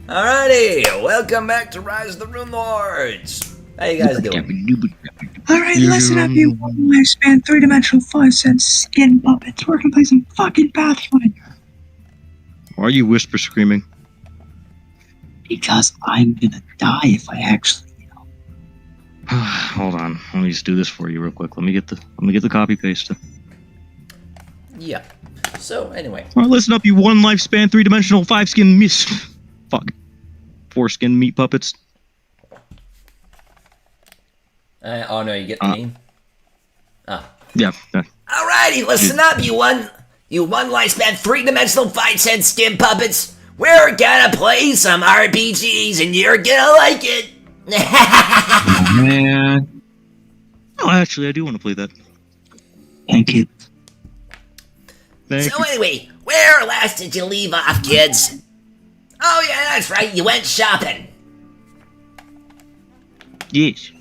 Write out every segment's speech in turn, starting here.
Alrighty, welcome back to Rise of the Runelords. How you guys doing? Alright, listen up, you one lifespan, 3-dimensional 5-cent skin puppets. We're gonna play some fucking Pathfinder. Why are you whisper screaming? Because I'm gonna die if I actually, Hold on, let me just do this for you real quick. Let me get the copy paste. Yeah. So anyway. Alright, listen up, you one lifespan, 3-dimensional 5-skin fuck. 4-skin meat puppets. Oh no, you get the meme? Yeah. Alrighty, listen up, you one lifespan 3-dimensional 5-cent skin puppets. We're gonna play some RPGs and you're gonna like it. Oh, man. Oh, actually, I do want to play that. Thank you. Thank So you. anyway, where last did you leave off, kids? Oh yeah, that's right, you went shopping. Yes.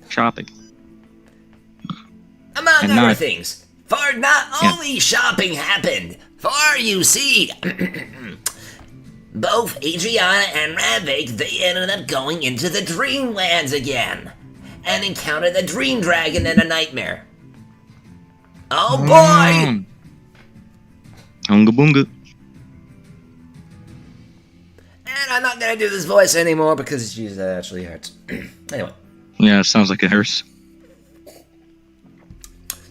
Shopping. Among And other not- things, for not only shopping happened, for you see, both Adrianna and Ranveig, they ended up going into the Dreamlands again, and encountered the Dream Dragon in a nightmare. Oh boy! Hunga boonga. And I'm not gonna do this voice anymore because it actually hurts. Anyway. Yeah, it sounds like a hearse.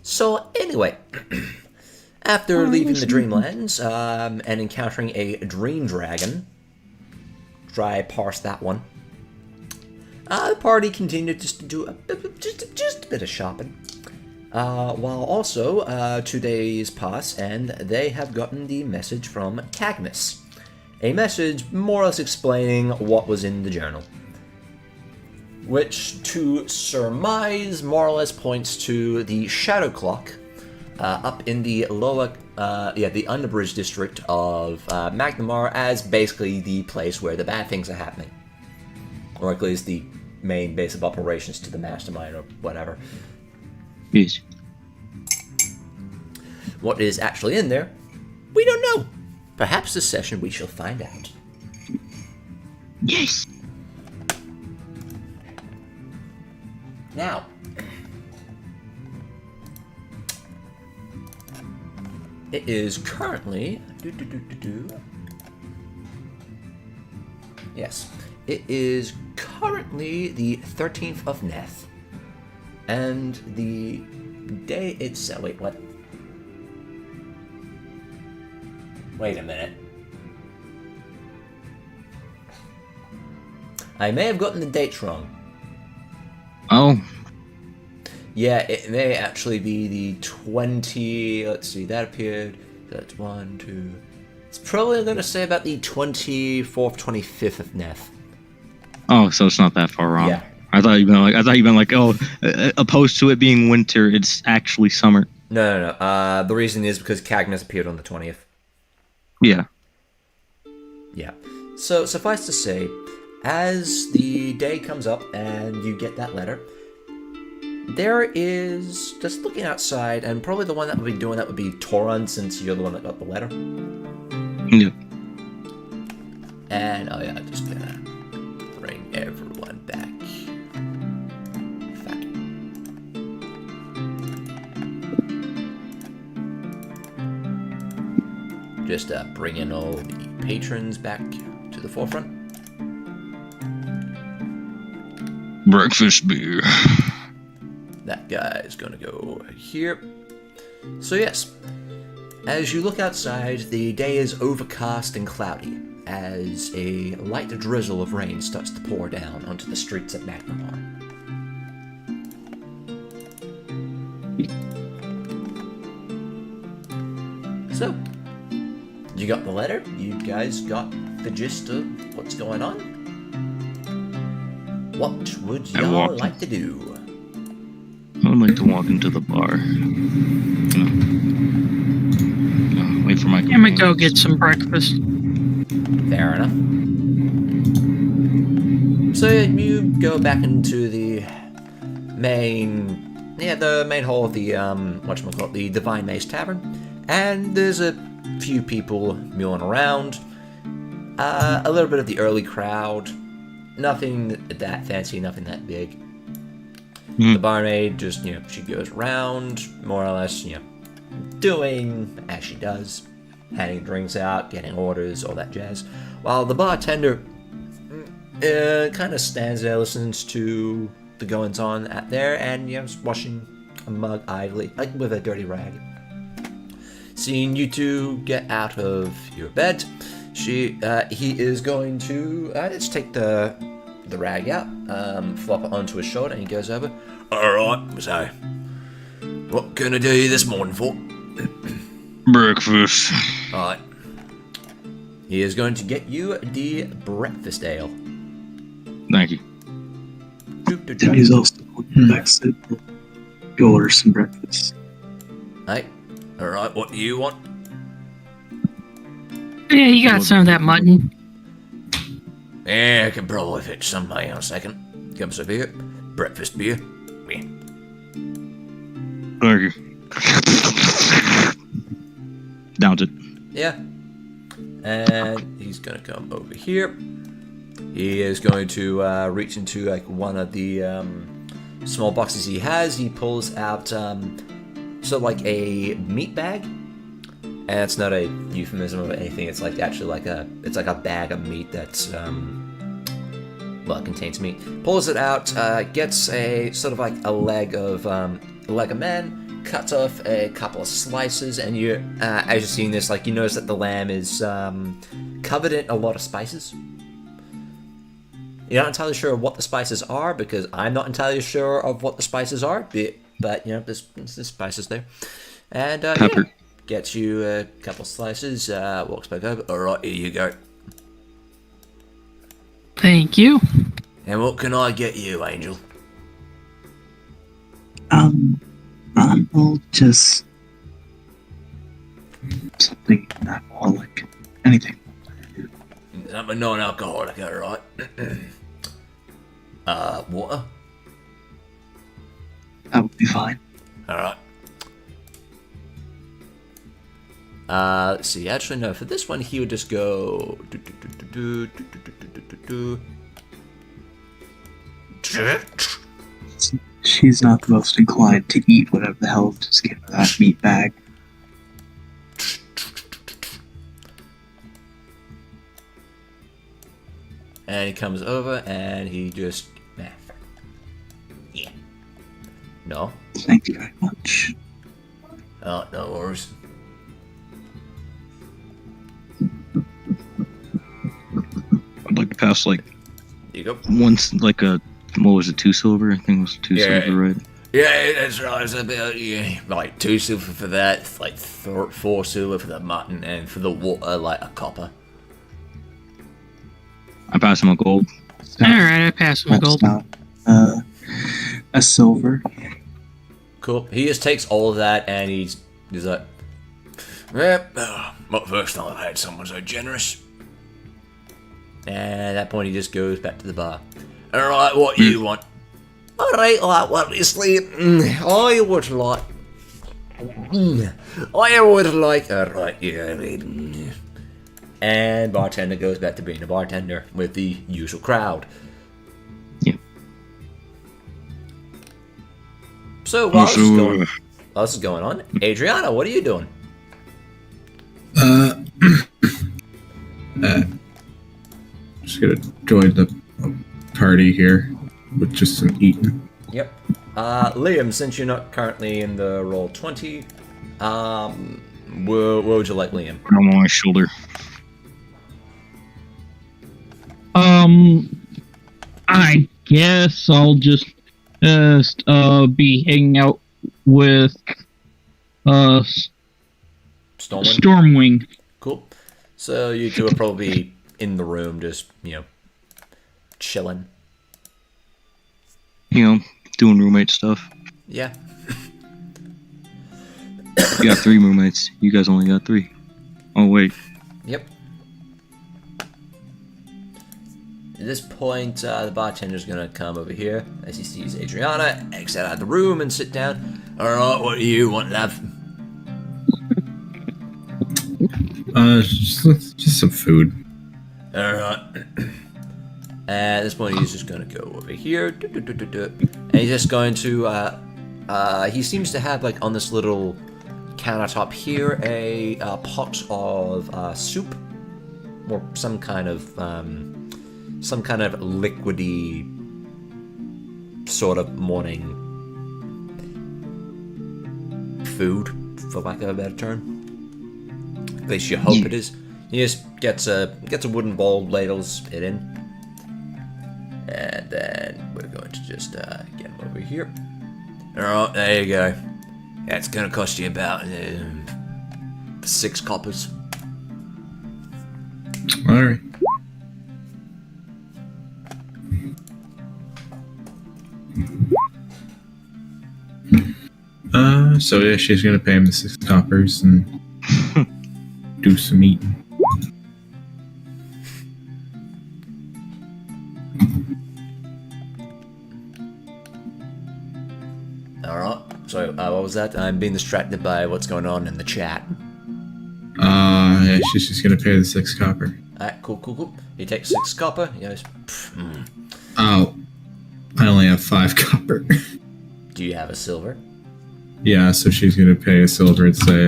So anyway, after leaving the Dreamlands and encountering a Dream Dragon, try parse that one. The party continued just to do just a bit of shopping, while also 2 days pass and they have gotten the message from Cagmus, a message more or less explaining what was in the journal. Which, to surmise, more or less points to the Shadow Clock up in the lower, the Underbridge district of Magnimar as basically the place where the bad things are happening. Or at least the main base of operations to the Mastermind or whatever. Yes. What is actually in there, we don't know. Perhaps this session we shall find out. Yes. Now, it is currently... Yes, it is currently the 13th of Neth. And the day itself... Wait, what? Wait a minute. I may have gotten the dates wrong. Oh. Yeah, it may actually be the 20... Let's see, that appeared... That's 1, 2... It's probably going to say about the 24th, 25th of Neth. Oh, so it's not that far wrong. Yeah. I thought you meant like, oh, opposed to it being winter, it's actually summer. No. The reason is because Cagmus appeared on the 20th. Yeah. Yeah. So, suffice to say, as the day comes up and you get that letter, there is, just looking outside, and probably the one that would be doing that would be Torund, since you're the one that got the letter. Yeah. And, oh yeah, just gonna bring everyone back. Fuck. Just bringing all the patrons back to the forefront. Breakfast beer. That guy's gonna go here. So yes, as you look outside, the day is overcast and cloudy, as a light drizzle of rain starts to pour down onto the streets of Magnimar. So, you got the letter? You guys got the gist of what's going on? What would y'all like to do? I would like to walk into the bar. Wait for my... Let me go get some breakfast. Fair enough. So you go back into the main hall of the the Divine Mace Tavern, and there's a few people milling around. A little bit of the early crowd. Nothing that fancy, nothing that big. The barmaid just, she goes around, more or less, doing as she does. Handing drinks out, getting orders, all that jazz. While the bartender kind of stands there, listens to the goings-on out there, and, just washing a mug idly, like with a dirty rag. Seeing you two get out of your bed, he is going to just take the rag out, flop it onto his shoulder, and he goes over. Alright, so, what can I do you this morning for? Breakfast. Alright. He is going to get you the breakfast ale. Thank you. And he's also next to go order some breakfast. Hey, alright, what do you want? Yeah, you got some of that mutton. Yeah, I can probably fetch some in a second. Comes over here. Breakfast beer. Yeah. Thank you. Downs it. Yeah. And he's gonna come over here. He is going to reach into like one of the small boxes he has. He pulls out sort of like a meat bag. And it's not a euphemism or anything. It's like actually like a bag of meat that's contains meat. Pulls it out, gets a sort of like a leg of man, cuts off a couple of slices, and you, as you're seeing this, like you notice that the lamb is covered in a lot of spices. You're not entirely sure what the spices are because I'm not entirely sure of what the spices are, but there's spices there, and Pepper. Gets you a couple slices, walks back over. Alright, here you go. Thank you. And what can I get you, Angel? I'll just something alcoholic. Anything. I'm a non-alcoholic, alright. Water? That would be fine. Alright. Let's see, actually no, for this one he would just go... She's not the most inclined to eat whatever the hell just came out of that meat bag. And he comes over and he just... Yeah. No? Thank you very much. Oh, no worries. I'd like to pass like You go. once like a what was it, 2 silver? I think it was 2 silver, right? Yeah, that's right. It's about like 2 silver for that, like 4 silver for the mutton, and for the water, like a copper. I pass him a gold. Alright, I pass him a gold. A silver. Cool. He just takes all of that and he's like, not the first time I've had someone so generous. And at that point he just goes back to the bar. Alright, what you want? Alright, obviously, I would like... Alright, yeah. And bartender goes back to being a bartender with the usual crowd. Yeah. So while this is going on, Adrianna, what are you doing? Just gonna join the party here with just some eating. Yep. Liam, since you're not currently in the roll 20, what would you like, Liam? I'm on my shoulder. I guess I'll just be hanging out with Stormwind? Stormwing. Cool. So you two are probably in the room, just, chilling. Doing roommate stuff. Yeah. You got 3 roommates. You guys only got 3. Oh, wait. Yep. At this point, the bartender's gonna come over here as he sees Adrianna, exit out of the room and sit down. Alright, what do you want, love? Just some food. Alright. At this point, he's just going to go over here. And he's just going to... he seems to have, like, on this little countertop here, a pot of soup. Or some kind of liquidy sort of morning food, for lack of a better term. At least you hope it is. He just gets a wooden bowl, ladles it in, and then we're going to just get him over here. Alright, there you go. That's gonna cost you about 6 coppers. Alright. So yeah, she's gonna pay him the 6 coppers and do some eating. Alright, so what was that? I'm being distracted by what's going on in the chat. Yeah, she's just gonna pay the 6 copper. Alright, cool. He takes 6 copper, he goes, Oh, I only have 5 copper. do you have a silver? Yeah, so she's gonna pay a silver and say,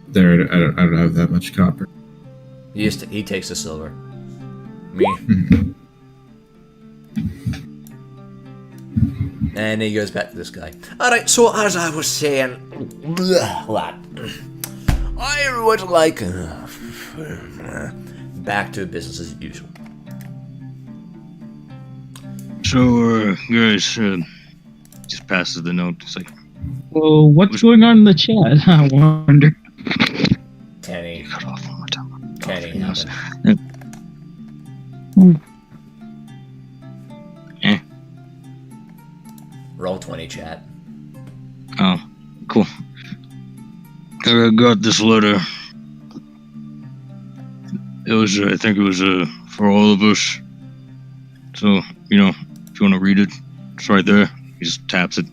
there, I don't have that much copper. He takes a silver. Me. And he goes back to this guy. Alright, so as I was saying, lad, I would like back to business as usual. So, guys, just passes the note. It's like, Well, what's going on in the chat? I wonder. Teni. cut off one more time. Teni. Roll 20, chat. Oh, cool. I got this letter. It was, I think it was for all of us. So, if you want to read it, it's right there. He just taps it.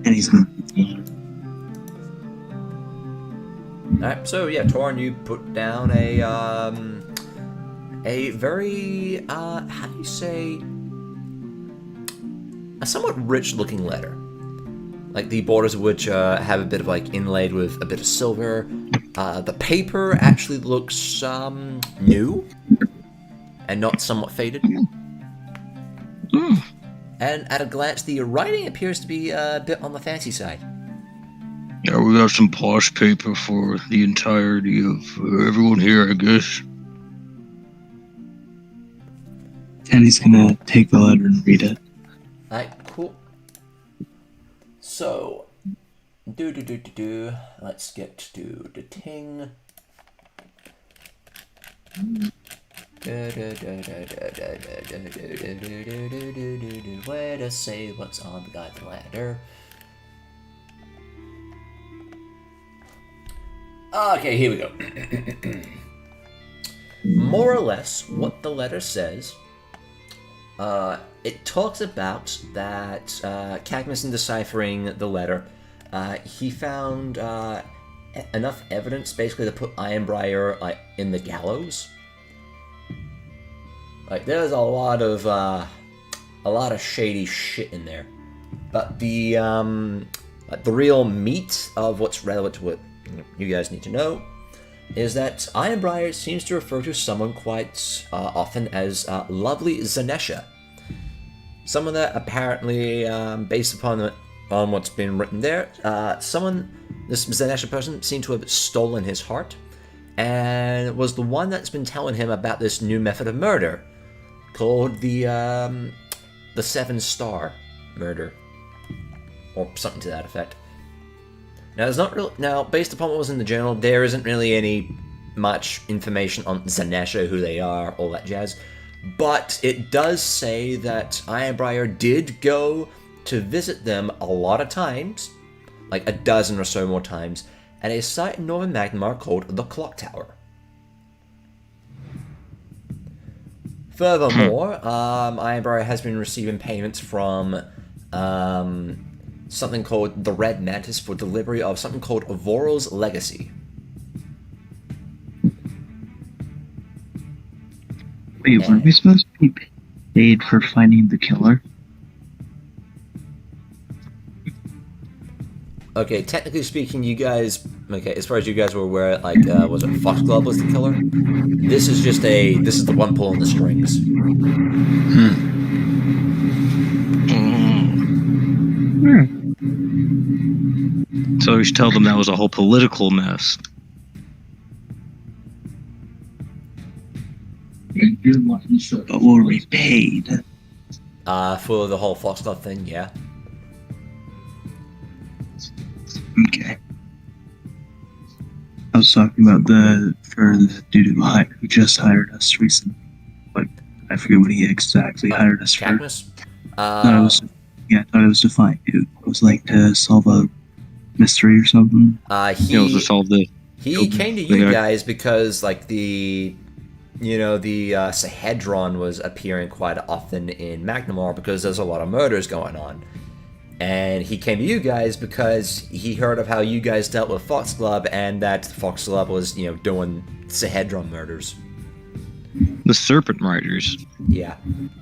And he's not. Alright, so yeah, Torund, you put down a very, how do you say, a somewhat rich-looking letter. Like, the borders of which have a bit of, like, inlaid with a bit of silver. The paper actually looks, new, and not somewhat faded. And at a glance, the writing appears to be a bit on the fancy side. Yeah, we got some posh paper for the entirety of everyone here, I guess. And he's gonna take the letter and read it. Alright, cool. So, let's get to the ting. Where to say what's on the guide ladder. Okay, here we go. More or less, what the letter says, it talks about that Cadmus, in deciphering the letter, he found enough evidence basically to put Ironbriar in the gallows. Like, there's a lot of shady shit in there, but the real meat of what's relevant to what you guys need to know is that Ironbriar seems to refer to someone quite often as Lovely Zanesha. Someone that apparently, based upon what's been written there, this Zanesha person seemed to have stolen his heart, and was the one that's been telling him about this new method of murder called the 7-star murder, or something to that effect. Now, there's not real. Now, based upon what was in the journal, there isn't really any much information on Zanesha, who they are, all that jazz. But it does say that Ironbriar did go to visit them a lot of times, like a dozen or so more times, at a site in northern Magnimar called the Clock Tower. Furthermore, Ironbriar has been receiving payments from something called the Red Mantis for delivery of something called Voral's Legacy. Wait, were we supposed to be paid for finding the killer? Okay, technically speaking, you guys... Okay, as far as you guys were aware, like, was it Foxglove was the killer? This is just this is the one pulling the strings. So we should tell them that was a whole political mess. But were we paid? For the whole Foxglove thing, yeah. Okay. I was talking about the dude who just hired us recently, but I forget what he exactly hired us for. Cadmus? I thought it was to find dude. It was like to solve a mystery or something. To solve the. He came to you guys because, like, the Sahedron was appearing quite often in Magnimar because there's a lot of murders going on. And he came to you guys because he heard of how you guys dealt with Foxglove and that Foxglove was, doing Sahedron murders. The Serpent Riders. Yeah.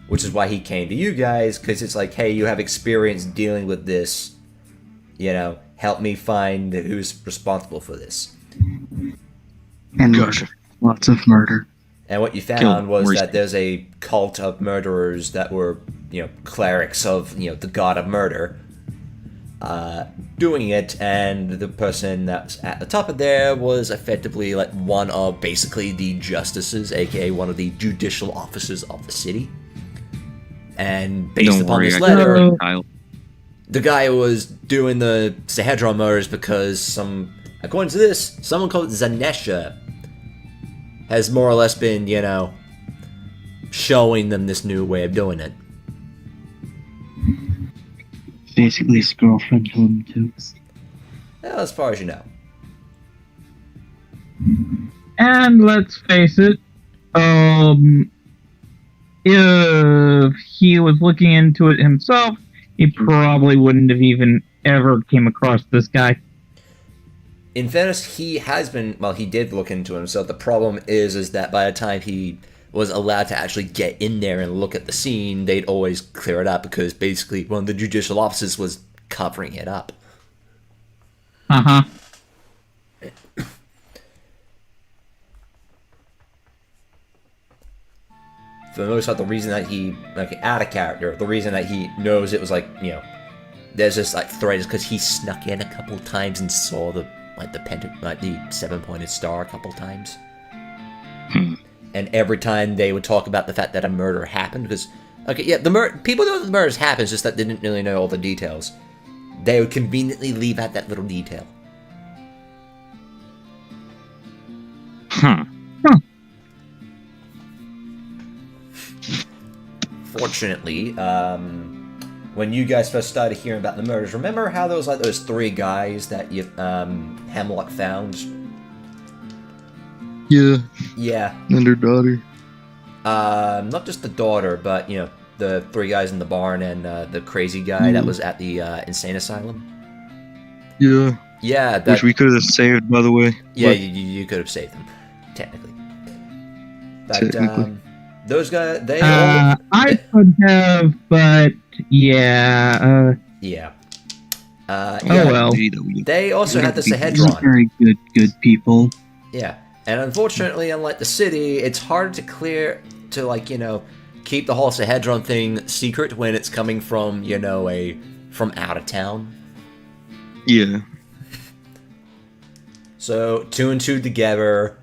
Which is why he came to you guys, because it's like, hey, you have experience dealing with this. Help me find who's responsible for this. And Gotcha. Lots of murder. And what you found was that there's a cult of murderers that were, clerics of, the god of murder, doing it, and the person that's at the top of there was effectively like one of basically the justices, aka one of the judicial officers of the city. And based upon this letter, the guy was doing the Sahedron murders because according to this, someone called Zanesha has more or less been, showing them this new way of doing it. Basically, his girlfriend told him to. Well, as far as you know. And let's face it, if he was looking into it himself, he probably wouldn't have even ever came across this guy. In fairness, he did look into himself. The problem is that by the time he was allowed to actually get in there and look at the scene, they'd always clear it up because basically one of the judicial officers was covering it up. Uh-huh. For the most part, the reason that he, out of character, the reason that he knows it was there's this thread is because he snuck in a couple times and saw the the 7-pointed star a couple times. And every time they would talk about the fact that a murder happened, because people know that the murders happened, it's just that they didn't really know all the details. They would conveniently leave out that little detail. Fortunately, when you guys first started hearing about the murders, remember how there was those 3 guys that Hemlock found? Yeah. Yeah. And their daughter. Not just the daughter, but the 3 guys in the barn and the crazy guy that was at the insane asylum. Yeah. Yeah. Which we could have saved, by the way. Yeah, you could have saved them, technically. But those guys, they all... I could have, but yeah. Yeah. Oh well. They also had the These are Sahedron. very good people. Yeah. And unfortunately, unlike the city, it's hard to keep the whole Sahedron thing secret when it's coming from, from out of town. Yeah. So, 2 and 2 together.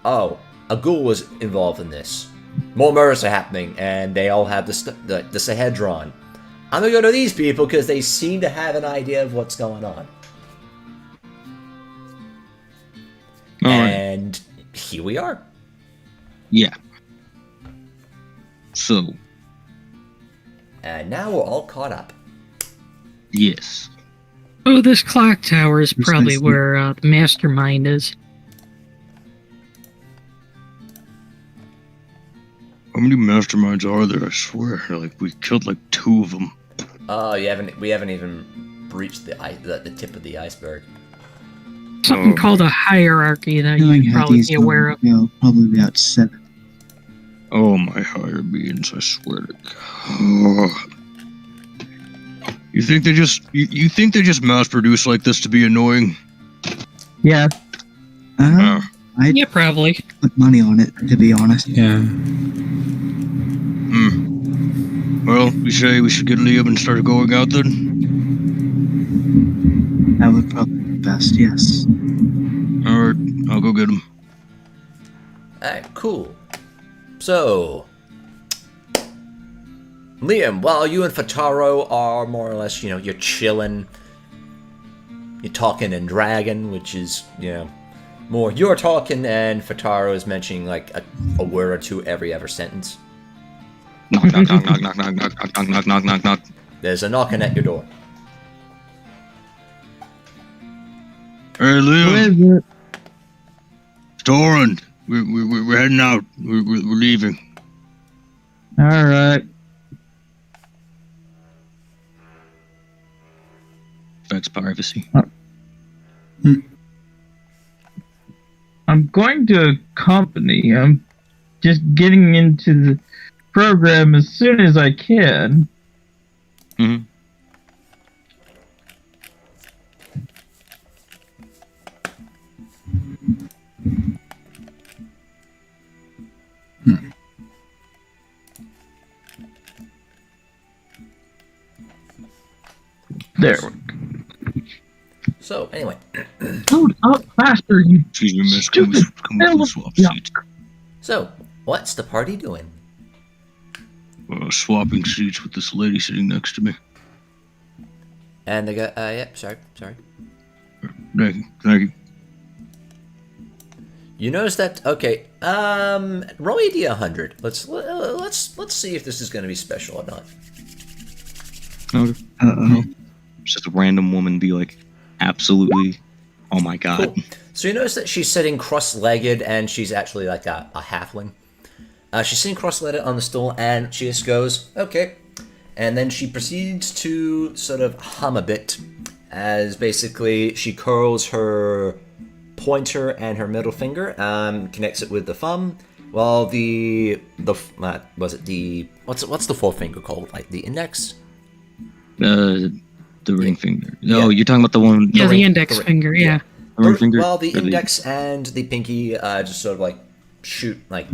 Oh, a ghoul was involved in this. More murders are happening, and they all have the Sahedron. I'm gonna go to these people because they seem to have an idea of what's going on. And here we are. Yeah. So. And now we're all caught up. Yes. Oh, this clock tower is probably Precisely. where the mastermind is. How many masterminds are there? I swear, we killed 2 of them. Oh, we haven't even breached the tip of the iceberg. Something called a hierarchy that Knowing you'd how probably these be aware of. probably about 7. Oh, my higher beings, I swear to God. You think they just mass produce like this to be annoying? Yeah. I'd Yeah, probably. put money on it, to be honest. Yeah. Well, we say we should get Liam and start going out then? That would probably be best, yes. Alright, I'll go get him. Alright, cool. So, Liam, while you and Fataro are more or less, you're chilling, you're talking in Dragon, which is, more you're talking, and Fataro is mentioning like a word or two every other sentence. Knock, knock, knock, knock, knock, knock, knock, knock, knock, knock, knock, knock. There's a knocking at your door. Hey, Who Liam. is it? Torund. We're heading out. We're leaving. Alright. Affects privacy. I'm going to accompany. I'm just getting into the program as soon as I can. Mm-hmm. There. So, anyway. Load up faster, you Excuse me, miss. Can we stupid swap yeah. seats? So, what's the party doing? Swapping seats with this lady sitting next to me. And they go, sorry. Thank you. You notice that, okay, roll me a D100. Let's see if this is going to be special or not. Okay. Uh-oh. Just a random woman be like, absolutely, oh my god. Cool. So you notice that she's sitting cross-legged, and she's actually like a halfling. She's sitting cross-legged on the stool, and she just goes, okay. And then she proceeds to sort of hum a bit, as basically she curls her pointer and her middle finger, connects it with the thumb, while what's the forefinger called? Like the index? The ring finger. No, Yeah. You're talking about the one. Yeah, the ring- index the ring- finger, yeah. The ring finger. While the Or index and the pinky just sort of like shoot, like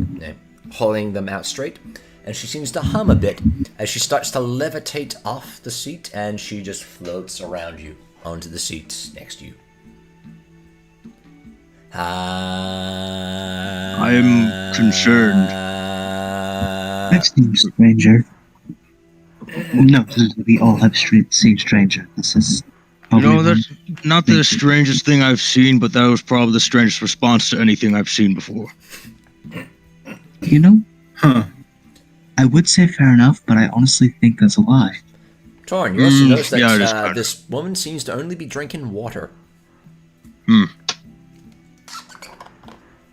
holding them out straight, and she seems to hum a bit as she starts to levitate off the seat, and she just floats around you onto the seat next to you. I'm concerned. Next to you, stranger. No, we all have seen stranger. This is probably That's not the strangest thing I've seen, but that was probably the strangest response to anything I've seen before. Huh. I would say fair enough, but I honestly think that's a lie. Torn, you also notice that yeah, it is kind of. this woman seems to only be drinking water.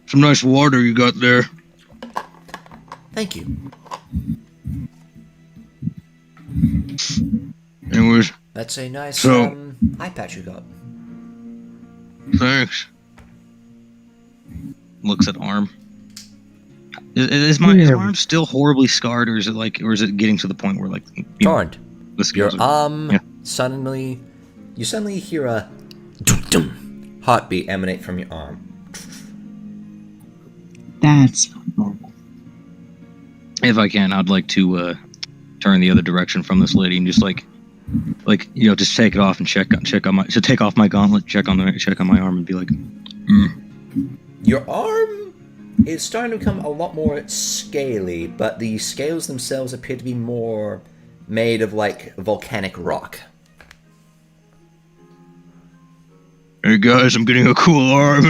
Some nice water you got there. Thank you. Anyways, That's a nice So- eye patch you got. thanks. Looks at arm. Is my arm still horribly scarred, or is it getting to the point where like Torn, the your scales are... Yeah. suddenly hear a dum-dum heartbeat emanate from your arm. That's not normal. If I can, I'd like to turn the other direction from this lady and just just take it off and check on my take off my gauntlet, check on my arm and be like, Your arm is starting to become a lot more scaly, but the scales themselves appear to be more made of like volcanic rock. "Hey guys, I'm getting a cool arm."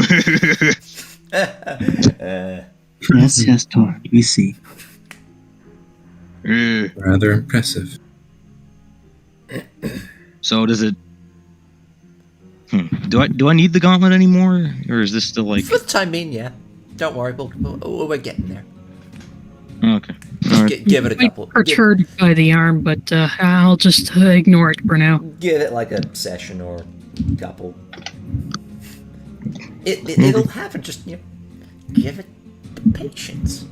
Yes, Tor, we see. Yeah. Rather impressive. So does it? Do I need the gauntlet anymore, or is this still like? For the time being, yeah. Don't worry, we're getting there. Okay. All give it a couple. Perturbed by the arm, but I'll just ignore it for now. Give it like a session or a couple. It'll happen. Just give it patience.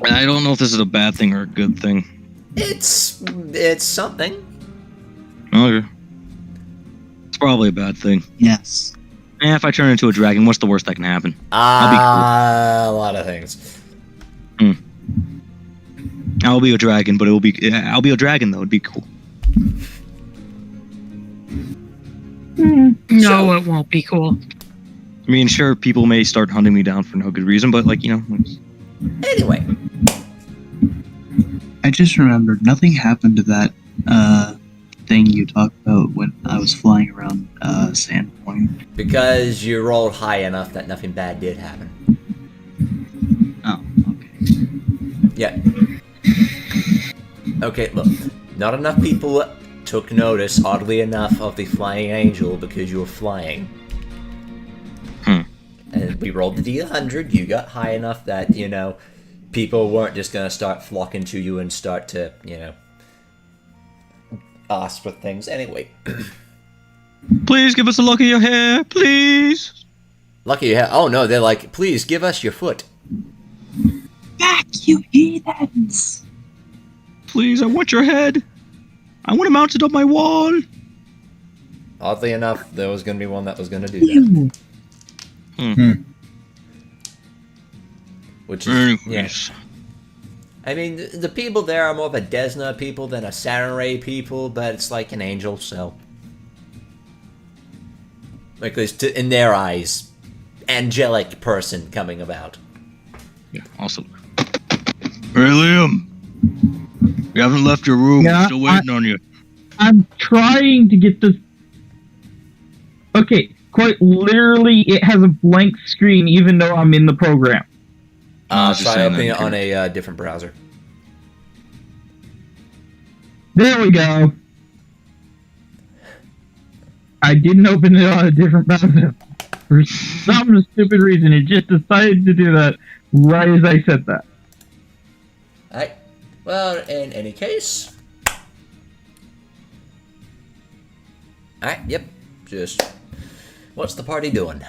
I don't know if this is a bad thing or a good thing. It's something. Okay. It's probably a bad thing. Yes. If I turn into a dragon, what's the worst that can happen? A lot of things. I'll be a dragon, but I'll be a dragon though. It'd be cool. No, it won't be cool. I mean, sure, people may start hunting me down for no good reason, but Anyway. I just remembered nothing happened to that thing you talked about when I was flying around Sandpoint. Because you rolled high enough that nothing bad did happen. Oh, okay. Yeah. Okay, look. Not enough people took notice, oddly enough, of the flying angel because you were flying. And we rolled the D100, you got high enough that, people weren't just gonna start flocking to you and start to, ask for things. Anyway. Please give us a look at your hair, please. Lucky you have. Oh no, they're like, please give us your foot. Back, you heathens! Please, I want your head. I want to mount it on my wall. Oddly enough, there was gonna be one that was gonna do that. Which is, Anyways. I mean, the people there are more of a Desna people than a Samurai people, but it's like an angel, so. Like, in their eyes, angelic person coming about. Yeah, also. Hey, Liam. You haven't left your room. Yeah, We're still waiting on you. I'm trying to get this. Okay, quite literally, it has a blank screen even though I'm in the program. Try opening it on a different browser. There we go. I didn't open it on a different browser. For some stupid reason, it just decided to do that right as I said that. Alright. Well, in any case. Alright, yep. Just. What's the party doing?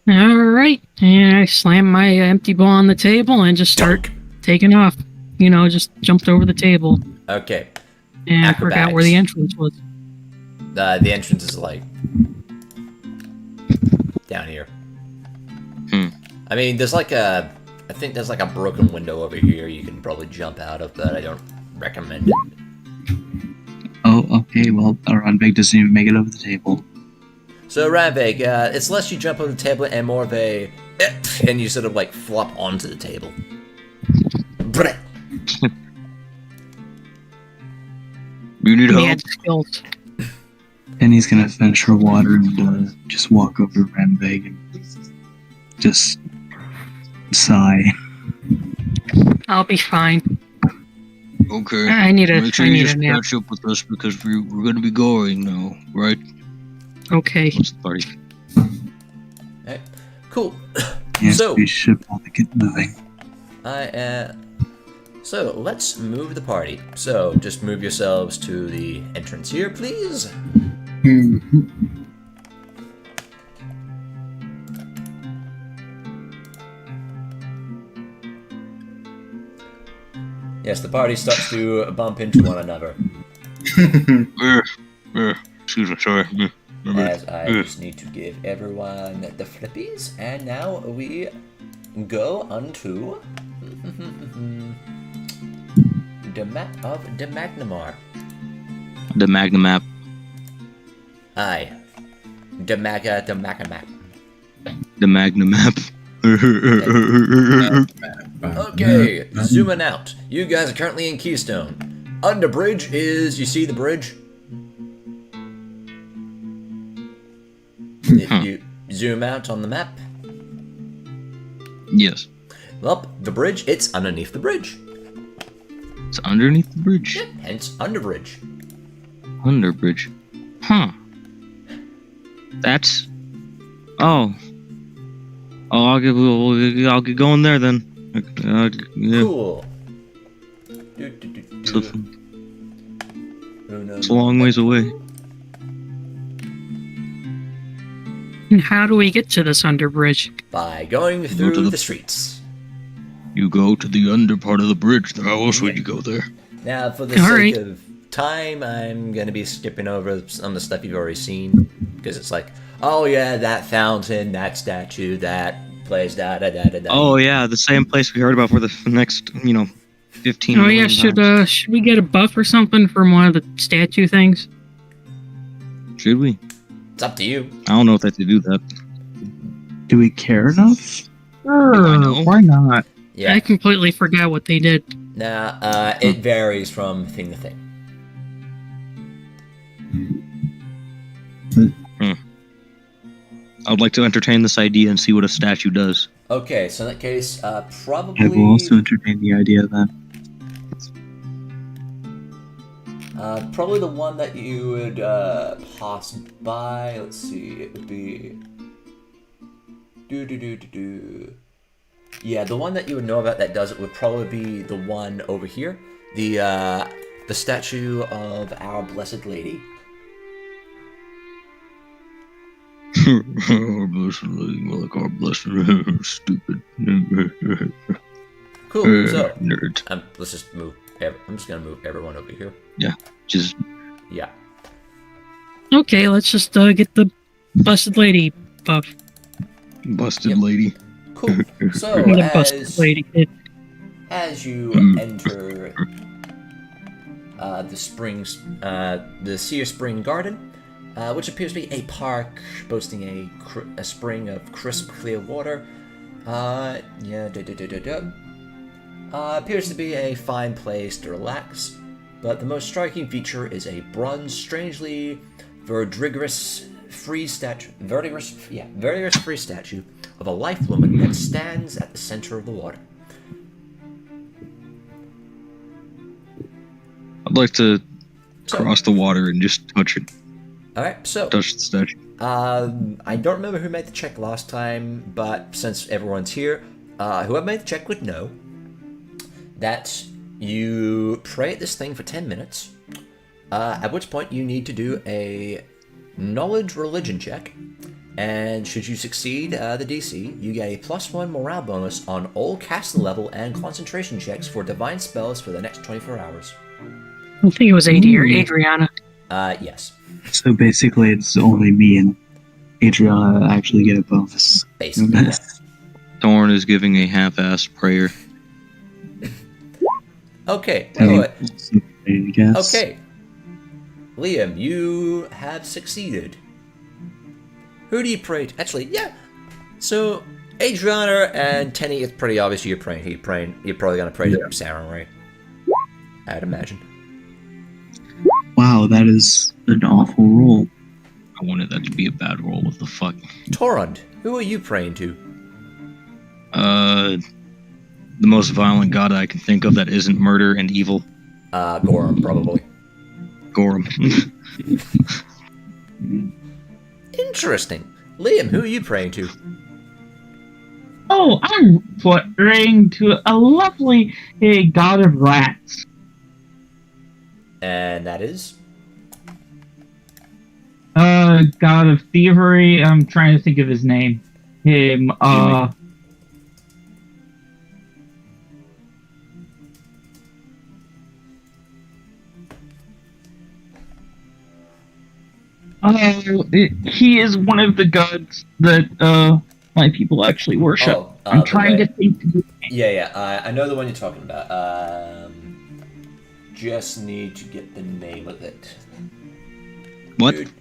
Alright, and I slammed my empty ball on the table and just start taking off. Just jumped over the table. Okay. And I forgot where the entrance was. The entrance is like down here. I mean, there's like I think there's like a broken window over here you can probably jump out of, but I don't recommend it. Oh, okay, well, Ranveig doesn't even make it over the table. So, Ranveig, it's less you jump over the table and more of a and you sort of like flop onto the table. You need help? Skills. And he's gonna finish her water and just walk over to Ranveig and just sigh. I'll be fine. Okay. I need a Make sure you just nap. catch up with us because we're going to be going now, right? Okay. What's the party? Alright, cool. Yes, So- we should probably get moving. So, let's move the party. So, just move yourselves to the entrance here, please. Yes, the party starts to bump into one another. Excuse me, sorry. As I just need to give everyone the flippies, and now we go unto the map of the Magnimar. The Magnimap. Aye. The Magnimap. The Magnimap. Okay, zooming out. You guys are currently in Keystone. Under bridge is, you see the bridge? If you zoom out on the map, Yes. well, the bridge, it's underneath the bridge. It's underneath the bridge. Yep, hence underbridge. Underbridge. Huh. That's... Oh. Oh, I'll get going there then. Yeah. Cool. It's a long ways away. And how do we get to this underbridge? By going through the streets. You go to the under part of the bridge. How else would you go there? Now, for the All sake right. of time, I'm going to be skipping over some of the stuff you've already seen. Because it's like, oh yeah, that fountain, that statue, that place, da-da-da-da-da. Oh yeah, the same place we heard about for the next, 15 Oh yeah, million times. should we get a buff or something from one of the statue things? Should we? It's up to you. I don't know if they have to do that. Do we care enough? I know. Sure, why not? Yeah. I completely forgot what they did. Nah, it varies from thing to thing. I would like to entertain this idea and see what a statue does. Okay, so in that case, probably... I will also entertain the idea then. Probably the one that you would pass by. Let's see, it would be. Yeah, the one that you would know about that does it would probably be the one over here, the statue of our Blessed Lady. Blessed Lady Malekar, blessed stupid. Cool. So Nerd. let's just move. I'm just gonna move everyone over here. Just Yeah. Okay, let's just get the Blessed Lady buff. busted Yep. lady. Cool. So The Busted Lady. as you enter the Seer Spring Garden, which appears to be a park boasting a spring of crisp, clear water. Appears to be a fine place to relax, but the most striking feature is a bronze, strangely verdurous free statue of a life woman that stands at the center of the water. I'd like to So- cross the water and just touch it. Alright, so Touch the statue. I don't remember who made the check last time, but since everyone's here, whoever made the check would know that you pray at this thing for 10 minutes, at which point you need to do a knowledge religion check, and should you succeed the DC, you get a +1 morale bonus on all caster level and concentration checks for divine spells for the next 24 hours. I think it was Adrianna. Yes, So basically, it's only me and Adrianna that actually get a bonus. basically. Yeah. Torund is giving a half-assed prayer. Okay, Any- good. I guess. Okay. Liam, you have succeeded. Who do you pray to? Actually, yeah. So, Adrianna and Teni, it's pretty obvious you're praying. You're probably going to pray to Sauron, right? I'd imagine. Wow, that is an awful roll. I wanted that to be a bad roll. What the fuck? Torund, who are you praying to? The most violent god I can think of that isn't murder and evil. Gorham, probably. Gorham. Interesting. Liam, who are you praying to? Oh, I'm praying to a lovely god of rats. And that is? God of thievery. I'm trying to think of his name. Him, he is one one of the gods that my people actually worship. Oh, I'm trying to think. Yeah, I know the one you're talking about. Just need to get the name of it. What? Dude.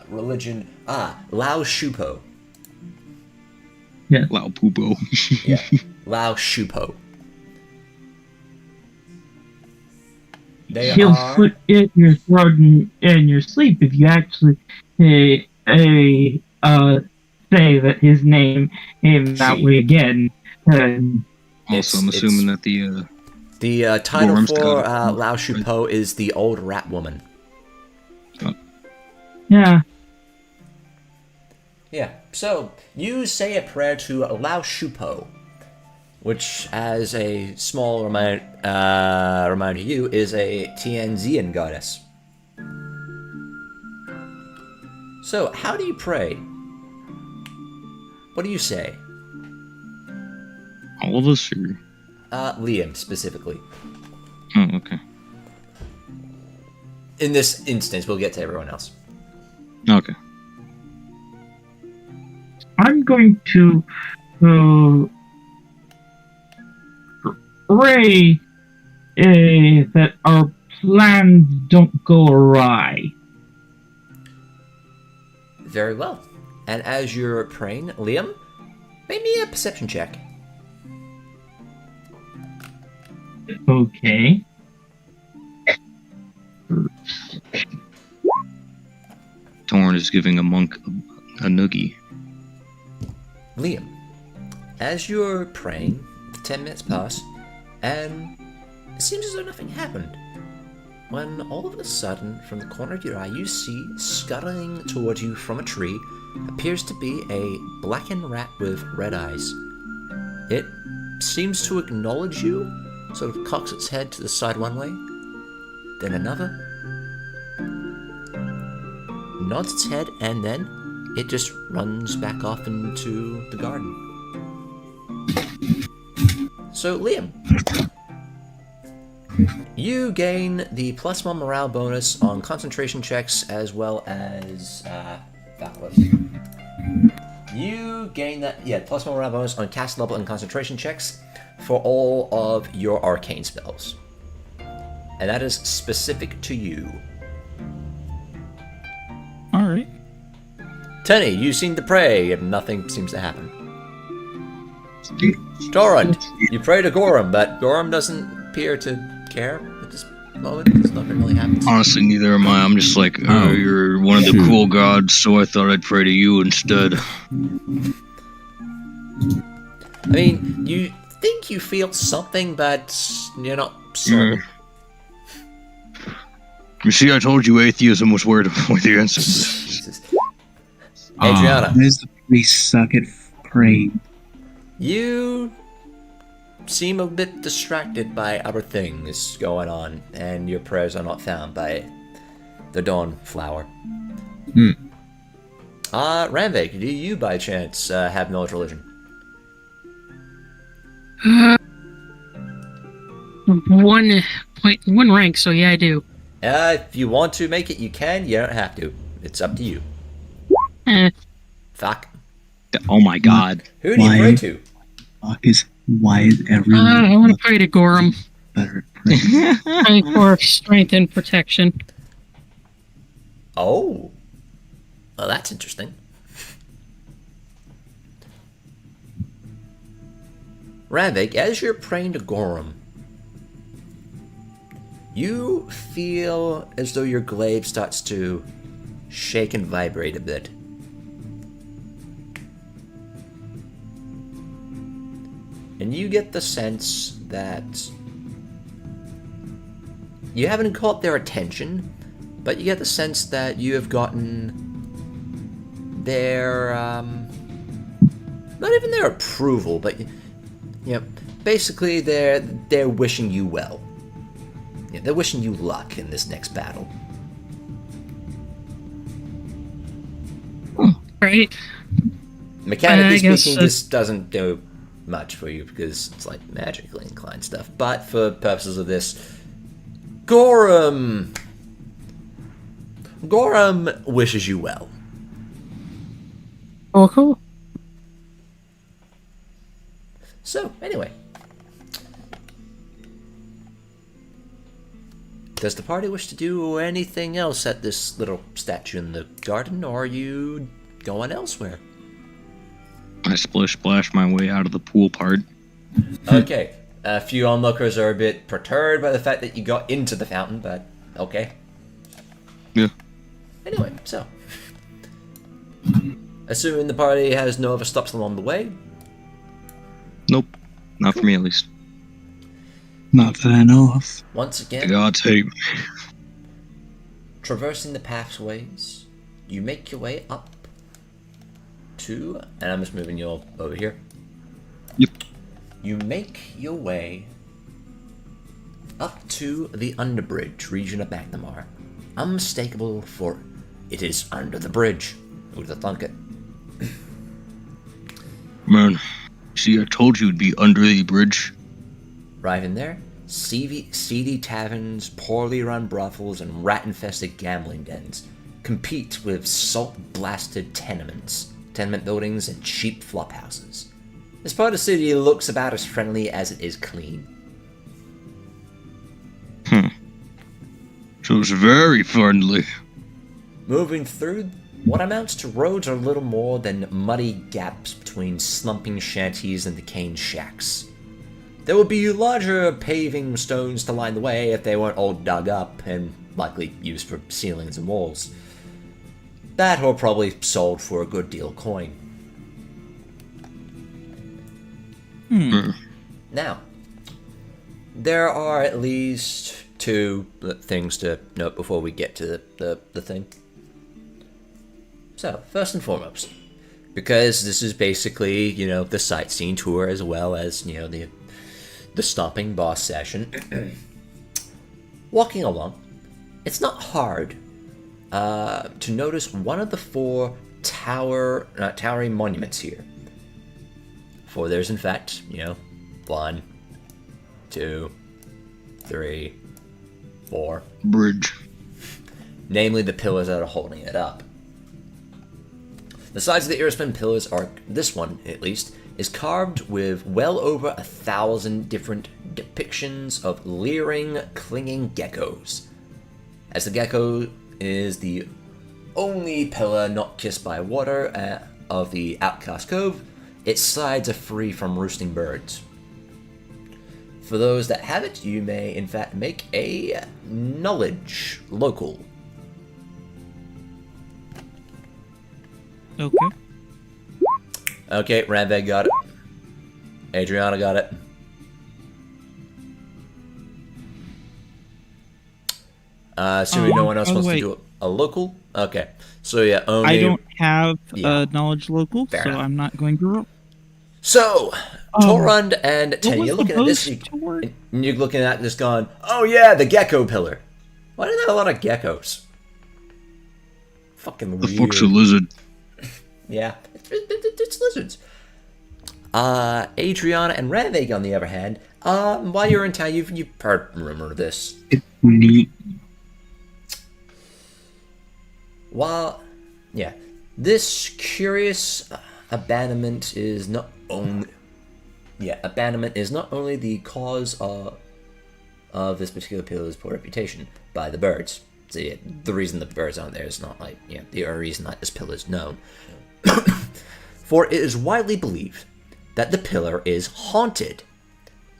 Religion. Lao Shupo. Lao Pupo. Yeah, Lao Shupo. They He'll are. put it in your throat in your sleep if you actually say that his name that She. way again. Also, I'm assuming that the The title Gorham's for got it. Lao Shupo is the Old Rat Woman. Yeah. Yeah, so you say a prayer to Lao Shupo, which, as a small reminder to you, is a Tianzian goddess. So, how do you pray? What do you say? All of us, or? Liam, specifically. Oh, okay. In this instance, we'll get to everyone else. Okay. I'm going to pray that our plans don't go awry. Very well. And as you're praying, Liam, make me a perception check. Okay. Torund is giving a monk a noogie. Liam, as you're praying, 10 minutes pass, and it seems as though nothing happened. When all of a sudden, from the corner of your eye, you see, scuttling towards you from a tree, appears to be a blackened rat with red eyes. It seems to acknowledge you, sort of cocks its head to the side one way, then another, nods its head, and then it just runs back off into the garden. So, Liam, you gain the +1 morale bonus on concentration checks as well as you gain that +1 morale bonus on cast level and concentration checks for all of your arcane spells, and that is specific to you. All right. Teni, you seem to pray and nothing seems to happen. Torund, you pray to Gorham, but Gorham doesn't appear to care at this moment. There's nothing really happens. Honestly, neither am I. I'm just like, you're one of the cool gods, so I thought I'd pray to you instead. I mean, you think you feel something, but you're not certain. You see, I told you atheism was where the answer is. Jesus. Adrianna, Why does the priest suck at praying? you seem a bit distracted by other things going on, and your prayers are not found by the dawn flower. Ranveig, do you by chance have knowledge religion? One rank, so yeah, I do. If you want to make it, you can. You don't have to. It's up to you. Fuck. Oh my god. Who do you pray to? Why is everyone I want to pray to Gorham. better at praying? Pray for strength and protection. Oh. Well, that's interesting. Ranveig, as you're praying to Gorham, you feel as though your glaive starts to shake and vibrate a bit. And you get the sense that you haven't caught their attention, but you get the sense that you have gotten their, not even their approval, but, basically they're wishing you well. Yeah, they're wishing you luck in this next battle. Right. Mechanically guess, speaking, this doesn't do much for you because it's like magically inclined stuff. But for purposes of this, Gorham wishes you well. Oh, cool. So, anyway. Does the party wish to do anything else at this little statue in the garden, or are you going elsewhere? I splish-splash my way out of the pool part. Okay. A few onlookers are a bit perturbed by the fact that you got into the fountain, but okay. Yeah. Anyway, so. Assuming the party has no other stops along the way. Nope. Not for me, at least. Not that I know of. Once The again, gods hate me. traversing the pathways, you make your way up to, and I'm just moving you all over here. Yep. You make your way up to the underbridge region of Magnimar. Unmistakable, for it is under the bridge. Who'd have thunk it? Man, see, I told you it'd be under the bridge. Arriving there, seedy taverns, poorly run brothels, and rat-infested gambling dens compete with salt-blasted tenement buildings, and cheap flop houses. This part of the city looks about as friendly as it is clean. So it's very friendly. Moving through, what amounts to roads are little more than muddy gaps between slumping shanties and decaying shacks. There would be larger paving stones to line the way if they weren't all dug up and likely used for ceilings and walls. That or probably sold for a good deal of coin. Now, there are at least two things to note before we get to the thing. So, first and foremost, because this is basically, the sightseeing tour as well as, the stomping boss session, walking along, it's not hard to notice one of the four towering monuments here. For there's in fact, 1, 2, 3, 4. Bridge. Namely the pillars that are holding it up. The sides of the Irrispin pillars are, this one at least, is carved with well over 1,000 different depictions of leering, clinging geckos. As the gecko is the only pillar not kissed by water of the Outcast Cove, its sides are free from roosting birds. For those that have it, you may in fact make a knowledge local. Okay. Okay, Ranveig got it. Adrianna got it. Assuming no one else wants to do a local. Okay, so yeah, only. I don't have knowledge local, Fair so enough. I'm not going to roll. So, Torund and Teni, you're looking at this, and you're looking at this going, oh yeah, the gecko pillar. Why do they have a lot of geckos? Fucking The weird. fuck's a lizard? Yeah, it's lizards. Adrianna and Ranveig, on the other hand, while you're in town, you've heard rumor of this. It's neat. While, yeah, this curious abandonment is not only, the cause of this particular pillar's poor reputation by the birds. So yeah, the reason the birds aren't there is not like, the only reason that this pillar is known. For it is widely believed that the pillar is haunted.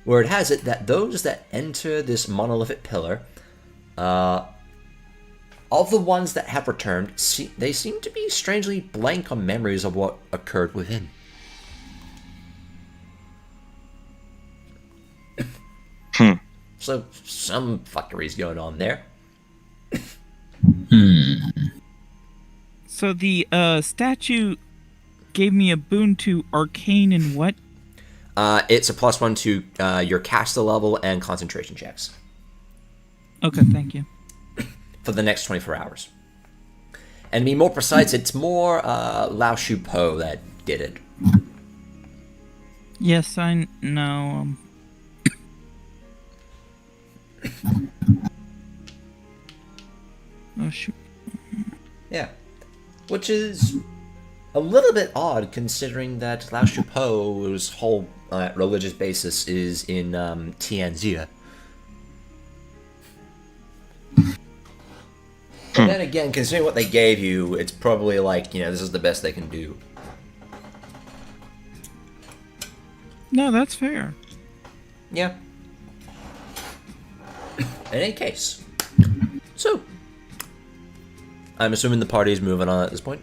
Word has it that those that enter this monolithic pillar, of the ones that have returned, they seem to be strangely blank on memories of what occurred within. So, some fuckery's going on there. So the statue gave me a boon to arcane and what? It's a +1 to your caster level and concentration checks Okay, thank you. for the next 24 hours. And to be more precise, it's more Lao Shu Po that did it. Yes, I know. Oh shoot. Yeah. Which is a little bit odd considering that Lao Shu Po's whole religious basis is in Tianjia. But then again, considering what they gave you, it's probably like, this is the best they can do. No, that's fair. Yeah. In any case. So, I'm assuming the party is moving on at this point.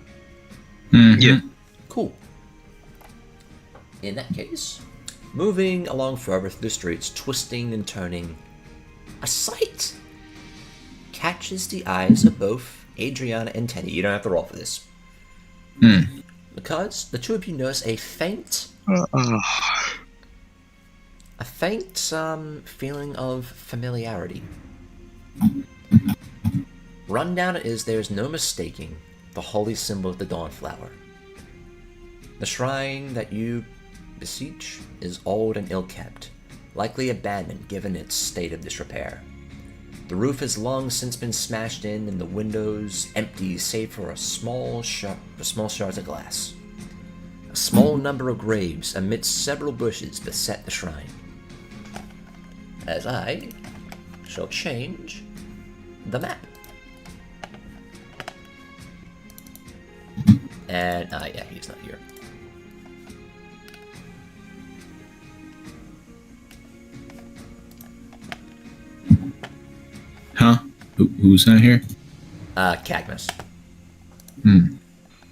Yeah. Cool. In that case, moving along further through the streets, twisting and turning, a sight catches the eyes of both Adrianna and Teni. You don't have to roll for this. because the two of you notice a faint feeling of familiarity. Rundown it is, there is no mistaking the holy symbol of the Dawnflower. The shrine that you beseech is old and ill-kept, likely abandoned given its state of disrepair. The roof has long since been smashed in and the windows empty save for small shards of glass. A small number of graves amidst several bushes beset the shrine. As I shall change the map. And, yeah, he's not here. Huh? Who's not here? Cadmus.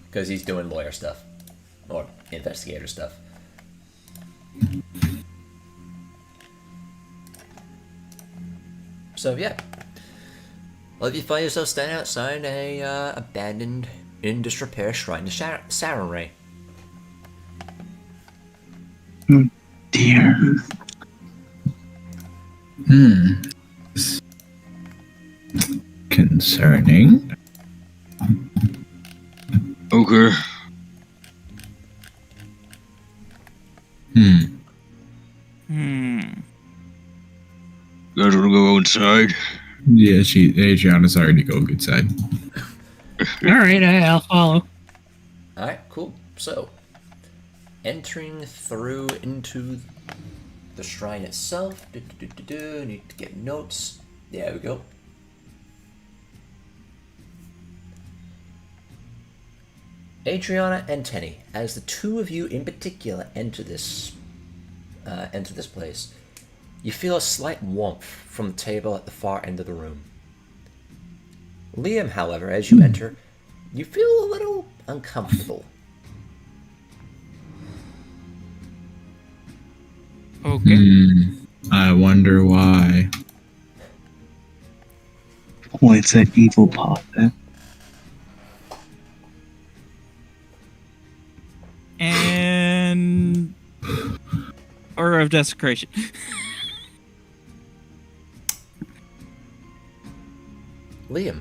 Because he's doing lawyer stuff. Or investigator stuff. So, yeah. Well, if you find yourself standing outside a abandoned, in disrepair shrine to Sarenrae. Dear. Concerning. Okay. You guys wanna go inside? Yeah, Adrianna's already going inside. Alright, I'll follow. Alright, cool. So, entering through into the shrine itself. Need to get notes. There we go. Adrianna and Teni, as the two of you in particular enter this place, you feel a slight warmth from the table at the far end of the room. Liam, however, as you enter, you feel a little uncomfortable. Okay. I wonder why. Points at evil pot then. And Aura of Desecration. Liam,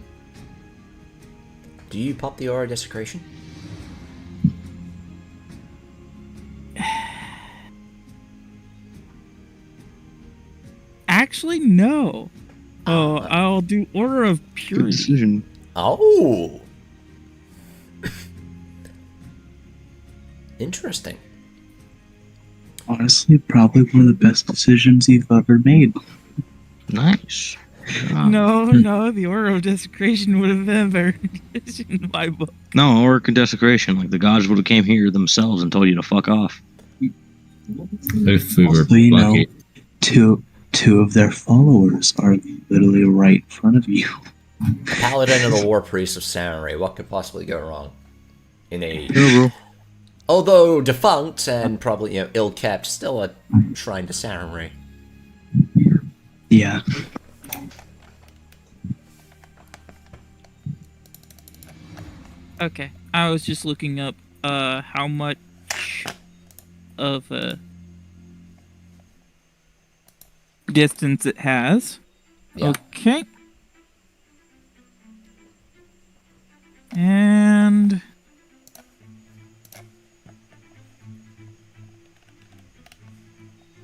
do you pop the Aura Desecration? Actually, no. Oh, I'll do Aura of Good Purity. decision. Oh! Interesting. Honestly, probably one of the best decisions you've ever made. Nice. No, the Aura of Desecration would have been better in my book. No, or desecration. Like the gods would have came here themselves and told you to fuck off. If we were Also, you know, lucky. two of their followers are literally right in front of you. Paladin and the War Priest of Sarenrae. What could possibly go wrong? In a... Yeah, bro. Although defunct and probably, ill-kept, still a shrine to Sarenrae. Yeah. Okay, I was just looking up how much of a distance it has. Yeah. Okay. And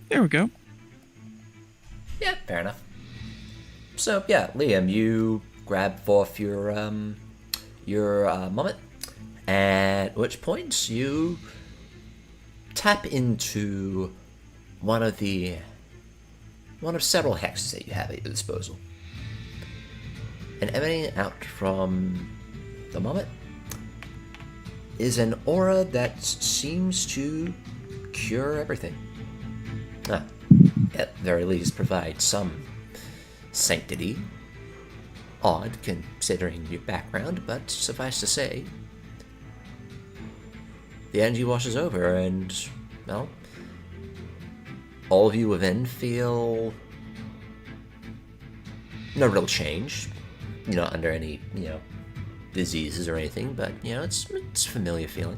there we go. Yeah, fair enough. So, yeah, Liam, you grab forth your mummet, at which point you tap into one of several hexes that you have at your disposal. And emanating out from the mummet is an aura that seems to cure everything. At the very least provide some sanctity. Odd considering your background, but suffice to say, the energy washes over and, well, all of you within feel no real change. You're not under any, diseases or anything, but, it's a familiar feeling.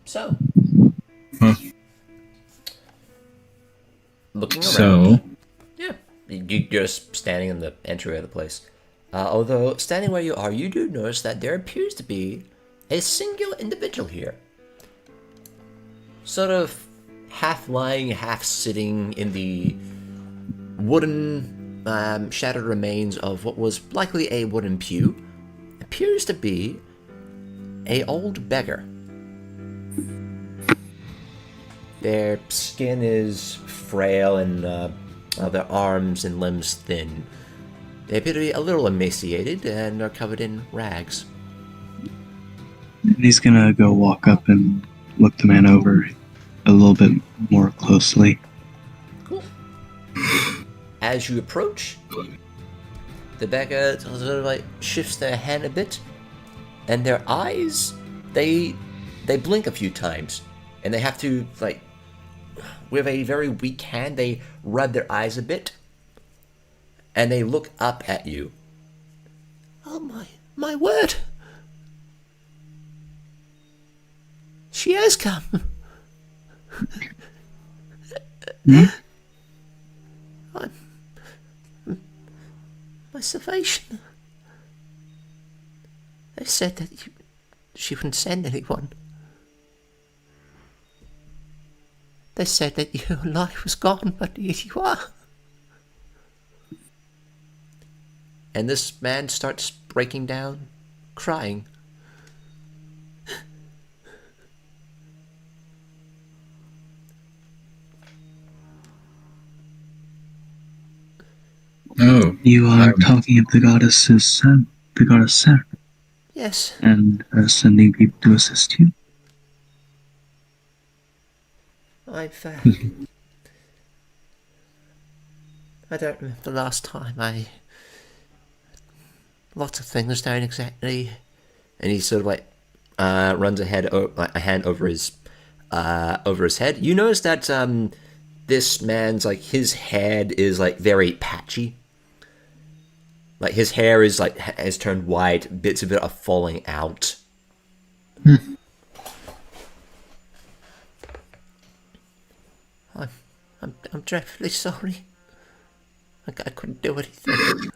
So, Huh. looking around. So, Yeah, you're just standing in the entryway of the place. Although, standing where you are, you do notice that there appears to be a singular individual here. Sort of half lying, half sitting in the wooden, shattered remains of what was likely a wooden pew. Appears to be a old beggar. Their skin is frail and their arms and limbs thin. They appear to be a little emaciated and are covered in rags. And he's gonna go walk up and look the man over a little bit more closely. Cool. As you approach, the beggar sort of like shifts their hand a bit, and their eyes, they blink a few times, and they have to, like, with a very weak hand, they rub their eyes a bit, and they look up at you. Oh my word! She has come. My salvation. They said that she wouldn't send anyone. They said that your life was gone, but here you are. And this man starts breaking down, crying. oh, You are talking of the goddess's son, the goddess Serpent, Yes. and sending people to assist you. I've, I don't remember the last time lots of things don't exactly. And he sort of like runs a hand over his head. You notice that this man's, like, his head is like very patchy. Like, his hair is like has turned white, bits of it are falling out. I'm dreadfully sorry. I couldn't do anything.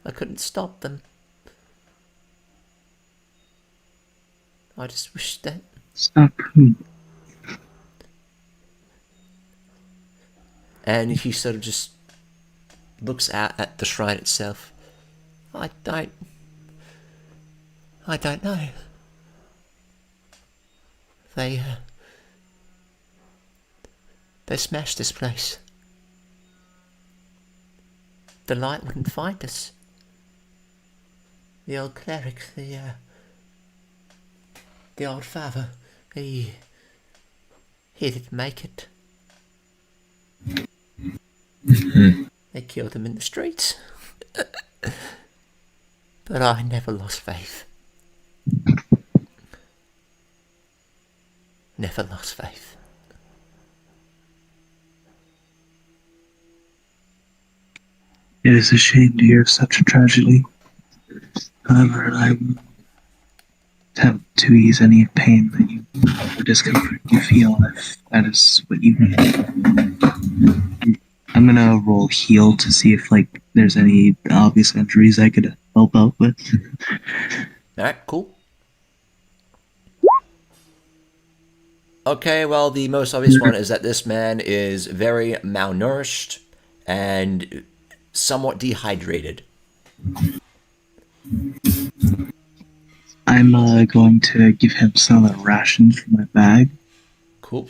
I couldn't stop them. I just wish that... Stop who? And he sort of just looks out at the shrine itself. I don't know. They smashed this place. The light wouldn't find us. The old cleric, the old father, he didn't make it. They killed him in the streets. But I never lost faith. Never lost faith. It is a shame to hear of such a tragedy. However, I will attempt to ease any pain that you or discomfort you feel if that is what you need. I'm gonna roll heal to see if, like, there's any obvious injuries I could help out with. Alright, cool. Okay, well, the most obvious one is that this man is very malnourished and somewhat dehydrated. I'm going to give him some of the rations from my bag. Cool.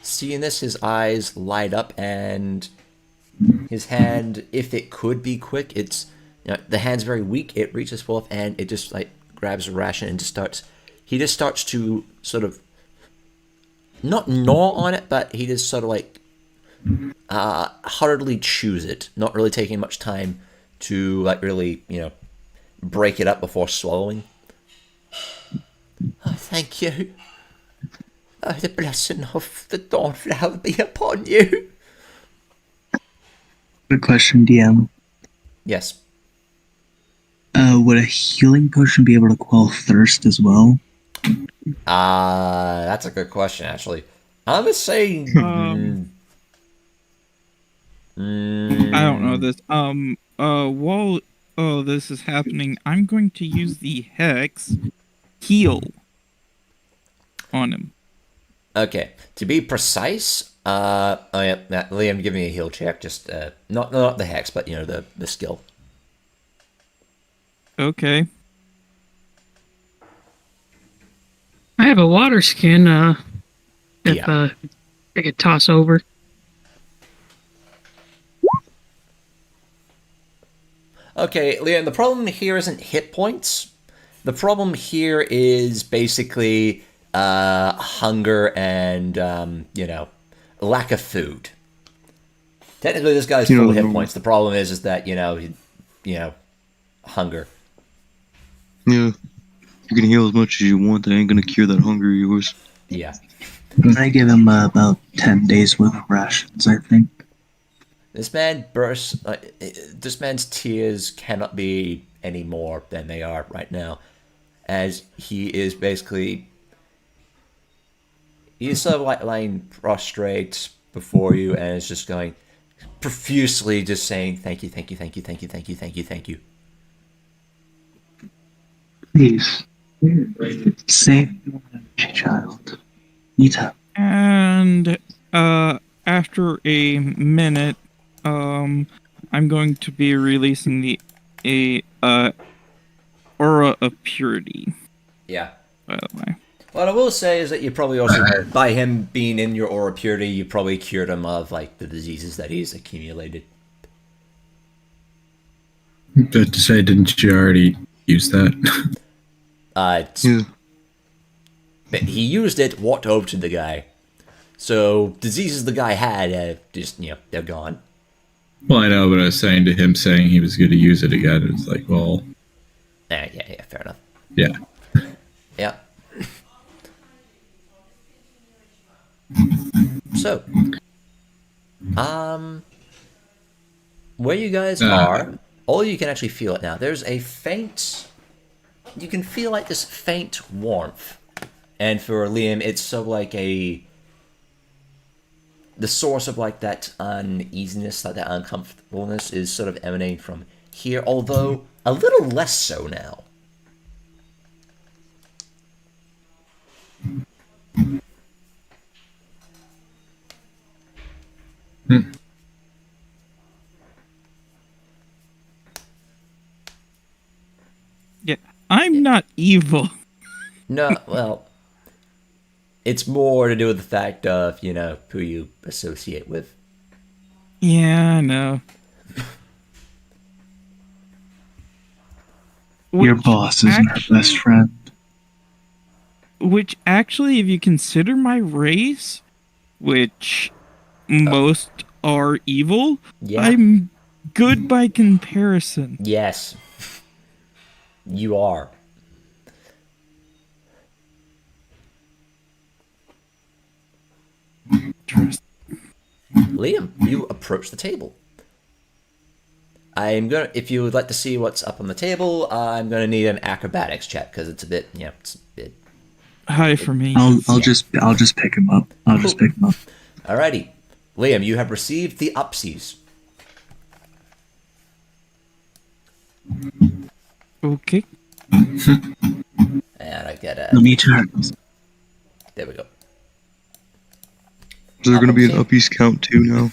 Seeing this, his eyes light up, and his hand, if it could be quick, it's, you know, the hand's very weak. It reaches forth and it just, like, grabs a ration and just starts. He just starts to sort of not gnaw on it, but he just sort of like hurriedly chews it, not really taking much time to, like, really, you know, break it up before swallowing. Thank you. The blessing of the Dawnflower be upon you. Good question, DM. Yes. Would a healing potion be able to quell thirst as well? That's a good question, actually. I'm gonna say. I don't know this. While this is happening, I'm going to use the Hex heal on him. Okay, to be precise, oh yeah, Liam, give me a heal check. Just not the hex, but the skill. Okay. I have a water skin. If Yeah. I could toss over. Okay, Liam. The problem here isn't hit points. The problem here is basically hunger and lack of food. Technically, this guy's full of hit points. The problem is that hunger. Yeah. You can heal as much as you want. That ain't gonna cure that hunger of yours. Yeah. I give him about 10 days worth of rations, I think. This man bursts. This man's tears cannot be any more than they are right now, as he is basically. He's sort of like lying prostrate before you, and is just going profusely, just saying thank you, thank you, thank you, thank you, thank you, thank you, thank you. Please. Save your energy, child. Eat up. And after a minute, I'm going to be releasing the aura of purity. Yeah. By the way. What I will say is that you probably also, by him being in your aura purity, you probably cured him of the diseases that he's accumulated. But to say, didn't you already use that? Yeah. But he used it, walked over to the guy. So diseases the guy had, they're gone. Well, I know, but I was saying to him, saying he was going to use it again. It's like, well, Yeah, fair enough. yeah. Yeah. So, where you guys are, all you can actually feel it now. There's a faint, you can feel like this faint warmth. And for Liam, it's sort of like the source of that uneasiness, that uncomfortableness is sort of emanating from here, although a little less so now. Yeah, I'm not evil. No, well, it's more to do with the fact of, who you associate with. Yeah, I know. Your boss isn't her best friend. Which actually, if you consider my race, which most are evil, Yeah. I'm good by comparison. Yes. You are. Trust. Liam, you approach the table. If you would like to see what's up on the table, I'm gonna need an acrobatics check because it's a bit, it's a bit. Hi for me. I'll just pick him up. I'll just pick him up. Alrighty, Liam, you have received the upsies. Okay. And I get a. Let me check. There we go. Is there going to be an uppies count too now?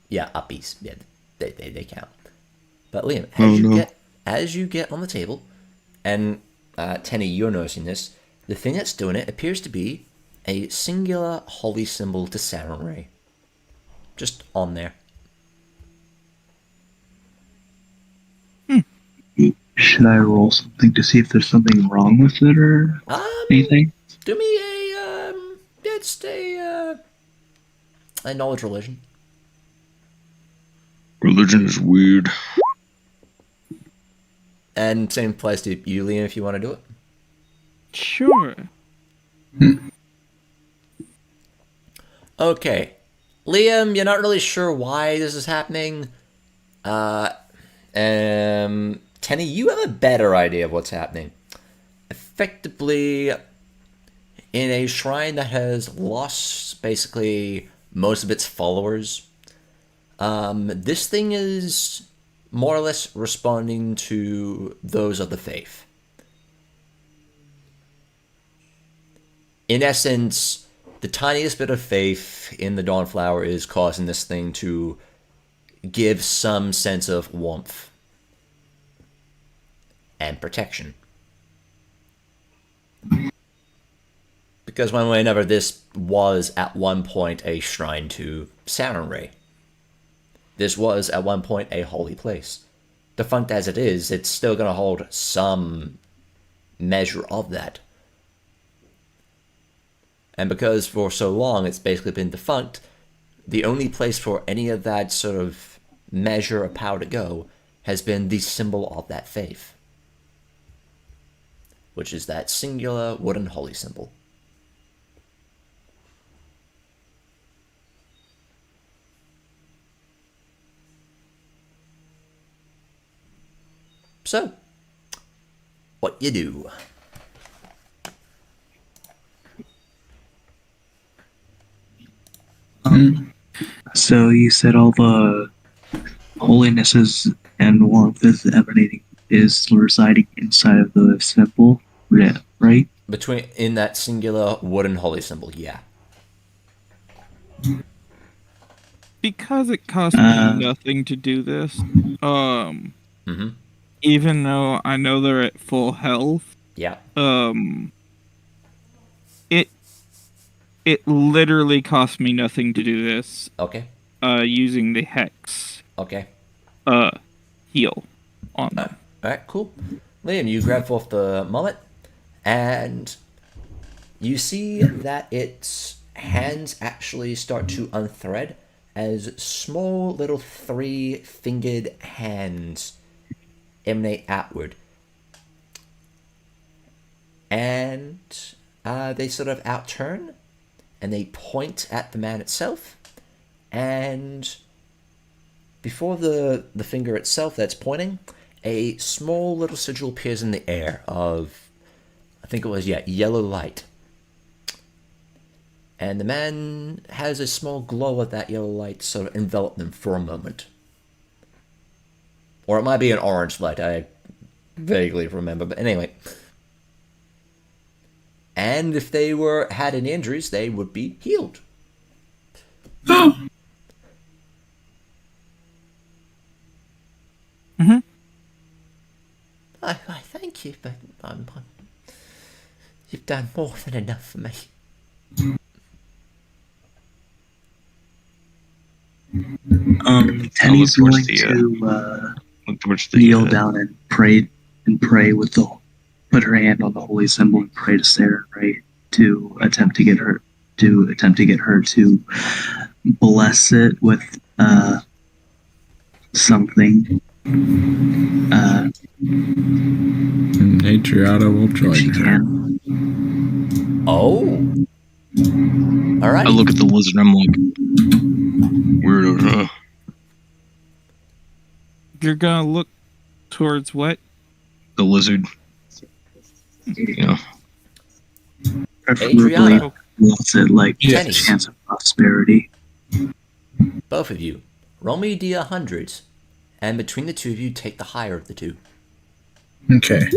Yeah, uppies. Yeah, they count. But Liam, as you get on the table, and Teni, you're noticing this, the thing that's doing it appears to be a singular holy symbol to Sarenrae. Just on there. Should I roll something to see if there's something wrong with it or anything? Do me a knowledge religion. Religion is weird. And same applies to you, Liam, if you want to do it. Sure. Okay. Liam, you're not really sure why this is happening. Teni, you have a better idea of what's happening. Effectively, in a shrine that has lost basically most of its followers, this thing is more or less responding to those of the faith. In essence, the tiniest bit of faith in the Dawnflower is causing this thing to give some sense of warmth and protection. Because one way or another, this was at one point a shrine to Sarenrae. This was at one point a holy place. Defunct as it is, it's still going to hold some measure of that. And because for so long it's basically been defunct, the only place for any of that sort of measure of power to go has been the symbol of that faith, which is that singular wooden holy symbol. So, what you do? So you said all the holinesses and warmth is emanating is residing inside of the symbol, right? In that singular wooden holy symbol, yeah. Because it cost me nothing to do this, even though I know they're at full health, Yeah. It literally cost me nothing to do this. Okay. Using the hex. Okay. Heal on them. Alright, cool. Liam, you grab forth the mullet, and you see that its hands actually start to unthread as small little 3-fingered hands emanate outward. And they sort of outturn, and they point at the man itself, and before the finger itself that's pointing, a small little sigil appears in the air of, I think it was, yellow light. And the man has a small glow of that yellow light sort of envelop them for a moment. Or it might be an orange light, I vaguely remember, but anyway. And if they had any injuries, they would be healed. I thank you, but you've done more than enough for me. Teni's going to kneel down and pray with put her hand on the holy symbol and pray to Sarenrae to attempt to get her to bless it with something. Adrianna will join She her. can. Oh. Alright. I look at the lizard and I'm like, weirdo, huh? You're gonna look towards what? The lizard. You know. Preferably Adrianna. bless it like Yes. a chance of prosperity. Both of you, roll me D100s, and between the two of you, take the higher of the two. Okay.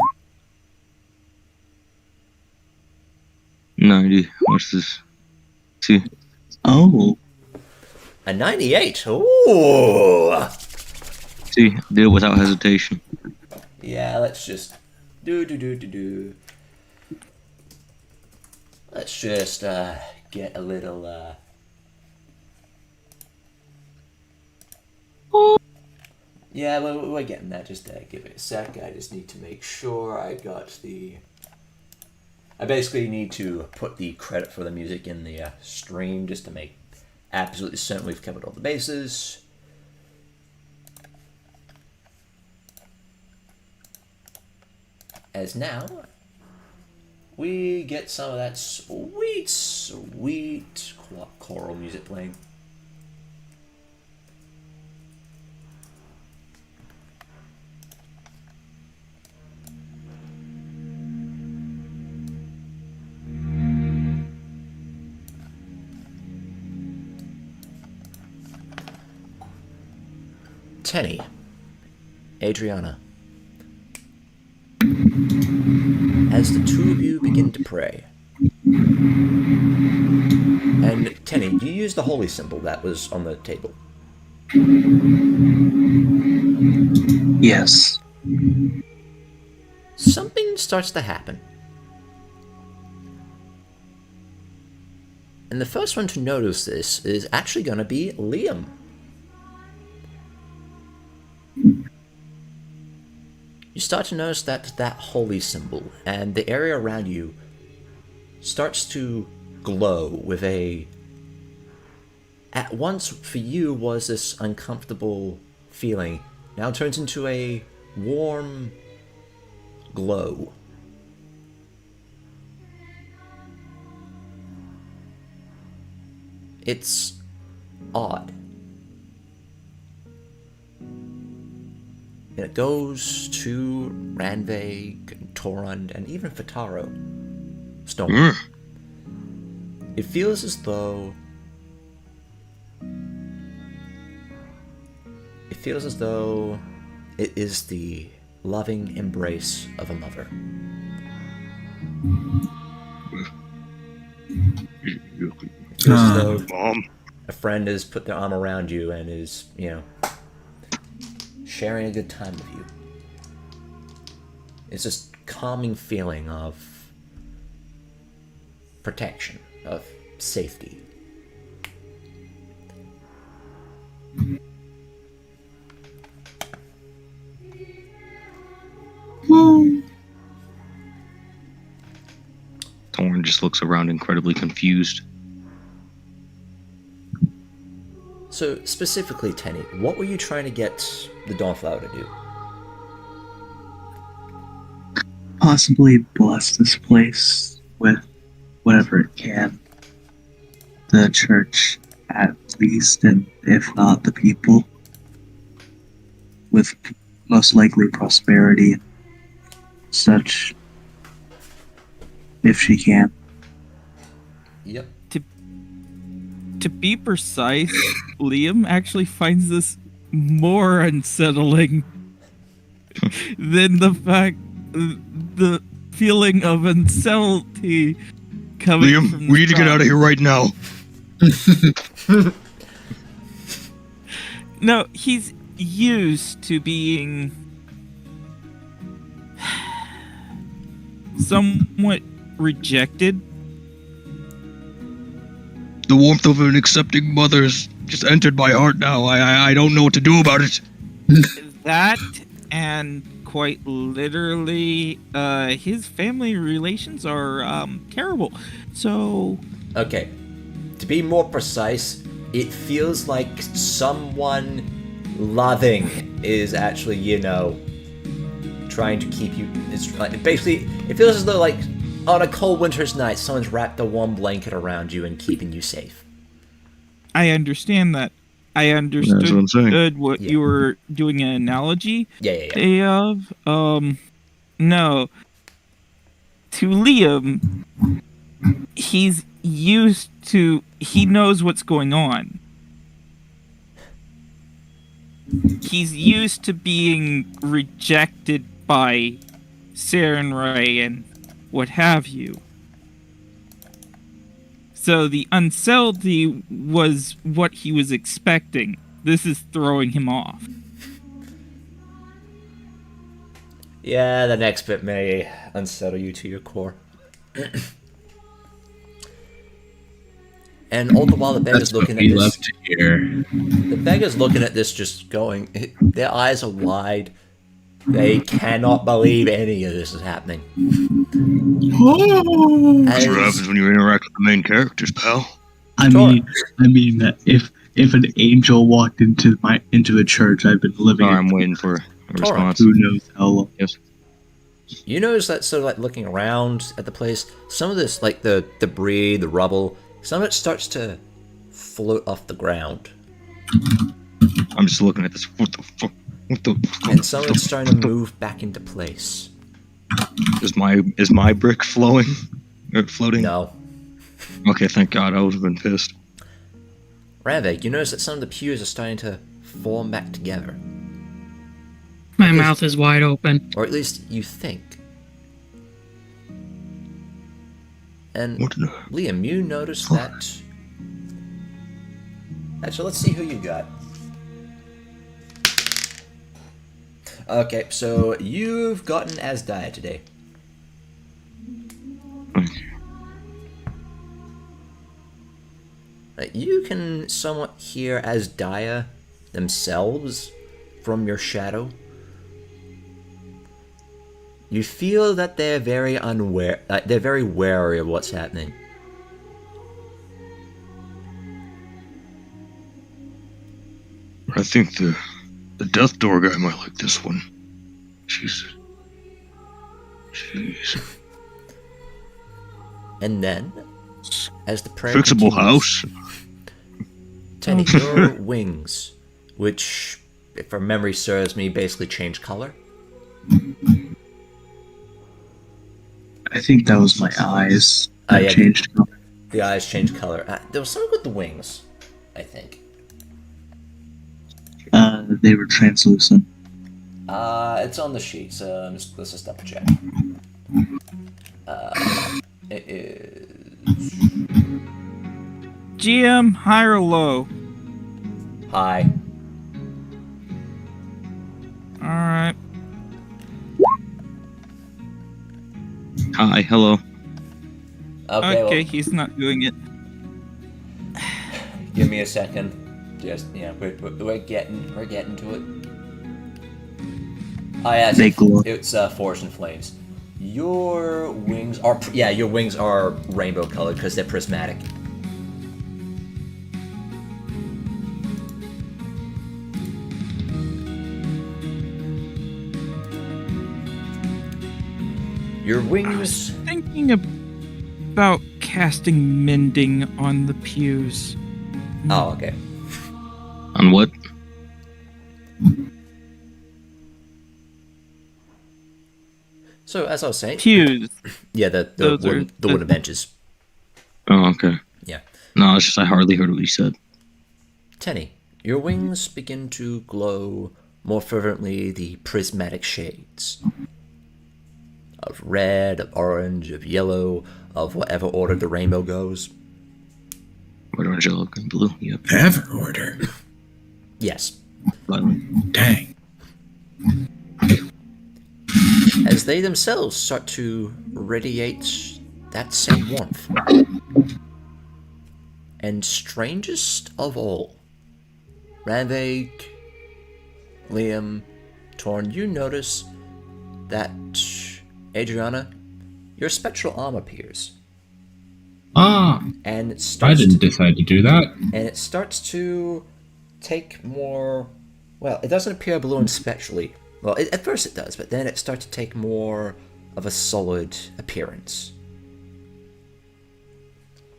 90. What's this? See? Oh, A 98. Ooh. See? Do it without hesitation. Yeah, let's just do. Let's just get a little Yeah, we're getting that. Just give it a sec. I just need to make sure I got the. I basically need to put the credit for the music in the stream just to make absolutely certain we've covered all the bases. As now, we get some of that sweet, sweet choral music playing. Teni, Adrianna, as the two of you begin to pray, and Teni, do you use the holy symbol that was on the table? Yes. Something starts to happen. And the first one to notice this is actually going to be Liam. You start to notice that holy symbol, and the area around you starts to glow with a... At once, for you, was this uncomfortable feeling. Now turns into a warm glow. It's odd. And it goes to Ranveig, and Torund, and even Fitaro. Stone. It feels as though... It feels as though it is the loving embrace of a mother. It feels as though a friend has put their arm around you and is, sharing a good time with you. It's this calming feeling of protection, of safety. Torund just looks around incredibly confused. So, specifically, Teni, what were you trying to get the Dawnflower to do? Possibly bless this place with whatever it can. The church, at least, and if not the people. With most likely prosperity and such. If she can. Yep. To be precise, Liam actually finds this more unsettling than the feeling of uncertainty coming from Liam, we need to get out of here right now. No, he's used to being somewhat rejected. The warmth of an accepting mother has just entered my heart now. I don't know what to do about it. That, and quite literally, his family relations are terrible. So... Okay. To be more precise, it feels like someone loving is actually, trying to keep you... It's like, basically, it feels as though, like, on a cold winter's night, someone's wrapped a warm blanket around you and keeping you safe. I understand that. I understood That's what I'm saying. what you were doing an analogy Yeah. of. No. To Liam, he's used to... He knows what's going on. He's used to being rejected by Sarenrae and what have you. So the uncertainty was what he was expecting. This is throwing him off. Yeah, the next bit may unsettle you to your core. And all the while the beggar's looking at He this. left to hear. The beggar's looking at this just going, their eyes are wide. They cannot believe any of this is happening. That's what happens when you interact with the main characters, pal. I mean that if an angel walked into a church I've been living Sorry, I'm in, waiting for a response. who knows how long. Yes. You notice that sort of like looking around at the place, some of this, like the debris, the rubble, some of it starts to float off the ground. I'm just looking at this. What the fuck? What the? And some of it's starting to move back into place. Is my brick flowing? Or floating? No. Okay, thank God. I would have been pissed. Ranveig, you notice that some of the pews are starting to form back together. My mouth is wide open. Or at least you think. And What the- Liam, you notice that... Actually, let's see who you got. Okay, so you've gotten Asdaya today. You can somewhat hear Asdaya themselves from your shadow. You feel that they're very they're very wary of what's happening. I think the Death Door guy might like this one. Jesus. Jeez. And then, as the prayer Fixable continues, house. Teni, your wings, which, if our memory serves me, basically change color. I think that was my eyes that yeah, changed color. The eyes change color. There was something with the wings, I think. They were translucent. It's on the sheet, so let's just double check. It is... GM, high or low? Hi. Alright. Hi, hello. Okay, Okay, well, he's not doing it. give me a second. Just, yeah, we're getting to it. Oh yeah, They glow. it's Forest and Flames. Your wings are your wings are rainbow colored because they're prismatic. Your wings. Thinking about casting mending on the pews. Oh, okay. On what? So as I was saying, Pews. yeah, the Those are wooden benches. Oh, okay. Yeah. No, it's just I hardly heard what he said. Teni, your wings begin to glow more fervently the prismatic shades of red, of orange, of yellow, of whatever order the rainbow goes. Red, orange, yellow, green, blue. Yep. Ever order. Yes. Dang. As they themselves start to radiate that same warmth. And strangest of all, Ranveig, Liam, Torund, you notice that, Adrianna, your spectral arm appears. Ah, And it I starts didn't decide to do that. and it starts to take more... Well, it doesn't appear blue and spectrally. Well, at first it does, but then it starts to take more of a solid appearance.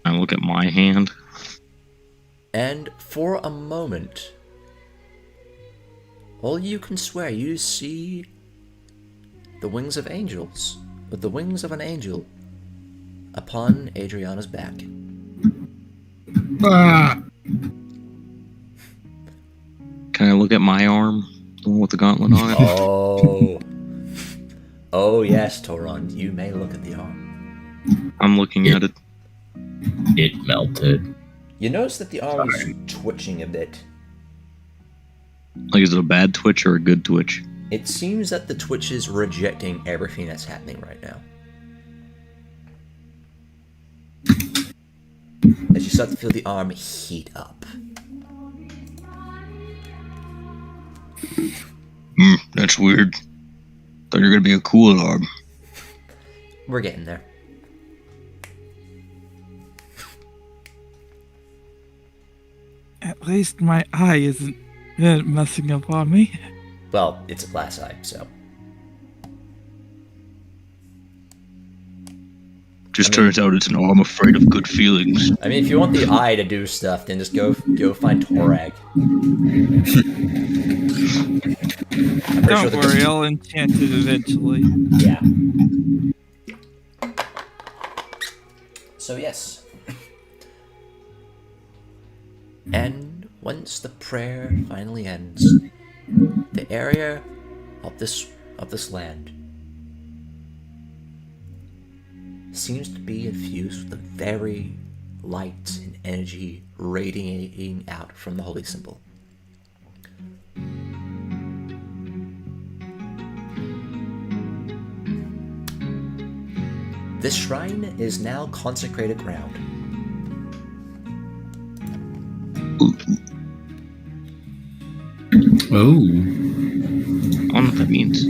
I look at my hand. And for a moment, all you can swear you see the wings of angels, with the wings of an angel upon Adrianna's back. Ah, Can I look at my arm? The one with the gauntlet on it? Oh. Oh yes, Torund, you may look at the arm. I'm looking at it. it melted. You notice that the arm is twitching a bit. Like, is it a bad twitch or a good twitch? It seems that the twitch is rejecting everything that's happening right now. As you start to feel the arm heat up. That's weird. Thought you were gonna be a cool arm. We're getting there. At least my eye isn't messing up on me. Well, it's a glass eye, so. Just turns out it's an I'm afraid of good feelings. I mean, if you want the eye to do stuff, then just go find Torag. Don't worry, I'll enchant it eventually. Yeah. So yes. And once the prayer finally ends, the area of this land seems to be infused with a very light and energy radiating out from the holy symbol. This shrine is now consecrated ground. Oh. I don't know what that means.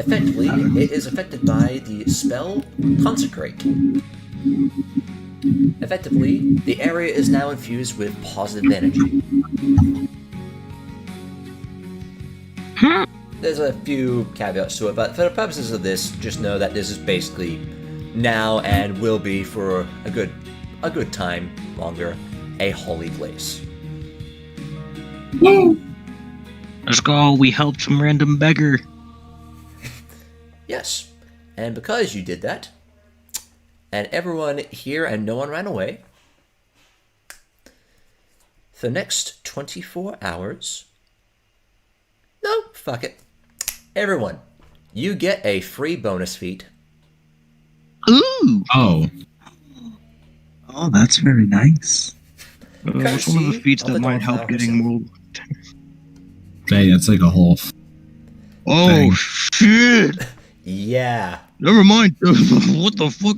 Effectively, it is affected by the spell Consecrate. Effectively, the area is now infused with positive energy. There's a few caveats to it, but for the purposes of this, just know that this is basically now and will be for a good time longer a holy place. Woo! Let's go, we helped some random beggar. Yes, and because you did that, and everyone here and no one ran away, for the next 24 hours, no, fuck it. Everyone, you get a free bonus feat. Ooh! Oh. Oh, that's very nice. What's one of the feats of the that might Dark help Tower getting herself. world... Hey, that's like a Hoff. Oh, Dang. shit! Yeah. Never mind. What the fuck?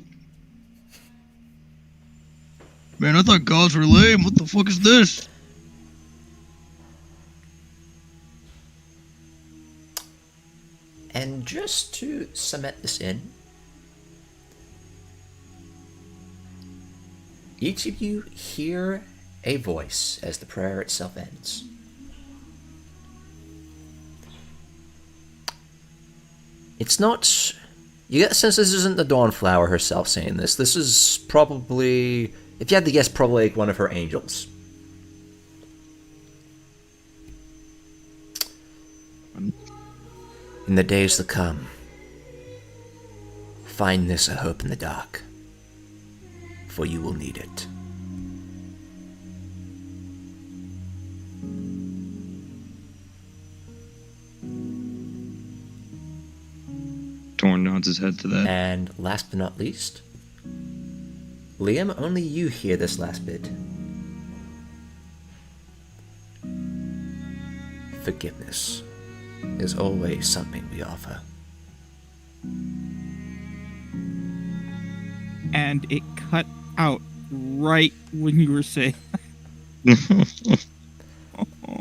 Man, I thought gods were lame. What the fuck is this? And just to cement this in, each of you hear a voice as the prayer itself ends. It's not... You get the sense this isn't the Dawnflower herself saying this. This is probably, if you had to guess, probably like one of her angels. In the days to come, find this a hope in the dark, for you will need it. Torn nods his head to that. And last but not least, Liam, only you hear this last bit. Forgiveness is always something we offer. And it cut out right when you were saying.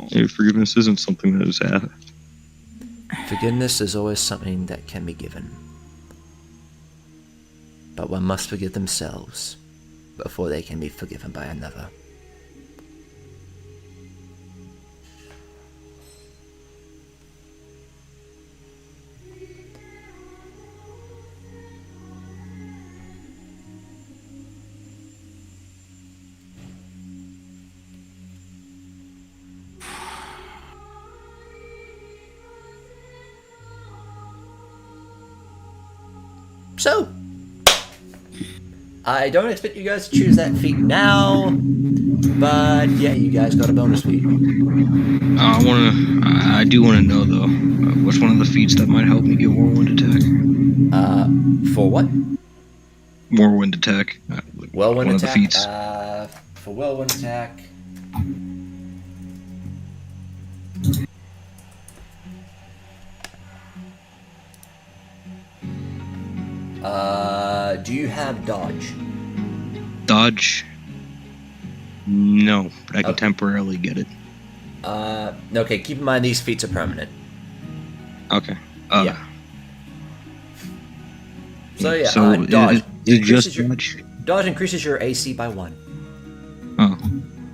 Hey, forgiveness isn't something that is asked. Forgiveness is always something that can be given. But one must forgive themselves before they can be forgiven by another. So, I don't expect you guys to choose that feat now, but yeah, you guys got a bonus feat. I do wanna know though, what's one of the feats that might help me get Whirlwind Attack? For what? Whirlwind Attack. Whirlwind one of the attack. feats. For whirlwind attack. Do you have dodge? Dodge? No, but I can Okay. temporarily get it. Okay, keep in mind these feats are permanent. Okay. Yeah. So yeah, So dodge. is it just increases your- dodge? Dodge increases your AC by 1. Oh.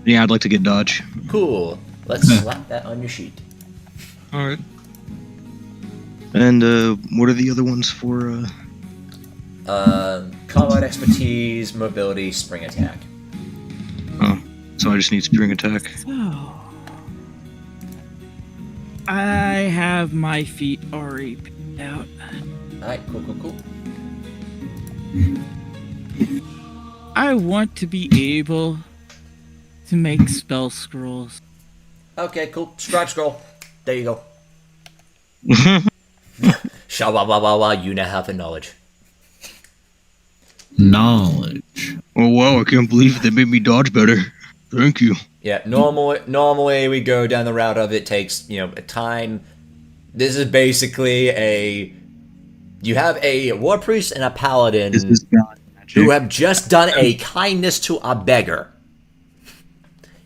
Yeah, I'd like to get dodge. Cool. Let's slap that on your sheet. Alright. And what are the other ones for Combat expertise, mobility, spring attack. Oh, so I just need spring attack. So, I have my feet already picked out. Alright, cool. I want to be able to make spell scrolls. Okay, cool. Scribe scroll. There you go. Shawawawawa, you now have the knowledge. Knowledge. Oh wow, I can't believe they made me dodge better. Thank you. Yeah, normally we go down the route of it takes, a time. This is basically you have a war priest and a paladin This is God magic. who have just done a kindness to a beggar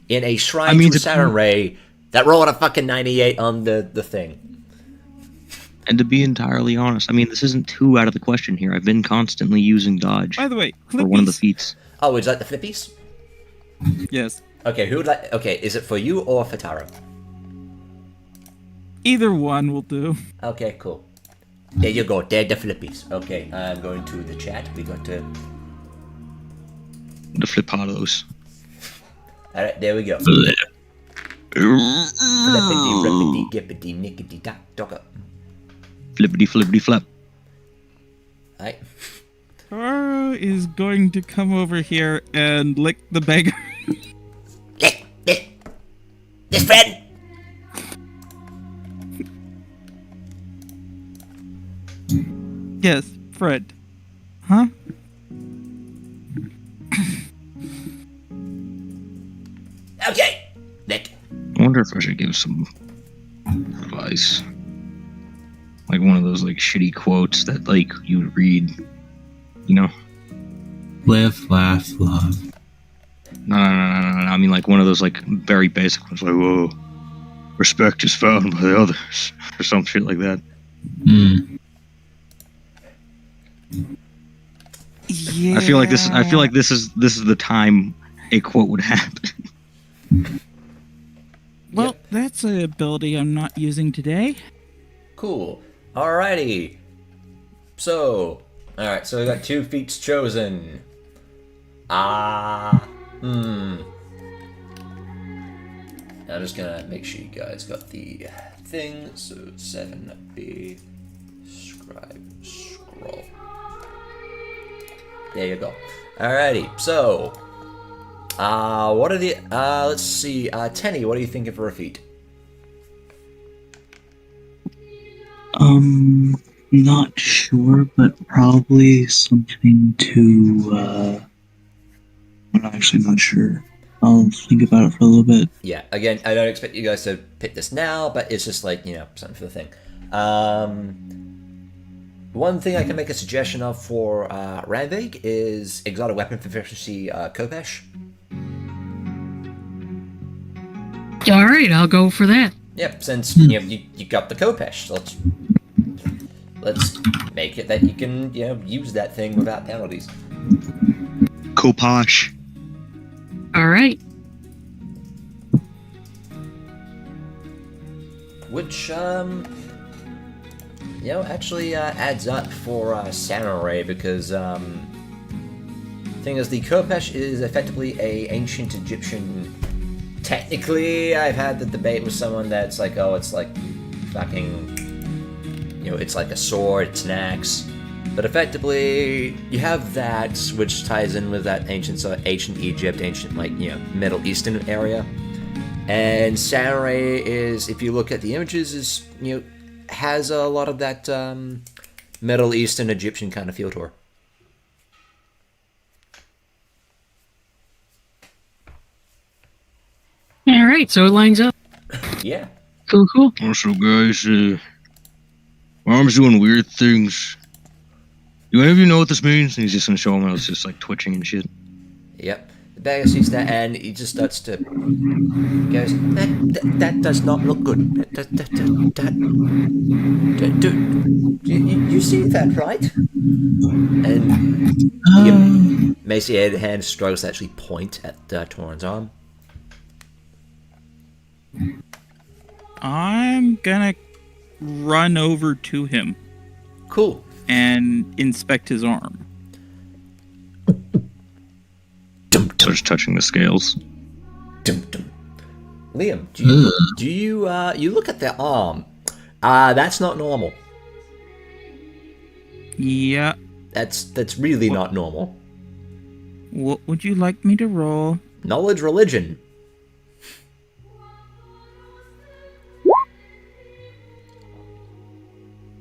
in a shrine to Saturn Ray that rolled a fucking 98 on the thing. And to be entirely honest, I mean, this isn't too out of the question here. I've been constantly using dodge By the way, for one of the flippies. feats. Oh, is that the flippies? Yes. Okay, who would like? Okay, is it for you or for Taro? Either one will do. Okay, cool. There you go. They're the flippies. Okay, I'm going to the chat. We got to. The flipados. All right, there we go. Flippity, Flippity, gippity, nickety, dock, docker. flippity flap. Alright. Taro is going to come over here and lick the beggar. This friend. Yes, Fred. Huh? Okay. Nick. I wonder if I should give some advice. Like one of those like shitty quotes that like you would read, you know? Live, laugh, love. No. I mean like one of those like very basic ones like, whoa, respect is found by the others. Or some shit like that. Hmm. Yeah. I feel like this is the time a quote would happen. Well, that's an ability I'm not using today. Cool. Alrighty. So, alright, so we got 2 feats chosen. I'm just gonna make sure you guys got the thing. So 7B scribe scroll. There you go. Alrighty, so what are the let's see, Teni, what are you thinking for a feat? Not sure, but probably something to, I'm actually not sure. I'll think about it for a little bit. Yeah, again, I don't expect you guys to pick this now, but it's just like, something for the thing. One thing I can make a suggestion of for Ranveig is exotic weapon proficiency Kopesh. Alright, I'll go for that. Yep, since you got the Kopesh, so let's make it that you can use that thing without penalties. Kopash. Alright. Which actually adds up for Samurai because thing is the Kopesh is effectively a ancient Egyptian. Technically, I've had the debate with someone that's like, oh, it's like fucking, it's like a sword, it's an axe. But effectively, you have that, which ties in with that ancient Egypt, ancient, Middle Eastern area. And samurai is, if you look at the images, is, has a lot of that Middle Eastern Egyptian kind of feel to her. Alright, so it lines up. Yeah. Cool. Also, guys, my arm's doing weird things. Do any of you know what this means? And he's just gonna show him how it's just like twitching and shit. Yep. The beggar sees that and he just starts to goes, that does not look good. You see that, right? And Macy hand struggles to actually point at Torund's arm. I'm gonna run over to him Cool. and inspect his arm. starts touching the scales. Dum, dum. Liam, do you you look at the arm? That's not normal. Yeah. That's really not normal. What would you like me to roll? Knowledge religion.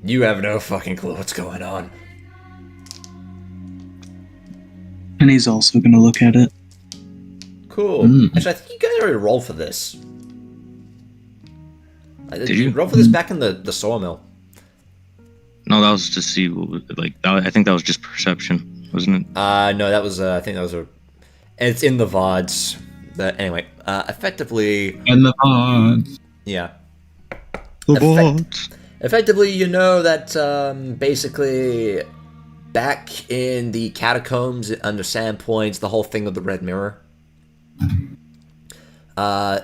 You have no fucking clue what's going on. And he's also going to look at it. Cool. Actually, I think you guys already rolled for this. Did you? roll for this back in the sawmill? No, that was to see, I think that was just perception, wasn't it? No, that was, I think that was it's in the VODs. But anyway, effectively... And the odds. Yeah. The bots. Effectively, you know that, basically, back in the catacombs under Sandpoints, the whole thing of the Red Mirror,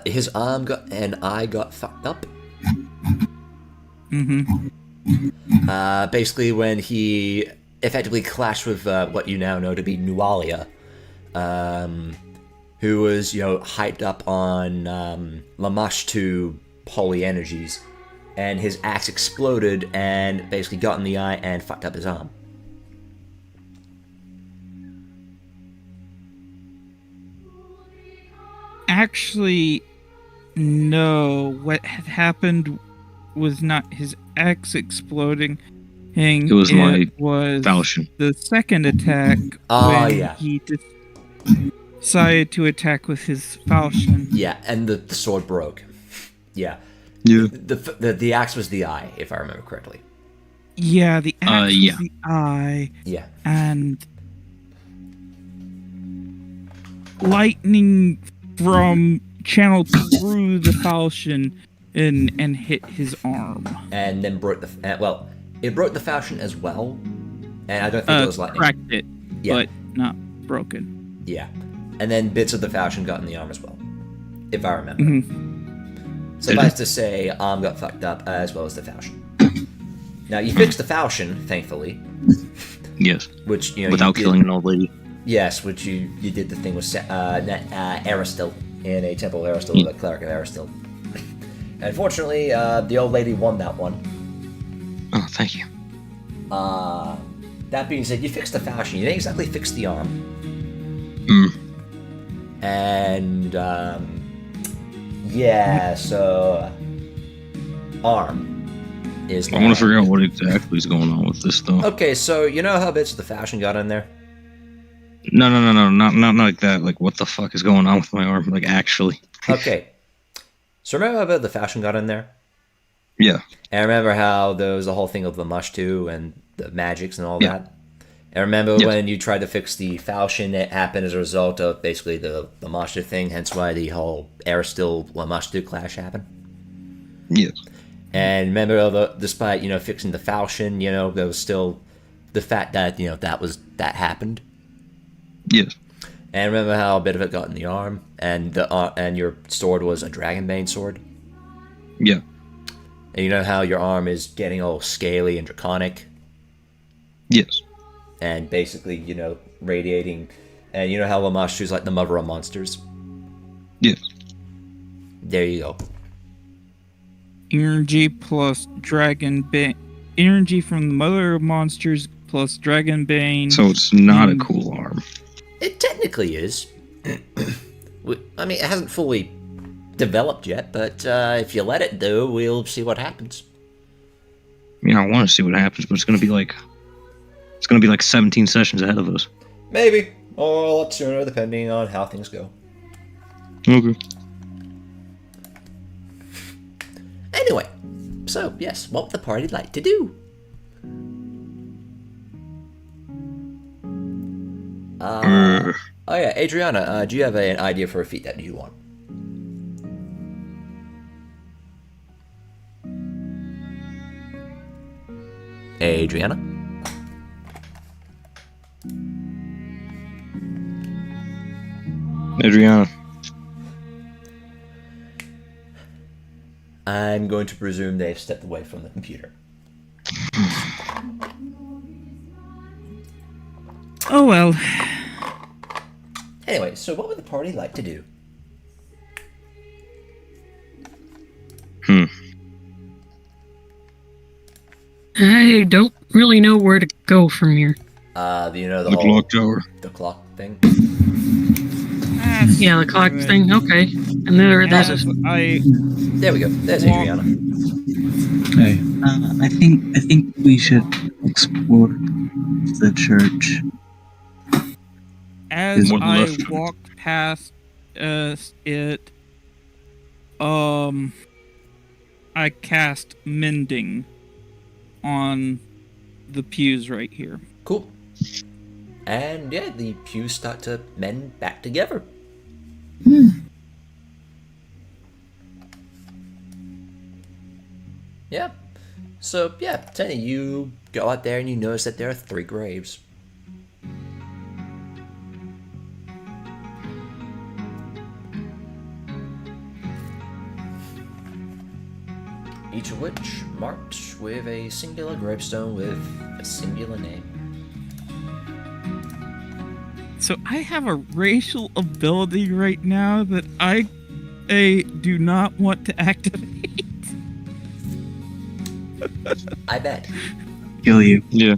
his arm and eye got fucked up. Mm-hmm. Basically, when he effectively clashed with what you now know to be Nualia, who was, hyped up on Lamashtu holy energies, and his axe exploded and basically got in the eye and fucked up his arm. Actually, no. What had happened was not his axe exploding. It was my was falchion. the second attack when he decided to attack with his falchion. Yeah, and the sword broke. Yeah. Yeah. The axe was the eye, if I remember correctly. Yeah, the axe was the eye. Yeah. And lightning from channeled through the falchion and hit his arm. And then broke it broke the falchion as well. And I don't think it was lightning. Cracked it, but not broken. Yeah. And then bits of the falchion got in the arm as well, if I remember. Mm-hmm. Suffice to say, arm got fucked up as well as the falchion. Now, you fixed the falchion, thankfully. Yes. Which, without killing an old lady. Yes, which you did the thing with Aristil in a Temple of Aristil, the Cleric of Aristil. Unfortunately, the old lady won that one. Oh, thank you. That being said, you fixed the falchion. You didn't exactly fix the arm. And, so... Arm is... I want to figure out what exactly is going on with this, though. Okay, so you know how bits of the falchion got in there? No, not like that. Like, what the fuck is going on with my arm? Like, actually. Okay. So remember how the falchion got in there? Yeah. And remember how there was the whole thing of the Mushtu and the magics and all that? And remember when you tried to fix the falchion, it happened as a result of basically the Mushtu thing, hence why the whole Aristil-Mushtu clash happened? Yes. And remember, despite, fixing the falchion, there was still the fact that, that happened? Yes. And remember how a bit of it got in the arm, and and your sword was a Dragonbane sword? Yeah. And you know how your arm is getting all scaly and draconic? Yes. And basically, radiating. And you know how Lamashtu's like the mother of monsters? Yes. There you go. Energy plus Dragonbane. Energy from the mother of monsters plus Dragonbane. So it's not a cool arm. It technically is. I mean, it hasn't fully developed yet, but if you let it do, we'll see what happens. I mean, I want to see what happens, but it's gonna be like 17 sessions ahead of us. Maybe, or a lot sooner, depending on how things go. Okay. Anyway, so yes, what would the party like to do? Oh yeah, Adrianna, do you have an idea for a feat that you want? Adrianna? Adrianna. I'm going to presume they've stepped away from the computer. Oh well. Anyway, so what would the party like to do? I don't really know where to go from here. You know the The whole clock tower. the clock thing. Yeah, the clock thing. Okay, and there's As a There we go. There's Well- Adrianna. Hey, I think we should explore the church. As One I left. walked past it, I cast mending on the pews right here. Cool. And yeah, the pews start to mend back together. Yeah. So yeah, Teni, you go out there and you notice that there are 3 graves. Each of which marked with a singular gravestone with a singular name. So I have a racial ability right now that I do not want to activate. I bet. Kill you. Yeah.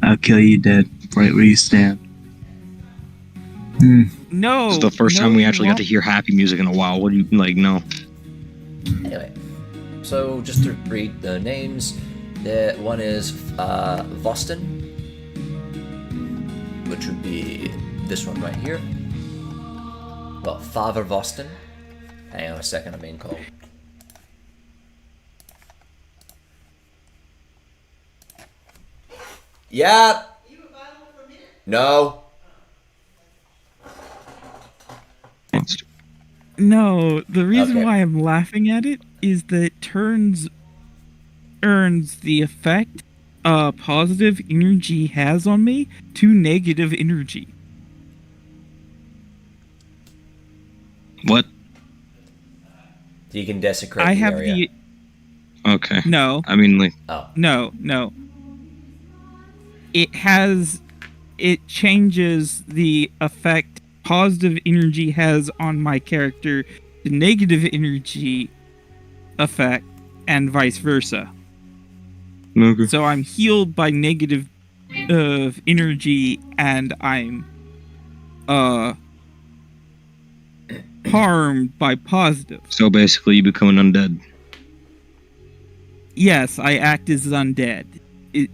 I'll kill you dead, right where you stand. No. It's the first no, time we you actually got to won't. hear happy music in a while. What do you like? No. Anyway, so just to read the names, the one is Voston, which would be this one right here. Well, Father Voston. Hang on a second, I'm being called. Yeah. No. No, the reason Okay. why I'm laughing at it is that it earns the effect positive energy has on me to negative energy. What? You can desecrate I the have area. Okay. no, I mean, like, Oh, no. It changes the effect positive energy has on my character to negative energy effect and vice versa. okay. So I'm healed by negative energy and I'm harmed by positive. So basically, you become an undead. Yes, I act as undead. It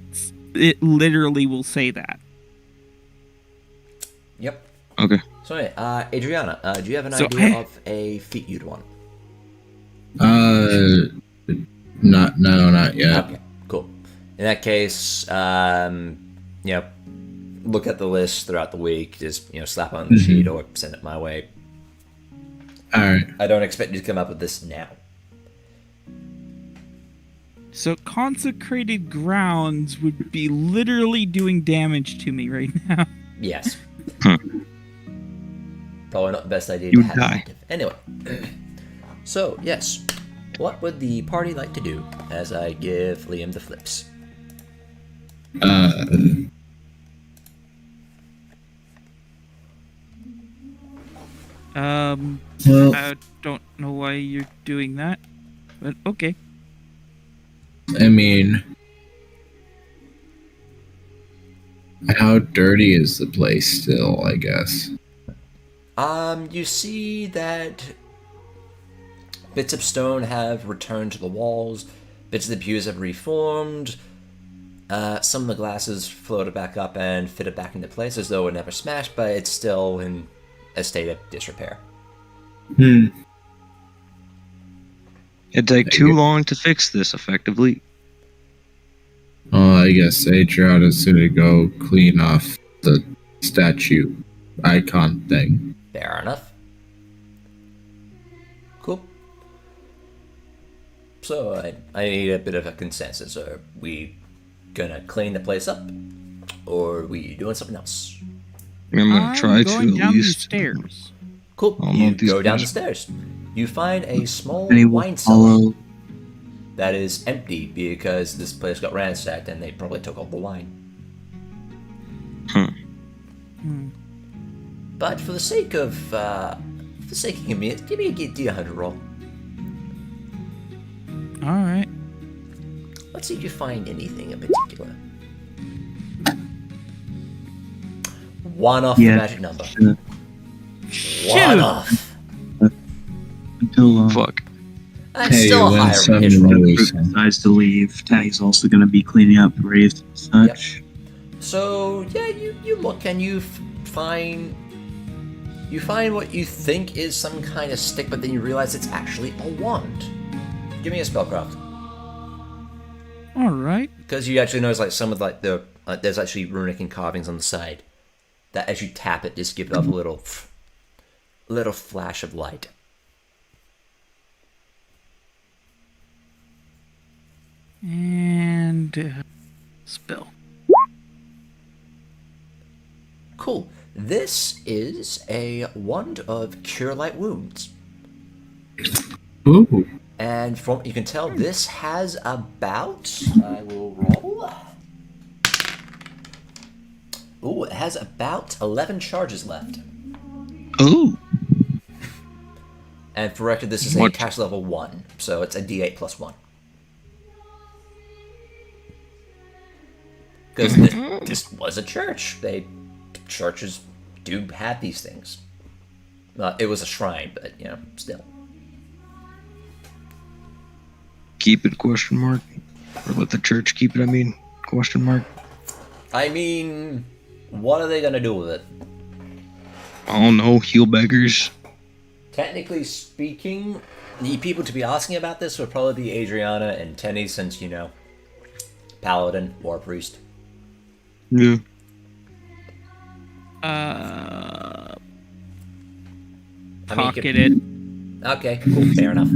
literally will say that. yep. Okay. So anyway, Adrianna, do you have an So idea of a feat you'd want? Not yet. Okay, cool. In that case, look at the list throughout the week. Just slap on the sheet or send it my way. All right. I don't expect you to come up with this now. So consecrated grounds would be literally doing damage to me right now. Yes. Huh. Probably not the best idea You to have die. active. Anyway, so yes, what would the party like to do as I give Liam the flips? Well, I don't know why you're doing that, but okay. I mean, how dirty is the place still, I guess? You see that bits of stone have returned to the walls, bits of the pews have reformed, some of the glasses floated back up and fitted back into place as though it never smashed, but it's still in a state of disrepair. It'd take too long to fix this effectively. Oh, I guess Adrianna's gonna go clean off the statue icon thing. Fair enough. Cool. So I need a bit of a consensus. Are we gonna clean the place up, or are we doing something else? I'm gonna try to going at down least. these stairs. Cool. I'll You note these go down the things. stairs. You find a small And he will wine cellar follow. that is empty because this place got ransacked and they probably took all the wine. Huh. But for the sake of convenience, give me a D100 roll. All right. Let's see if you find anything in particular. 1 off the magic number. Shoot. 1 off. Until Fuck. That's Hey, still a you win higher some, ish you roll. lose. decides to leave. Teni's also going to be cleaning up graves and such. So yeah, you look and you find what you think is some kind of stick, but then you realize it's actually a wand. Give me a spellcraft, All right. because you actually notice like some of like the there's actually runic carvings on the side that as you tap it just give it off a little flash of light. And spell. Cool. This is a wand of cure light wounds. Ooh. And from what you can tell, this has about... I will roll. Ooh, it has about 11 charges left. Oh. And for record, this is a What? cast level 1, so it's a d8 plus 1. Because this was a church. Churches do have these things. It was a shrine, but, you know, still. Keep it, question mark. Or let the church keep it, I mean, question mark. I mean, what are they going to do with it? I don't know, heal beggars. Technically speaking, the people to be asking about this would probably be Adrianna and Teni, since, you know, Paladin, War Priest. Yeah. Pocket it. Okay, cool, fair enough.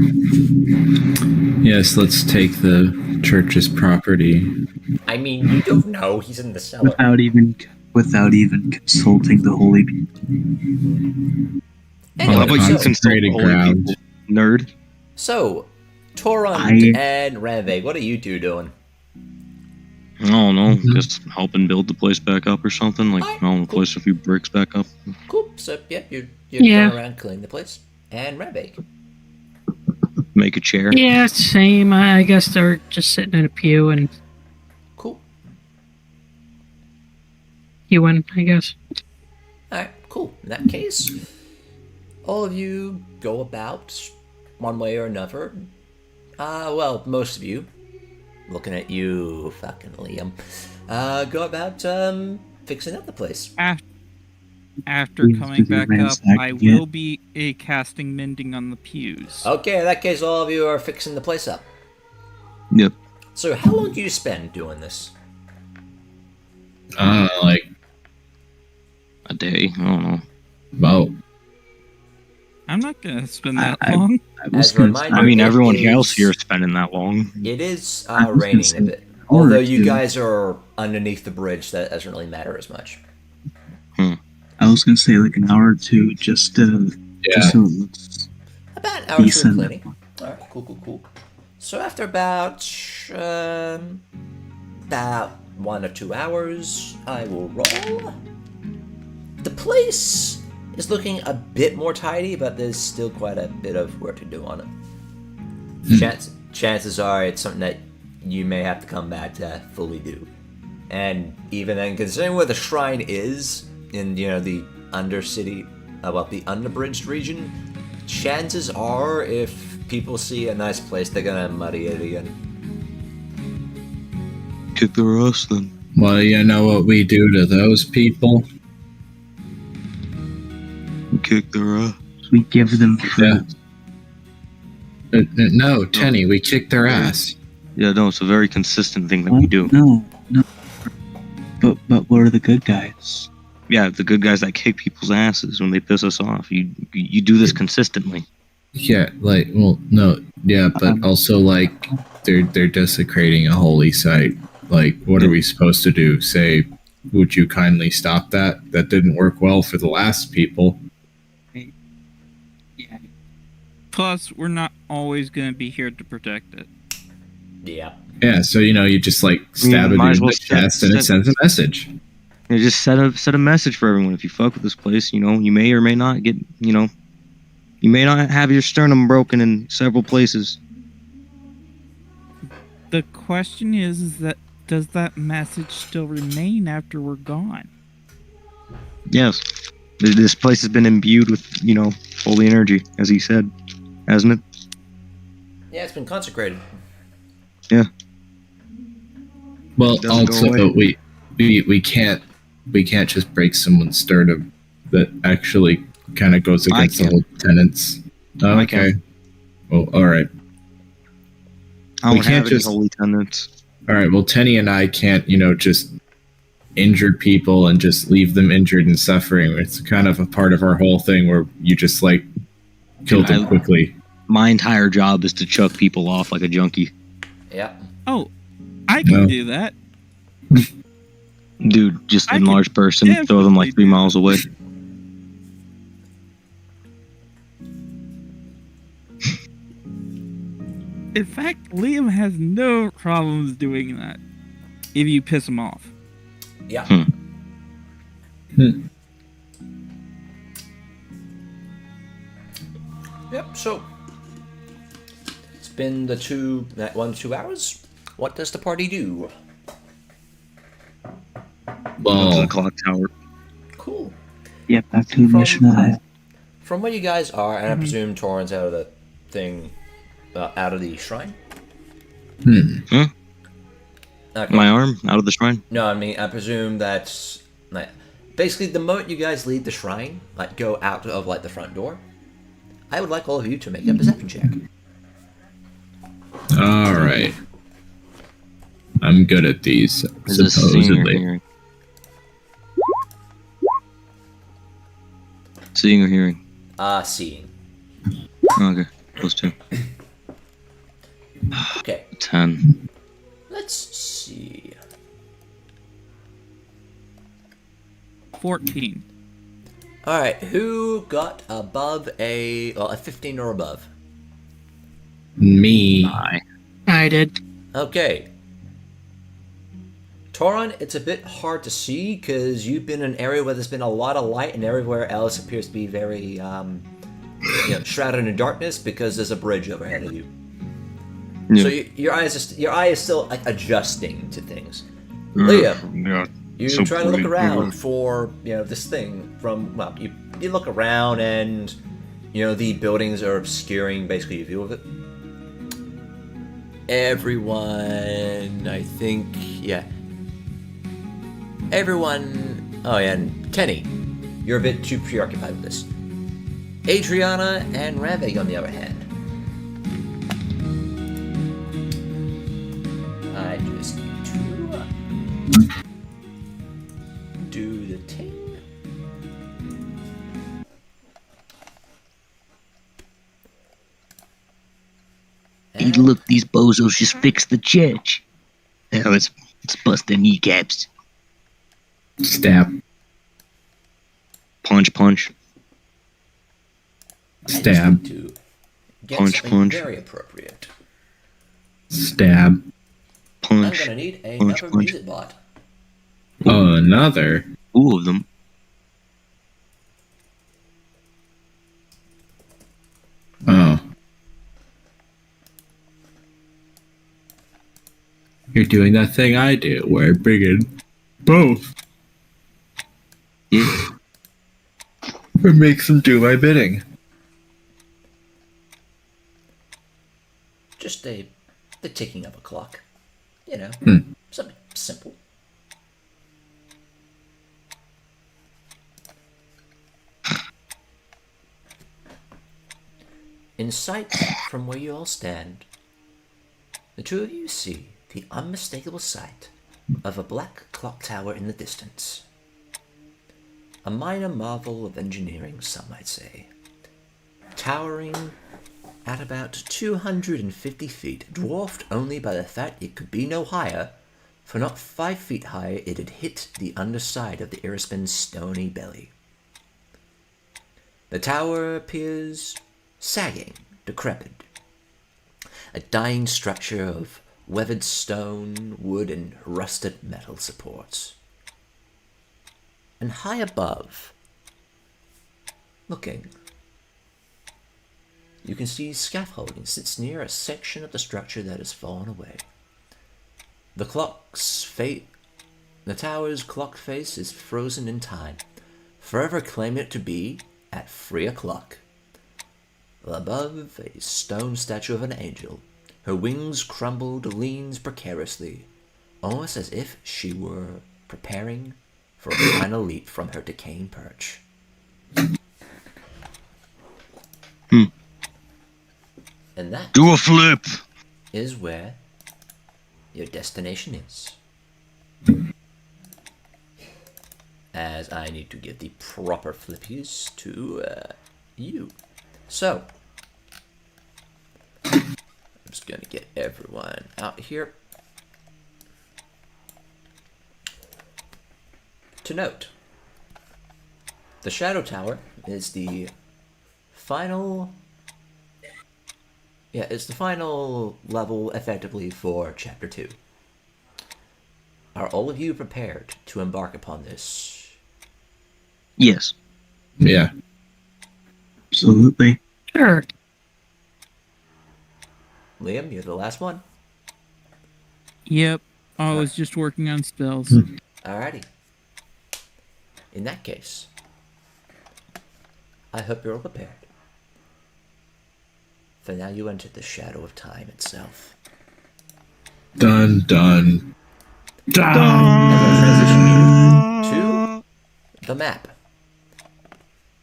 Yes, let's take the church's property. I mean, you don't know, he's in the cellar. Without even consulting the holy people. Anyway, How about you so, consult the Trading holy ground. people, nerd? so Torund I- and Ranveig, what are you two doing? I don't know, just helping build the place back up or something. Like, Alright, I don't know, cool. place a few bricks back up. Cool, so yeah, you're Yeah. going around cleaning the place. And Ranveig. Make a chair. Yeah, same. I guess they're just sitting in a pew and Cool. queuing, I guess. Alright, cool. In that case, all of you go about one way or another. Well, most of you, looking at you, fucking Liam, go about, fixing up the place. After Please coming do the back up, ransack I again. will be casting mending on the pews. Okay, in that case, all of you are fixing the place up. Yep. So, how long do you spend doing this? Like, A day. I don't know. about I'm not gonna spend that I- long. I was As a gonna reminder- say- I mean, everyone is- else here is spending that long. It is I was gonna raining say a bit. or Although you two. guys are underneath the bridge, that doesn't really matter as much. I was gonna say like an hour or two, just so it looks About an hour or two of decent. cleaning. Alright, cool. So after about 1 or 2 hours, I will roll. The place is looking a bit more tidy, but there's still quite a bit of work to do on it. Chances are it's something that you may have to come back to fully do. And even then, considering where the shrine is, in, you know, the undercity, the underbridged region, chances are if people see a nice place, they're gonna muddy it again. Kick their ass then. well, you know what we do to those people? Kick their ass. we give them food. No, Teni, we kick their ass. Yeah, no, it's a very consistent thing that we do. No. But what are the good guys? Yeah, the good guys that kick people's asses when they piss us off. You do this consistently. Yeah, like, well, no, yeah, but also like they're desecrating a holy site. Like, what are we supposed to do? Say, would you kindly stop that? That didn't work well for the last people. Yeah. Plus, we're not always gonna be here to protect it. Yeah. Yeah, so you know, you just like stab it might in as well the chest and it sends a message. just set a message for everyone. If you fuck with this place, you may or may not get, you may not have your sternum broken in several places. The question is that does that message still remain after we're gone? Yes. This place has been imbued with, holy energy, as he said, hasn't it? Yeah, it's been consecrated. Yeah. Well, Doesn't go also away. we can't just break someone's sternum. That actually kind of goes against the can. whole tenets. Oh, I okay. can. Well, all right. I We don't can't have any just- holy tenets. All right. Well, Teni and I can't, just injure people and just leave them injured and suffering. It's kind of a part of our whole thing where you just kill them quickly. My entire job is to chuck people off like a junkie. Yeah. Oh, I can No. do that. Dude, just I in can large person, throw them like 3 definitely do miles away. In fact, Liam has no problems doing that if you piss him off. Yeah. Yep, so it's been the 2 hours. What does the party do? Up to Well, the clock tower. Cool. Yep, back to mission I. From where you guys are, and I presume Torrent's out of the thing, out of the shrine? Okay. My arm out of the shrine. No, I mean, I presume that's basically the moment you guys leave the shrine, go out of the front door. I would like all of you to make a perception check. all right. I'm good at these, Is this seeing or supposedly. hearing? Seeing or hearing? Seeing. Okay, +2. Okay, 10. let's see. 14. All right, who got above a 15 or above? Me. I did. Okay. Torun, it's a bit hard to see because you've been in an area where there's been a lot of light, and everywhere else appears to be very shrouded in darkness because there's a bridge overhead of you. Yeah. So your eye is still adjusting to things. Liam, Yeah. you So try to look pretty, around yeah. for this thing from you look around and the buildings are obscuring basically your view of it. Everyone, I think, everyone. Oh yeah, and Teni, you're a bit too preoccupied with this. Adrianna and Ranveig, on the other hand, I just need to do the thing. Hey, look, these bozos just fixed the church. Hell, let's bust their kneecaps. Stab. Punch, punch. I just Stab. need to get Punch, something punch. very appropriate. Stab. I'm Punch. gonna need Punch, another punch. music bot. Oh, another. 2 of them. Oh. You're doing that thing I do, where I bring in both. Yeah. Or makes them do my bidding. Just the ticking of a clock. Something simple. In sight from where you all stand, the two of you see the unmistakable sight of a black clock tower in the distance. A minor marvel of engineering, some might say. Towering at about 250 feet, dwarfed only by the fact it could be no higher, for not 5 feet higher it had hit the underside of the Irispin's stony belly. The tower appears sagging, decrepit, a dying structure of weathered stone, wood, and rusted metal supports. And high above, looking, you can see scaffolding sits near a section of the structure that has fallen away. The tower's clock face is frozen in time, forever claiming it to be at 3 o'clock. Above, a stone statue of an angel, her wings crumbled, leans precariously, almost as if she were preparing for a final leap from her decaying perch. And that Do a flip! is where your destination is. As I need to give the proper flippies to you. So, I'm just gonna get everyone out here. To note, the Shadow Tower is the final... Yeah, it's the final level, effectively, for Chapter 2. Are all of you prepared to embark upon this? Yes. Yeah. Absolutely. Sure. Liam, you're the last one. Yep. I was just working on spells. Alrighty. In that case, I hope you're all prepared. For now you enter the shadow of time itself. Dun dun. As I transition you to the map.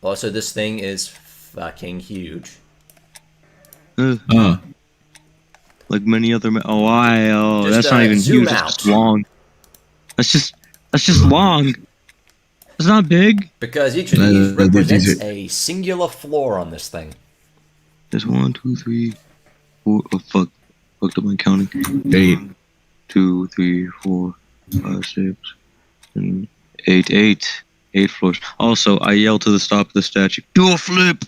Also, this thing is fucking huge. Like many other. Oh, Just, that's not even zoom huge. out. That's just long. That's just long. It's not big. Because each of these represents a singular floor on this thing. There's 1, 2, 3, 4. Oh fuck! Fucked up my counting. 8. 2, 3, 4, 5, 6, 7, 8. 8 floors. Also, I yelled to the stop of the statue. Do a flip.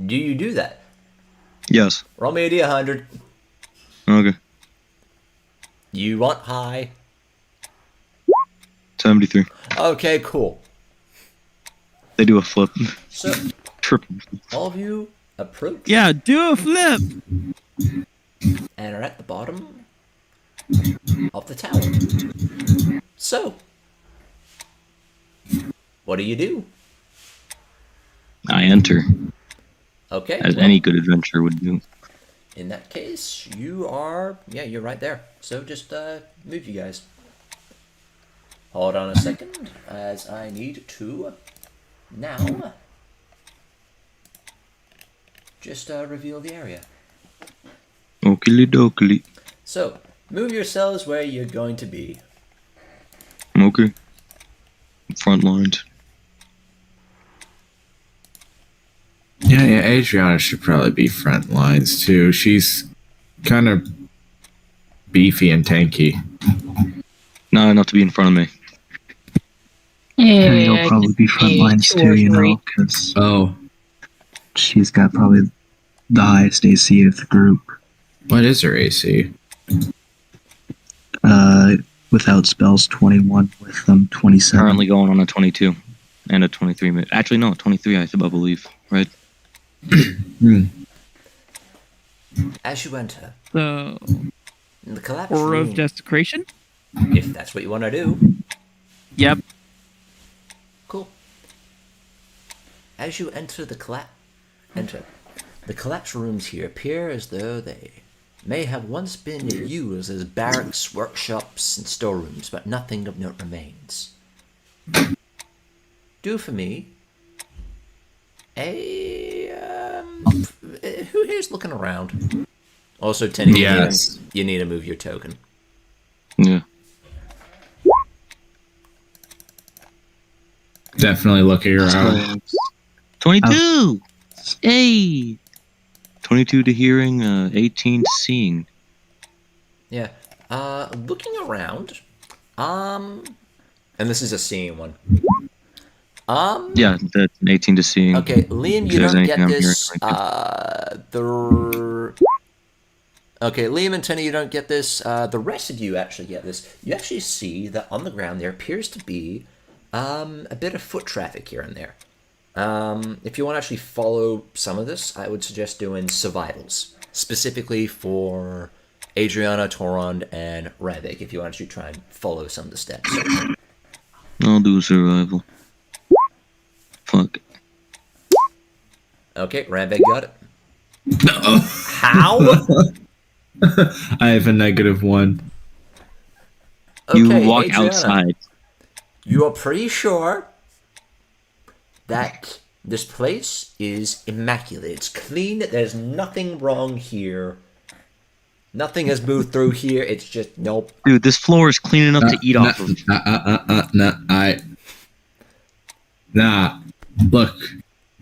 Do you do that? Yes. Roll me a D100. Okay. You want high? 73. Okay, cool. They do a flip. So, Triple. all of you approach Yeah, do a flip! and are at the bottom of the tower. So, what do you do? I enter, Okay. as well, any good adventurer would do. in that case, you're right there. So just move you guys. Hold on a second, as I need to now just reveal the area. Oakley dokley. So, move yourselves where you're going to be. Okay. Front lines. Yeah, Adrianna should probably be front lines too. She's kind of beefy and tanky. Not enough to be in front of me. Yeah, And you'll probably be front lines too, you know, because Oh, she's got probably the highest AC of the group. what is her AC? Without spells, 21. With them, 27. Currently going on a 22 and a 23. Actually, no, 23. I believe. Right. As you enter, The in the collapse Aura of room, Desecration? if that's what you want to do, Yep. cool. As you enter the collapse rooms here appear as though they may have once been used as barracks, workshops, and storerooms, but nothing of note remains. Do for me who here's looking around? Also, Teni, Yes. you need to move your token. Yeah. Definitely looking around. 22. Hey. 22 to hearing. 18 to seeing. Yeah. Looking around. And this is a seeing one. Yeah, that's an 18 to seeing. Okay, Liam, If you there's don't anything get I'm this. hearing right Okay, Liam and Teni, you don't get this. The rest of you actually get this. You actually see that on the ground there appears to be a bit of foot traffic here and there. If you want to actually follow some of this, I would suggest doing survivals, specifically for Adrianna, Torund, and Ranveig, if you want to try and follow some of the steps. I'll do a survival. Fuck. Okay, Ranveig got it. No. How? I have a -1. Okay, You walk Adrianna, outside. you are pretty sure that this place is immaculate. It's clean. There's nothing wrong here. Nothing has moved through here. It's just nope. Dude, this floor is clean enough to eat off of. Nah. Look,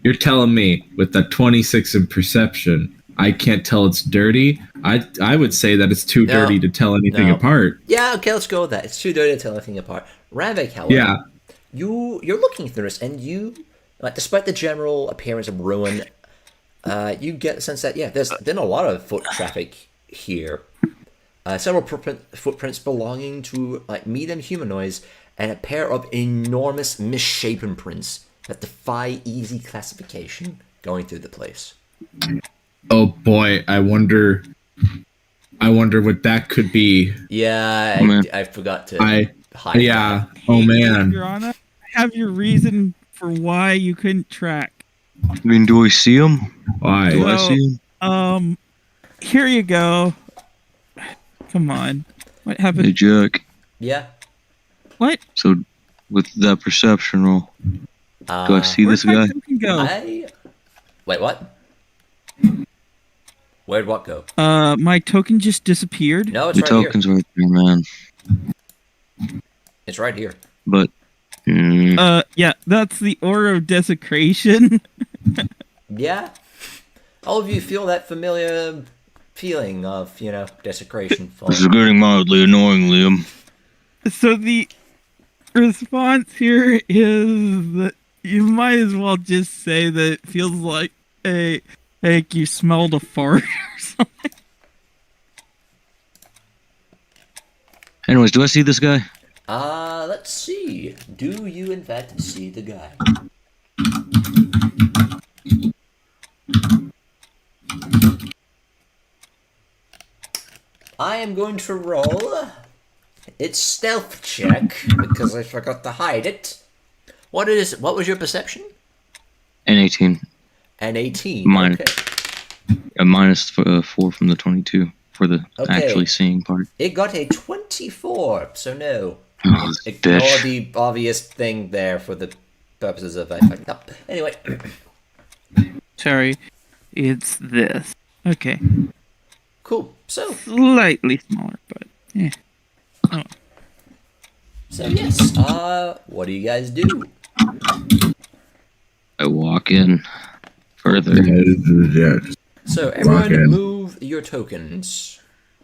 you're telling me with the 26 in perception, I can't tell it's dirty. I would say that it's too dirty to tell anything apart. Yeah, okay, let's go with that. It's too dirty to tell anything apart. Ranveig, however, Yeah. you're looking through this, and you, like, despite the general appearance of ruin, you get the sense that there's been a lot of foot traffic here. Several footprints belonging to like medium humanoids, and a pair of enormous misshapen prints that defy easy classification going through the place. Oh boy, I wonder what that could be. Yeah, I forgot to hide. Yeah. That. Oh man. Adrianna, have your reason for why you couldn't track. I mean, do I see him? Why? Do I see him? Here you go. Come on. What Hey, happened? Jack. Yeah. What? So, with that perception roll, do I see Where'd this my guy? token go? Wait, what? Where'd what go? My token just disappeared. No, it's The right token's right there, man. here. It's right here. But, Yeah, that's the Aura of Desecration. Yeah. All of you feel that familiar feeling of, desecration. this is getting mildly annoying, Liam. So the response here is that you might as well just say that it feels like you smelled a fart or something. Anyways, do I see this guy? Let's see. Do you in fact see the guy? I am going to roll its stealth check because I forgot to hide it. What was your perception? An 18. An 18. Mine. Okay. A minus 4 from the 22 for the actually seeing part. It got a 24, so no. Oh, this Ignore bitch. the obvious thing there for the purposes of I fucked up. Anyway. Sorry, it's this. Okay. Cool. So Slightly smaller, but yeah. Oh. So yes, what do you guys do? I walk in further. Yeah. So Walk everyone in. move your tokens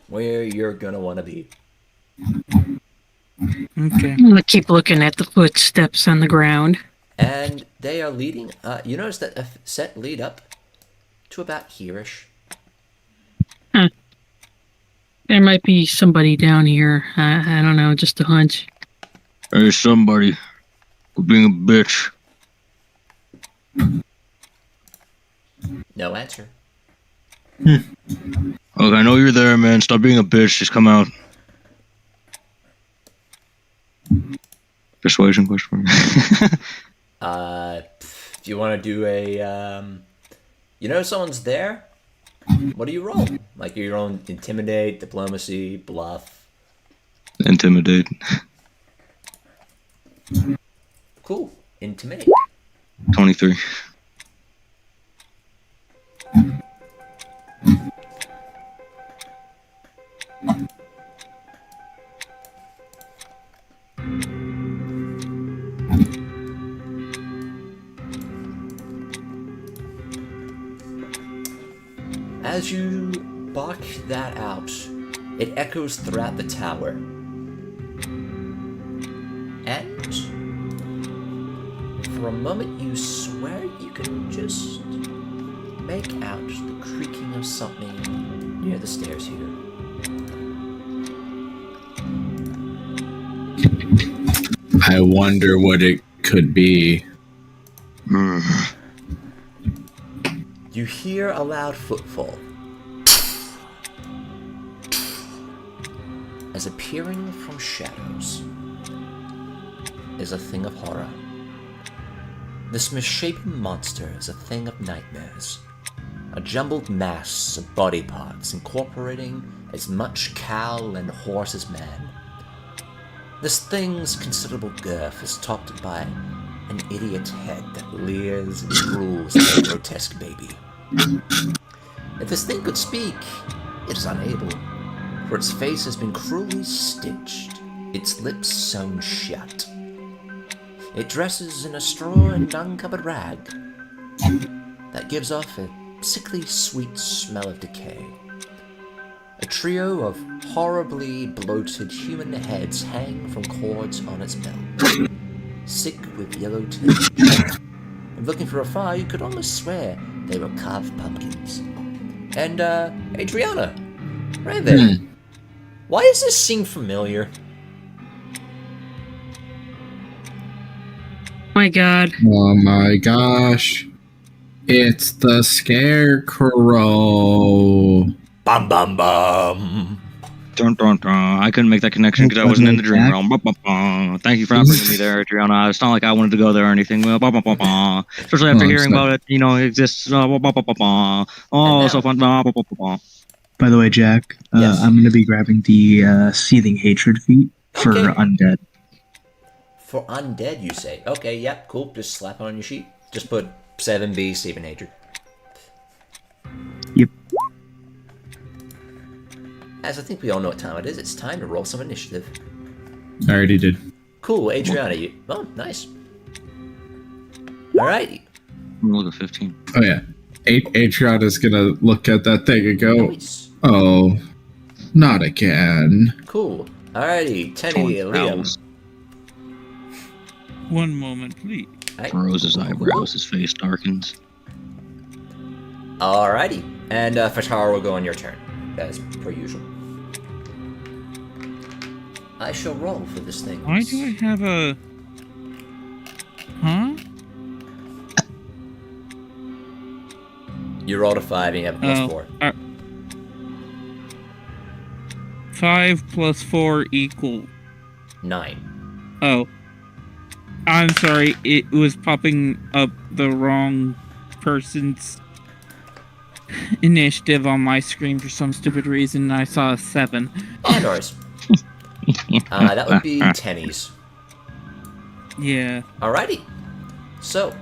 where you're gonna want to be. Okay. I'm gonna keep looking at the footsteps on the ground. And they are leading, you notice that a set lead up to about here-ish. There might be somebody down here. I don't know, just a hunch. Hey, somebody. Quit being a bitch. No answer. Look, I know you're there, man. Stop being a bitch. Just come out. Persuasion question. Do you want to do a, someone's there? What do you roll? Like your own intimidate, diplomacy, bluff. Intimidate. Cool. Intimidate. 23. As you bark that out, it echoes throughout the tower. And for a moment you swear you can just make out the creaking of something near the stairs here. I wonder what it could be. You hear a loud footfall. As appearing from shadows is a thing of horror. This misshapen monster is a thing of nightmares. A jumbled mass of body parts incorporating as much cow and horse as man. This thing's considerable girth is topped by an idiot head that leers and drools like a grotesque baby. If this thing could speak, it is unable, for its face has been cruelly stitched, its lips sewn shut. It dresses in a straw and dung-covered rag that gives off a sickly sweet smell of decay. A trio of horribly bloated human heads hang from cords on its belt, sick with yellow tinge. And looking from afar, you could almost swear they were carved pumpkins. And, Adrianna, Ranveig, why does this seem familiar? My God. Oh my gosh. It's the Scarecrow. Bum bum bum. Dun, dun, dun. I couldn't make that connection because I wasn't in the dream realm. Bum, bum, bum. Thank you for not bringing me there, Adrianna. It's not like I wanted to go there or anything. Bum, bum, bum, bum. Especially after hearing about it, it exists. Bum, bum, bum, bum. Oh, so fun. Bum, bum, bum, bum. By the way, Jack, Yes. I'm going to be grabbing the Seething Hatred feat for Okay. Undead. For undead, you say? Okay, yep, cool. Just slap it on your sheet. Just put 7B, Stephen Hatred. Yep. As I think we all know what time it is, it's time to roll some initiative. I already did. Cool, Adrianna, you... Oh, nice. Alright. Look at 15. Oh yeah. Adrianna's gonna look at that thing and go, Nice. oh, not again. Cool. Alrighty, Teni, Liam. Owls. One moment, please. Alright. Furrows his eyebrows, his face darkens. Alrighty. And Fatara will go on your turn, as per usual. I shall roll for this thing. Why do I have a... Huh? You rolled a 5 and you have a plus 4. 5 plus 4 equal... 9. Oh. I'm sorry, it was popping up the wrong person's initiative on my screen for some stupid reason. I saw a 7. And ours. That would be Teni's. Yeah. Alrighty. So,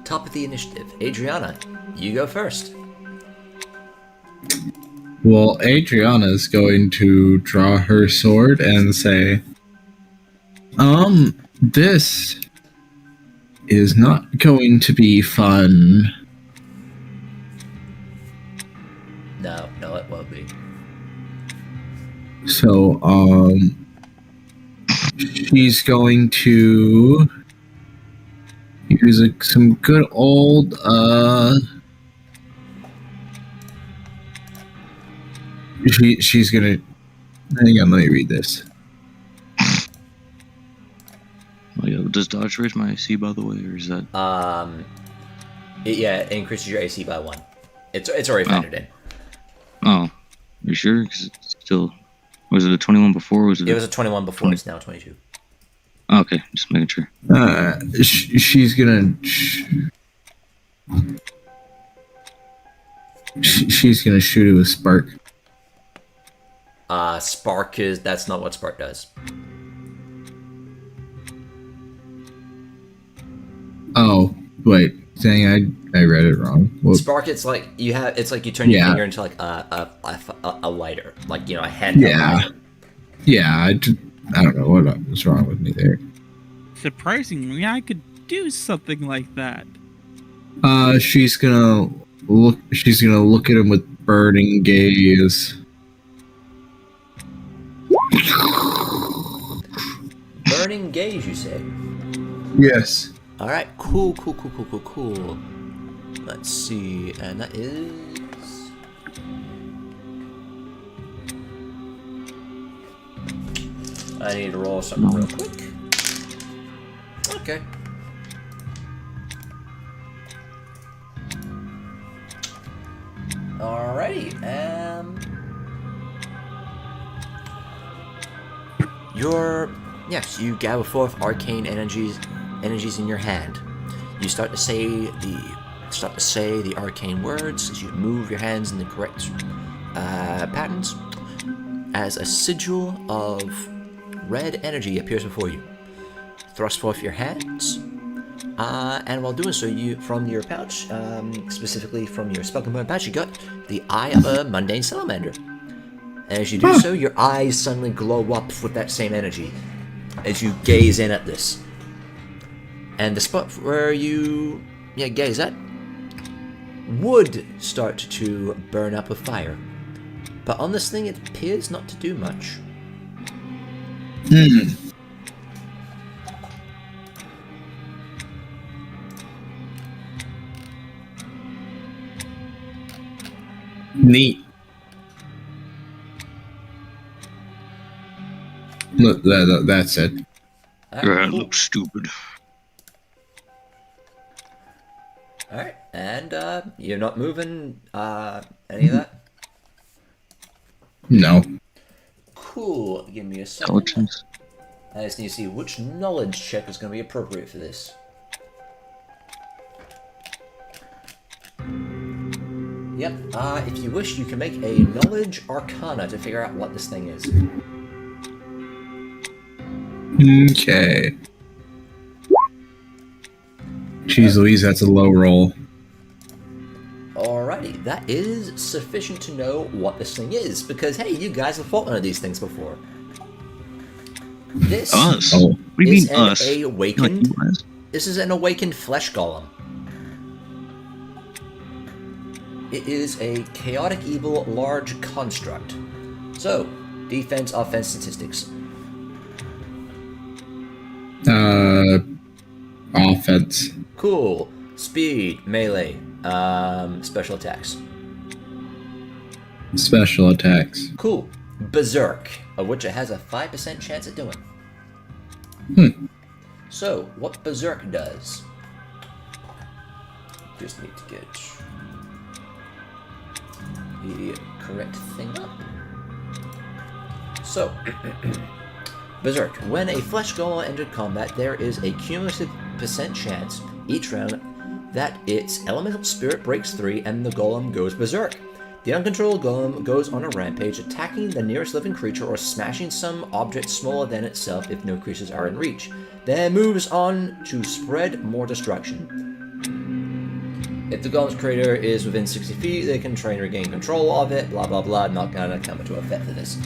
top of the initiative. Adrianna, you go first. Well, Adrianna's going to draw her sword and say, this is not going to be fun. No, it won't be. So, she's going to use some good old, she's gonna, hang on, let me read this. Oh, yeah. Does dodge raise my AC, by the way, or is that... It increases your AC by 1. It's already factored in. Oh. Are you sure? Because it's still... Was it a 21 before, or was it... It was a 21 before, it's now 22. Oh, okay, just making sure. She's gonna... She's gonna shoot it with spark. Spark is... That's not what Spark does. Oh, wait. Dang, I read it wrong. Whoops. Spark, it's like you turn your finger into like a lighter, like a hand. Yeah. Yeah, I don't know what's wrong with me there. Surprisingly, I could do something like that. She's gonna look at him with burning gaze. Burning gaze, you say? Yes. All right, cool. Let's see, and that is I need to roll something real quick. Okay. Alrighty, you gather forth arcane energies in your hand. You start to say the arcane words as you move your hands in the correct patterns. As a sigil of red energy appears before you. Thrust forth your hands, and while doing so, you from your pouch, specifically from your spell component pouch, you got the Eye of a Mundane Salamander. And as you do so, your eyes suddenly glow up with that same energy as you gaze in at this. And the spot where you gaze at would start to burn up with fire. But on this thing, it appears not to do much. Neat. Look, that's it. That looks stupid. Alright, and you're not moving any of that? No. Cool, give me a second. Intelligence. I just need to see which knowledge check is going to be appropriate for this. Yep, if you wish, you can make a knowledge arcana to figure out what this thing is. Okay. Jeez Louise, that's a low roll. Alrighty, that is sufficient to know what this thing is, because hey, you guys have fought one of these things before. This Us? Oh. What do you is mean an us? awakened. Like you guys? This is an awakened flesh golem. It is a chaotic evil large construct. So, defense, offense statistics. Offense. Cool. Speed, melee, special attacks. Special attacks. Cool. Berserk, of which it has a 5% chance at doing. So, what Berserk does... Just need to get the correct thing up. So, Berserk. When a flesh golem entered combat, there is a cumulative % chance each round that its elemental spirit breaks 3 and the golem goes berserk. The uncontrolled golem goes on a rampage, attacking the nearest living creature or smashing some object smaller than itself if no creatures are in reach, then moves on to spread more destruction. If the golem's creator is within 60 feet, they can try and regain control of it, blah blah blah, not gonna come into effect for this.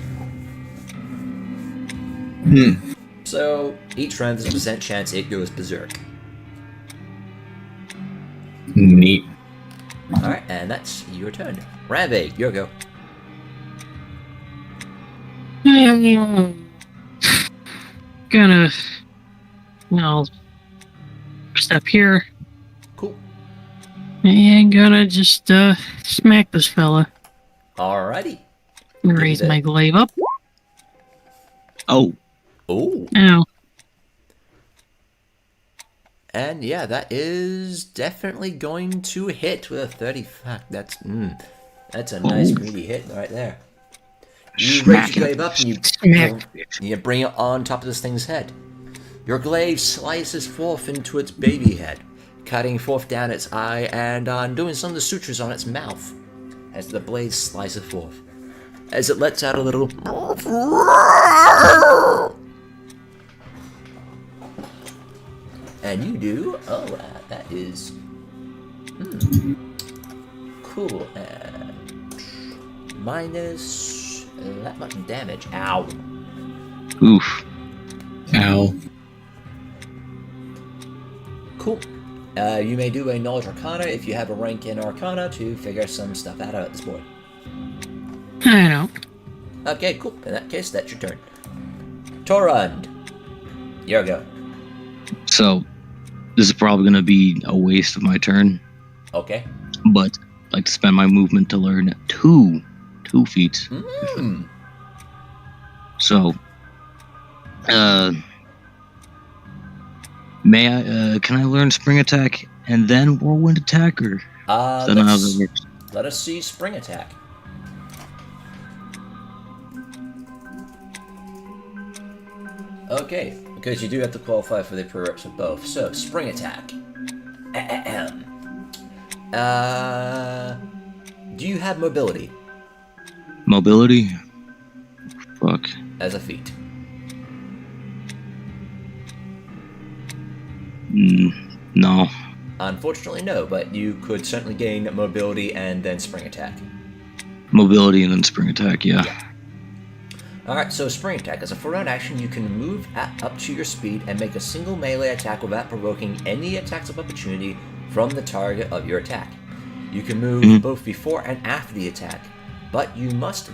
So, each round there's a % chance it goes berserk. Neat. Alright, and that's your turn. Ranveig, your go. Gonna, well, step here Cool. and gonna just smack this fella. Alrighty. Raise my glaive up. Oh, Oh. Ow. And yeah, that is definitely going to hit with a 30. Fuck, that's a nice greedy hit right there. You raise your glaive up and you bring it on top of this thing's head. Your glaive slices forth into its baby head, cutting forth down its eye and doing some of the sutures on its mouth as the blade slices forth. As it lets out a little... And you do... Oh, that is... Cool. Minus that much damage. Ow. oof. Ow. Cool. You may do a Knowledge Arcana if you have a rank in Arcana to figure some stuff out at this point. I don't. Okay, cool. In that case, that's your turn. Torund. Your go. So, this is probably going to be a waste of my turn, Okay. but I'd like to spend my movement to learn two feats. So, May I? Can I learn spring attack and then whirlwind attack, or is that not how that works? Let us see spring attack. Okay, because you do have to qualify for the prereqs of both. So, spring attack. Do you have mobility? Mobility? Fuck. As a feat. No. Unfortunately, no, but you could certainly gain mobility and then spring attack. Mobility and then spring attack, yeah. Alright, so spring attack. As a full-round action, you can move up to your speed and make a single melee attack without provoking any attacks of opportunity from the target of your attack. You can move both before and after the attack, but you must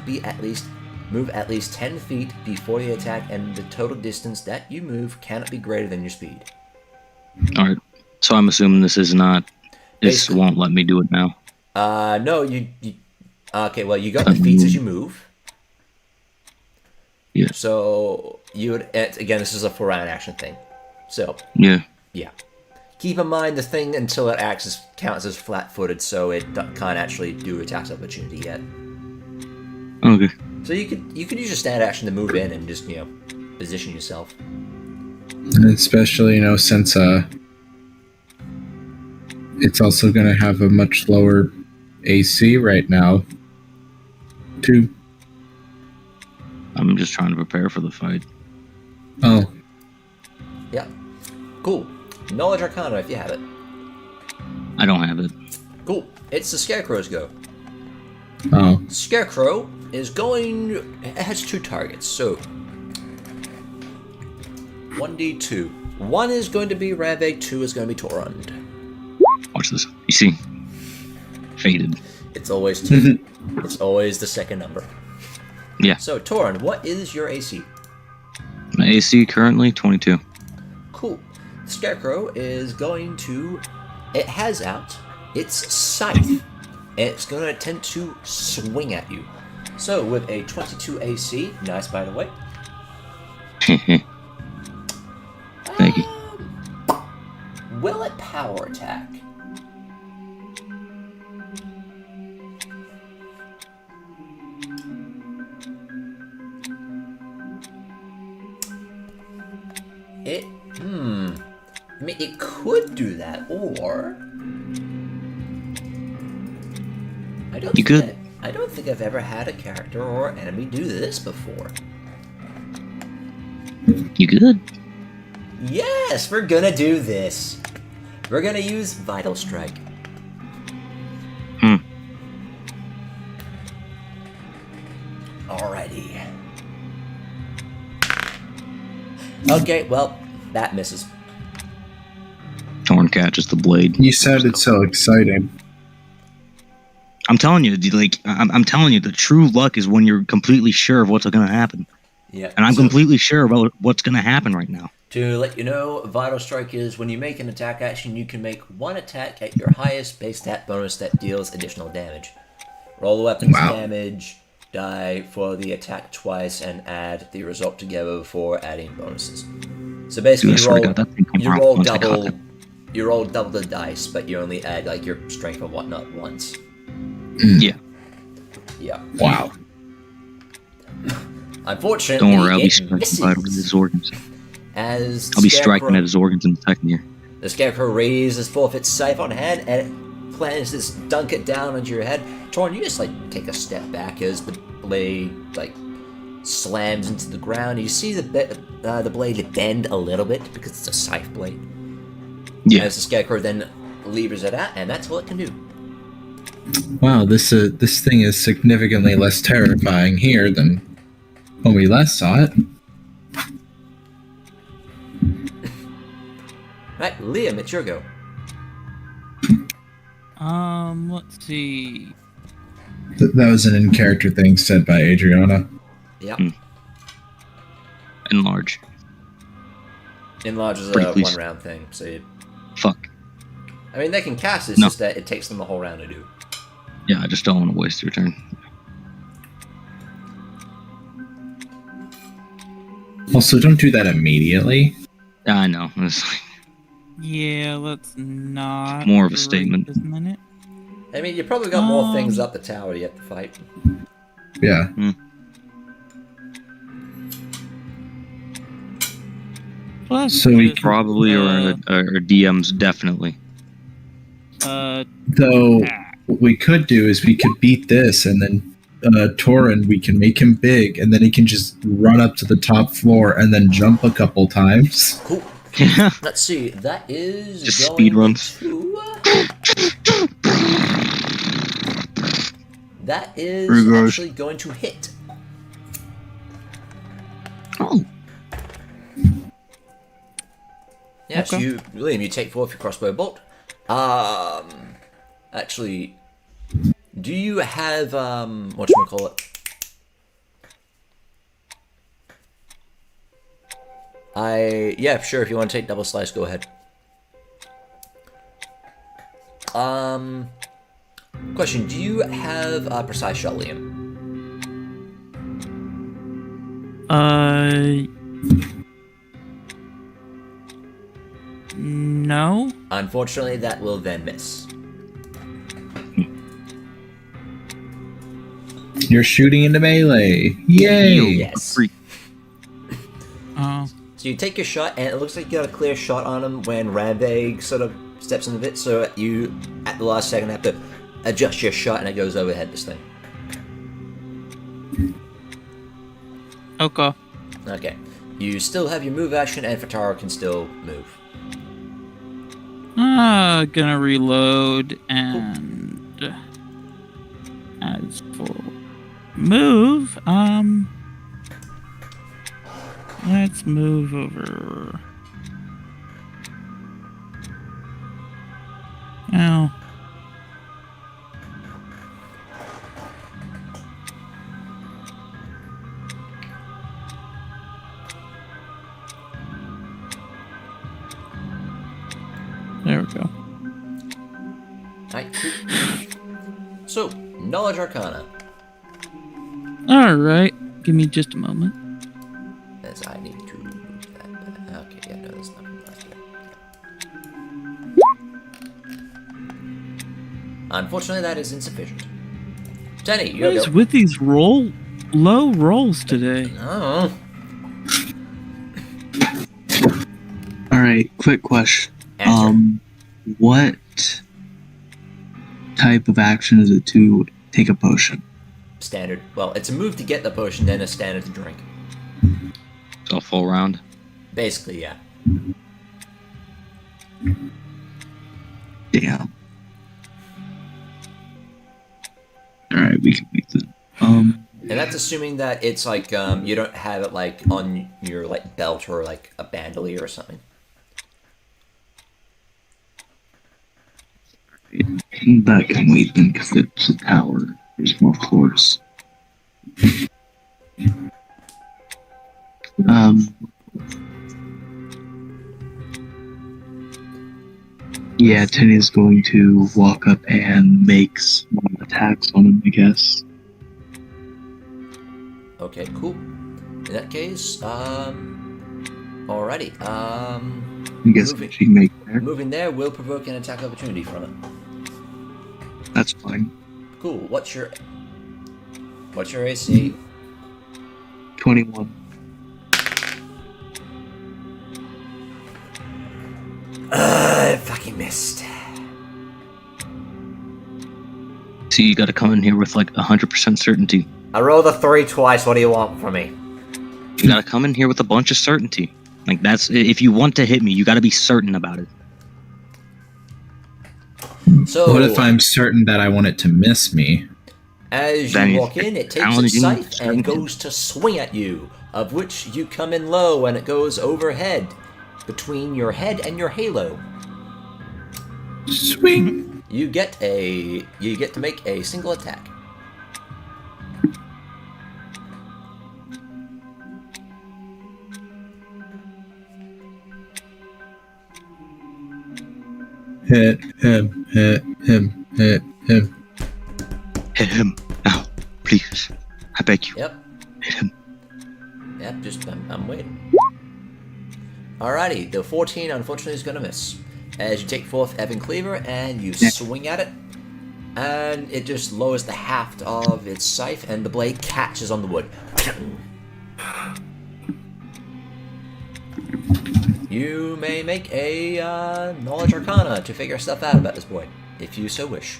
move at least 10 feet before the attack, and the total distance that you move cannot be greater than your speed. Alright, so I'm assuming this is not... This won't let me do it now. No, you okay, well, you got the feats as you move. Yeah. So, you would... Again, this is a full-round action thing. So... Yeah. Yeah. Keep in mind the thing until it counts as flat-footed, so it can't actually do attacks of opportunity yet. Okay. So you could use your standard action to move in and just, position yourself. Especially, since it's also going to have a much lower AC right now, too. I'm just trying to prepare for the fight. Oh. Yeah. Cool. Knowledge Arcana if you have it. I don't have it. Cool. It's the Scarecrow's go. Oh. Scarecrow is going... It has 2 targets, so... 1d2. 1 is going to be Ranveig, 2 is going to be Torund. Watch this. You see? Faded. It's always 2. It's always the second number. Yeah. So, Torund, what is your AC? My AC currently 22. Cool. Scarecrow is going to... It has out its scythe, and it's going to attempt to swing at you. So, with a 22 AC, nice by the way. Thank you. Will it power attack? I mean, it could do that, or... I don't think I've ever had a character or enemy do this before. You good? Yes, we're gonna do this. We're gonna use Vital Strike. Alrighty. Okay, well, that misses. Torn catches the blade. You sounded so exciting. I'm telling you, I'm telling you, the true luck is when you're completely sure of what's going to happen. Yeah. And I'm completely sure about what's going to happen right now. To let you know, Vital Strike is when you make an attack action, you can make 1 attack at your highest base stat bonus that deals additional damage. Roll the weapon's damage, die for the attack twice, and add the result together before adding bonuses. So basically, you roll double the dice, but you only add like your strength and whatnot once. Yeah. Yeah. Wow. Unfortunately, Don't worry, I'll be it striking misses. at his organs. I'll be striking at his organs in the second year. The Scarecrow raises forth its scythe on hand and it plans to dunk it down onto your head. Torn, you just take a step back as the blade slams into the ground. You see the blade bend a little bit because it's a scythe blade. Yeah. As the Scarecrow then levers it out, and that's all it can do. Wow, this thing is significantly less terrifying here than when we last saw it. Right, Liam, it's your go. Let's see. That was an in-character thing said by Adrianna. Yep. Enlarge. Enlarge is a Pretty please. 1-round thing, so you... Fuck. I mean, they can cast it, it's No. just that it takes them the whole round to do. Yeah, I just don't want to waste your turn. Also, don't do that immediately. I know. It's like Yeah, let's not. More of a right statement. This minute. I mean, you probably got more things up the tower yet to fight. Yeah. Plus, So we probably or DMs definitely. Though, what we could do is we could beat this, and then Torund, we can make him big, and then he can just run up to the top floor and then jump a couple times. Cool. Yeah. Let's see. That is Just going speed runs. to- That is Reverse. actually going to hit. Oh. Yes, Okay. William, you take 4 of your crossbow bolt. Actually, do you have whatchamacallit? Yeah, sure. If you want to take double slice, go ahead. Question: do you have precise shot, Liam? No. Unfortunately, that will then miss. You're shooting into melee. Yay! Yes. Oh. So you take your shot, and it looks like you got a clear shot on him when Ranveig sort of steps into it. So you, at the last second, have to adjust your shot, and it goes overhead this thing. Okay. Okay. You still have your move action, and Fataro can still move. Gonna reload and as for move, let's move over. Ow. There we go. Alright, cool. So, Knowledge Arcana. Alright, give me just a moment. As I need to move that. Okay, yeah, no, that's not last year. Unfortunately, that is insufficient. Teni, you What is go. with these low rolls today? Oh. Alright, quick question. Answer. What type of action is it to take a potion? Standard. Well, it's a move to get the potion, then a standard to drink. So a full round. Basically, yeah. Damn. Alright, we can make that. And that's assuming that it's like, you don't have it like on your like belt or like a bandolier or something. That can wait then, because it's a tower. There's more floors. Yeah, Teni is going to walk up and make small attacks on him, I guess. Okay, cool. In that case, alrighty. I guess moving, she can make there. moving there will provoke an attack opportunity from it. That's fine. Cool. What's your AC? 21. I fucking missed. So you got to come in here with like 100% certainty. I rolled a 3 twice. What do you want from me? You got to come in here with a bunch of certainty. Like that's if you want to hit me, you got to be certain about it. So, What if I'm certain that I want it to miss me? as Then you you walk in, it takes its challenging scythe and certainty. goes to swing at you, of which you come in low and it goes overhead, between your head and your halo. Swing. You get to make a single attack. Hit him, hit him, hit him. Hit him now, please. I beg you. Yep. Hit him. Yeah, Yep, just I'm waiting. Alrighty, the 14 unfortunately is gonna miss. As you take forth Evan Cleaver and you swing at it, and it just lowers the haft of its scythe, and the blade catches on the wood. You may make a knowledge arcana to figure stuff out about this boy, if you so wish.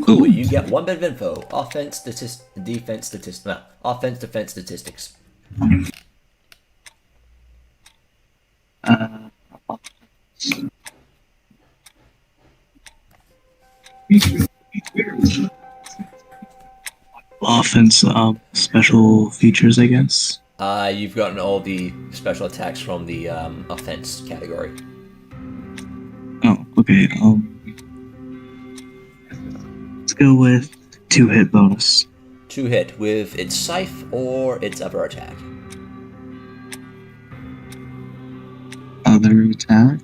Cool, you get 1 bit of info. Offense, defense, statistics. Offense, special features, I guess. You've gotten all the special attacks from the offense category. Oh, okay. Let's go with 2 hit bonus. 2 hit with its scythe or its other attack. Other attack.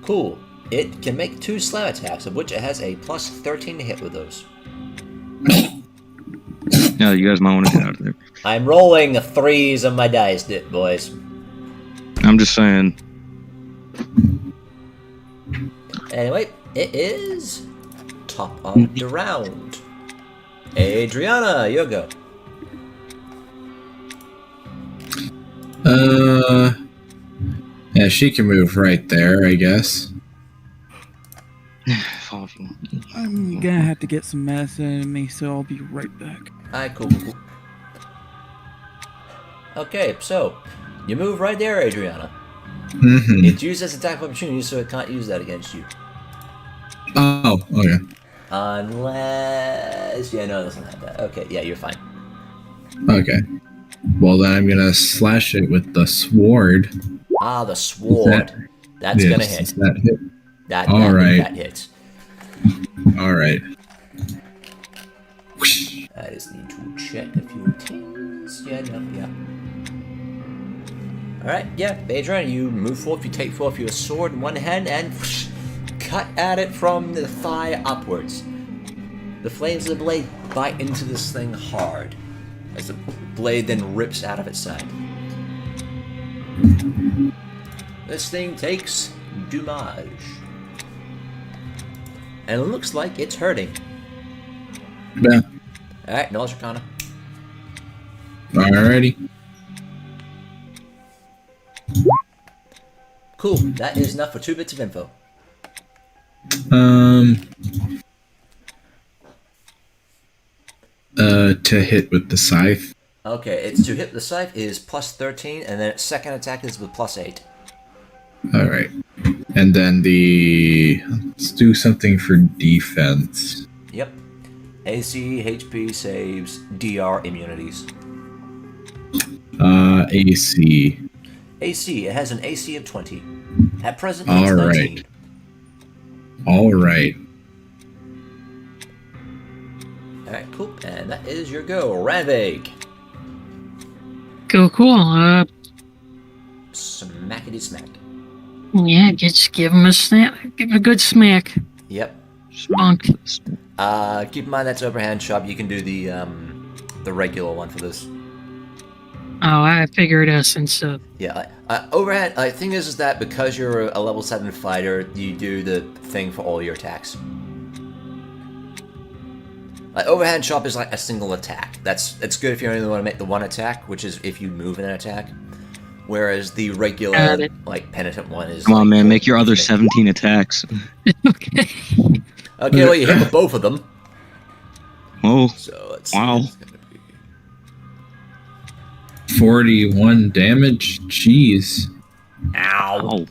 Cool. It can make 2 slam attacks, of which it has a plus 13 to hit with those. Yeah, you guys might want to get out of there. I'm rolling 3s on my dice, boys. I'm just saying. Anyway, it is top of the round. Adrianna, you go. Yeah, she can move right there, I guess. I'm gonna have to get some medicine in me, so I'll be right back. Alright, cool. Okay, so, you move right there, Adrianna. Mm-hmm. It's used as attack of opportunity, so it can't use that against you. Oh, okay. Unless... Yeah, no, it doesn't have that. Okay, yeah, you're fine. Okay. Well, then I'm gonna slash it with the sword. Ah, the sword. That's gonna hit. That hit? That hits. Alright. I just need to check a few things. Yeah. Alright, yeah, Adrianna, you move forth, you take forth your sword in one hand and cut at it from the thigh upwards. The flames of the blade bite into this thing hard, as the blade then rips out of its side. This thing takes damage. And it looks like it's hurting. Yeah. Alright, knowledge arcana. Alrighty. Cool, that is enough for 2 bits of info. To hit with the scythe. Okay, it's to hit with the scythe is plus 13, and then its second attack is with plus 8. Alright. And then let's do something for defense. Yep. AC, HP, saves, DR, immunities. AC. AC, it has an AC of 20. At present, it's Alright. 19. Alright. Alright, cool. And that is your go. Ranveig. Cool. Smackety smack. Yeah, just give him a snap. Give him a good smack. Yep. Spunk. Keep in mind that's overhand chop. You can do the regular one for this. Oh, I figured since Yeah, overhand. Thing is that because you're a level 7 fighter, you do the thing for all your attacks. Overhand chop is like a single attack. It's good if you only want to make the one attack, which is if you move in an attack. Whereas the regular, penitent one is. Come on, man, make your other 17 attacks. Okay. Okay, well, you hit with both of them. Oh, So it's wow. It's gonna be... 41 damage? Jeez. Ow.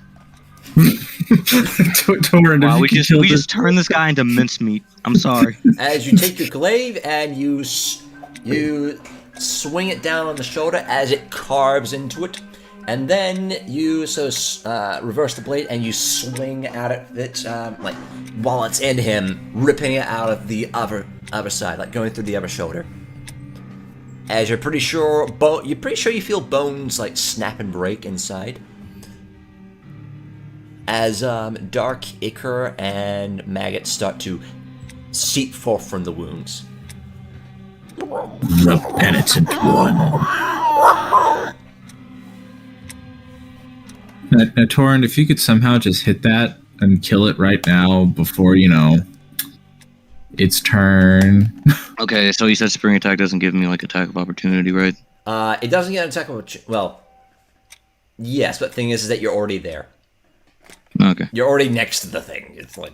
Torund, Wow, if we you could kill just turned this guy into mincemeat. I'm sorry. As you take your glaive and you swing it down on the shoulder as it carves into it, and then you reverse the blade and you swing at it while it's in him, ripping it out of the other side, like going through the other shoulder. As you're pretty sure you feel bones like snap and break inside. as dark ichor and maggots start to seep forth from the wounds. The penitent one. Now, Torund, if you could somehow just hit that and kill it right now before, its turn. Okay, so you said spring attack doesn't give me like attack of opportunity, right? It doesn't get an attack of... Well, yes, but the thing is that you're already there. Okay. You're already next to the thing. It's like...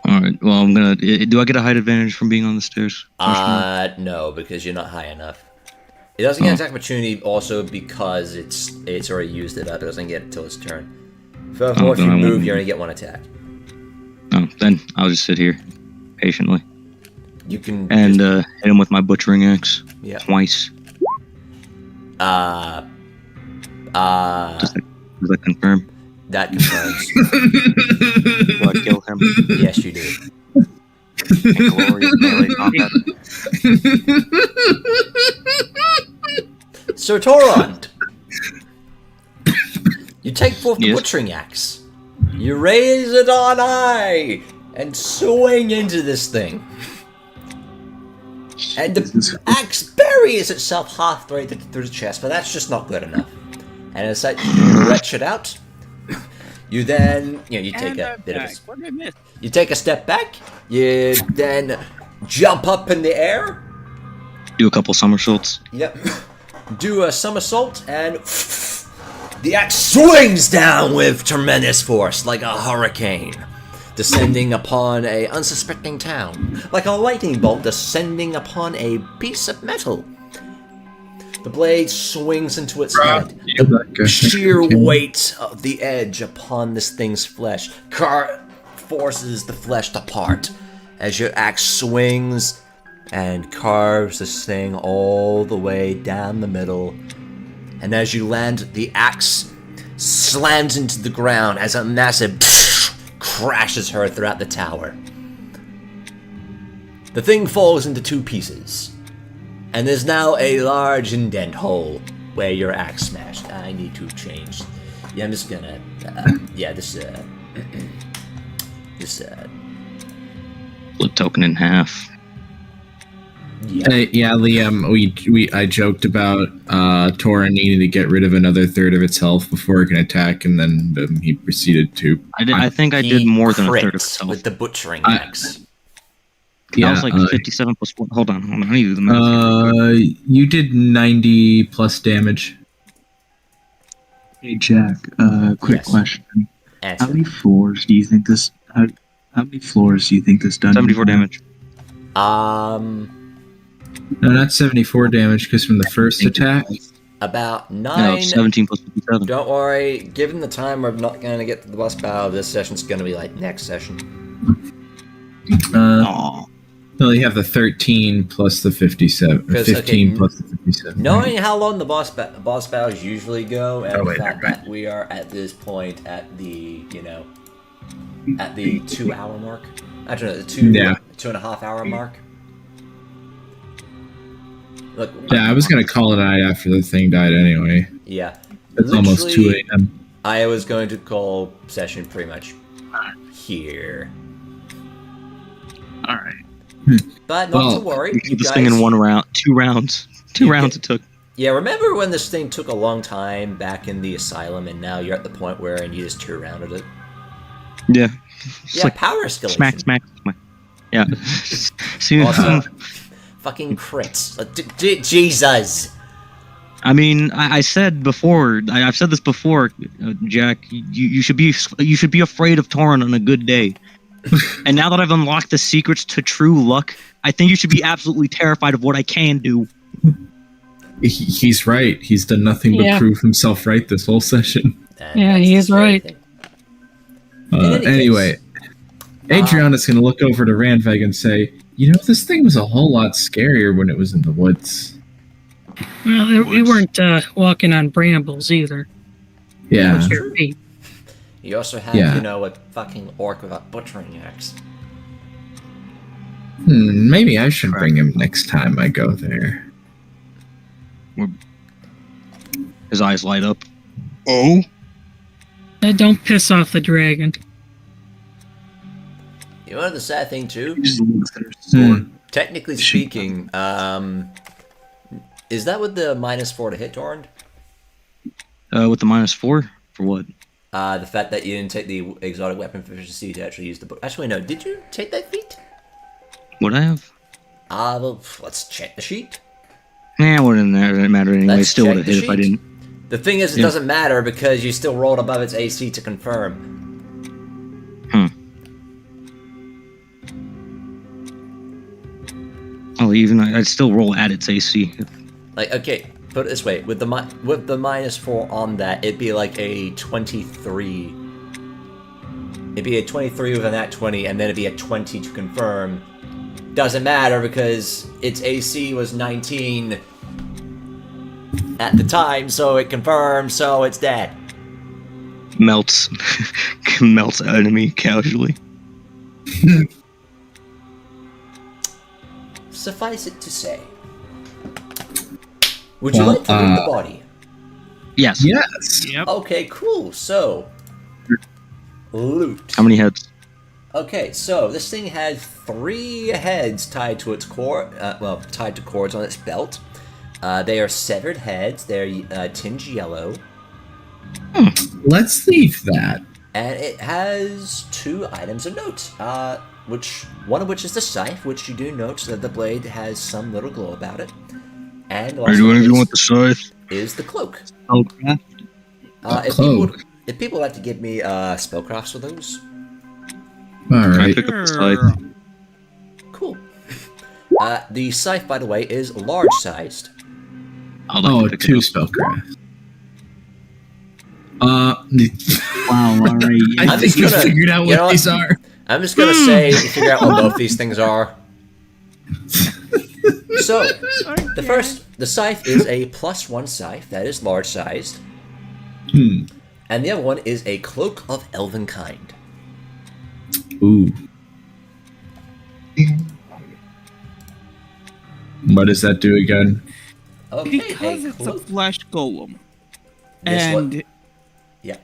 Alright, well, I'm gonna... Do I get a height advantage from being on the stairs? No, because you're not high enough. It doesn't get an attack of opportunity also because it's already used it up. It doesn't get it till its turn. Furthermore, if you move, you only get one attack. Oh, then I'll just sit here patiently. You can... And hit him with my butchering axe. Yeah. Twice. Does that confirm? that confirms. Do I kill him? Yes, you do. In glorious melee combat. So, Torund, you take forth the Yes. butchering axe. You raise it on high and swing into this thing. And the axe buries itself halfway through the chest, but that's just not good enough. And as that you retch it out, you then, you take a bit of a... What did I miss? You take a step back, you then jump up in the air. Do a couple somersaults. Yep. Do a somersault, and the axe swings down with tremendous force, like a hurricane, descending upon a unsuspecting town, like a lightning bolt descending upon a piece of metal. The blade swings into its head. The sheer weight of the edge upon this thing's flesh forces the flesh to part as your axe swings and carves this thing all the way down the middle. And as you land, the axe slams into the ground as a massive crashes her throughout the tower. The thing falls into two pieces, and there's now a large indent hole where your axe smashed. I need to change. Yeah, I'm just gonna. Split token in half. Yeah. Liam, I joked about Torund needing to get rid of another third of its health before it can attack, and then he proceeded to. I think I did more than a third of crits itself. with the butchering axe. That was like 57 plus 1. Hold on. I need to do the math. You did 90 plus damage. Hey Jack, quick Yes. question. Answer. How many floors do you think this? How many floors do you think this dungeon? 74 damage. No, not 74 damage, because from the first attack. About No, 9. 17 plus 57. Don't worry, given the time we're not going to get to the boss battle, this session's going to be like next session. Aw. No, you have the 13 plus the 57. 15 plus the 57. Knowing how long the boss battles usually go, and Oh, the wait, fact never that we are at this point at the, at the 2 hour mark. I don't know, the 2.5 hour mark. Look, Yeah, I was going to call it a night after the thing died anyway. yeah. It's almost 2 a.m. I was going to call session pretty much here. Alright. But not to worry, We you keep this guys... thing in 1 round. 2 rounds. 2 rounds it took. Yeah, remember when this thing took a long time back in the asylum, and now you're at the point where you just 2-rounded it? Yeah. Yeah, power escalation. Smack. Yeah. See, Also, fucking crits. Jesus. I mean, I said before. I've said this before, Jack. You should be afraid of Torund on a good day. And now that I've unlocked the secrets to true luck, I think you should be absolutely terrified of what I can do. He's right. He's done nothing but prove himself right this whole session. Yeah, he is right. Anyway, Adrianna's going to look over to Ranveig and say, this thing was a whole lot scarier when it was in the woods. Well, we weren't walking on brambles either. Yeah. With your feet. You also have, a fucking orc with a butchering axe. Maybe I should bring him next time I go there. His eyes light up. Oh? Don't piss off the dragon. You know the sad thing too? Just looks at her sword. Technically speaking, is that with the -4 to hit, Torund? With the -4 for what? The fact that you didn't take the exotic weapon proficiency to actually use the book. Actually, no. Did you take that feat? Would I have? Well, let's check the sheet. Nah, it wouldn't matter anyway. Let's Still would have check the hit if I sheet. didn't. The thing is, it doesn't matter because you still rolled above its AC to confirm. Oh, even I'd still roll at its AC. Like, okay, put it this way: with the -4 on that, it'd be like a 23. It'd be a 23 with a nat 20, and then it'd be a 20 to confirm. Doesn't matter because its AC was 19 at the time, so it confirmed, so it's dead. Melts, melts enemy casually. Suffice it to say, would you like to loot the body? Yes. Yes. Yep. Okay, cool. So, loot. How many heads? Okay, so this thing had 3 heads tied to its core, tied to cords on its belt. They are severed heads. They're tinged yellow, Let's leave that. and it has 2 items of note. One of which is the scythe, which you do note that the blade has some little glow about it. And the last one is the cloak. If people like to give me spellcrafts for those, All Can I right. pick up the scythe? cool. The scythe, by the way, is large-sized. I'd like Oh, to pick it 2 up. spellcraft. Wow, alright. I I'm think just we gonna- figured out you know what what? these are. I'm just gonna say, figure out what both these things are. So, the scythe is a +1 scythe that is large-sized, and the other one is a cloak of elven kind. Ooh. What does that do again? Okay, Because a it's a cloak. flesh golem. This one- And Yeah.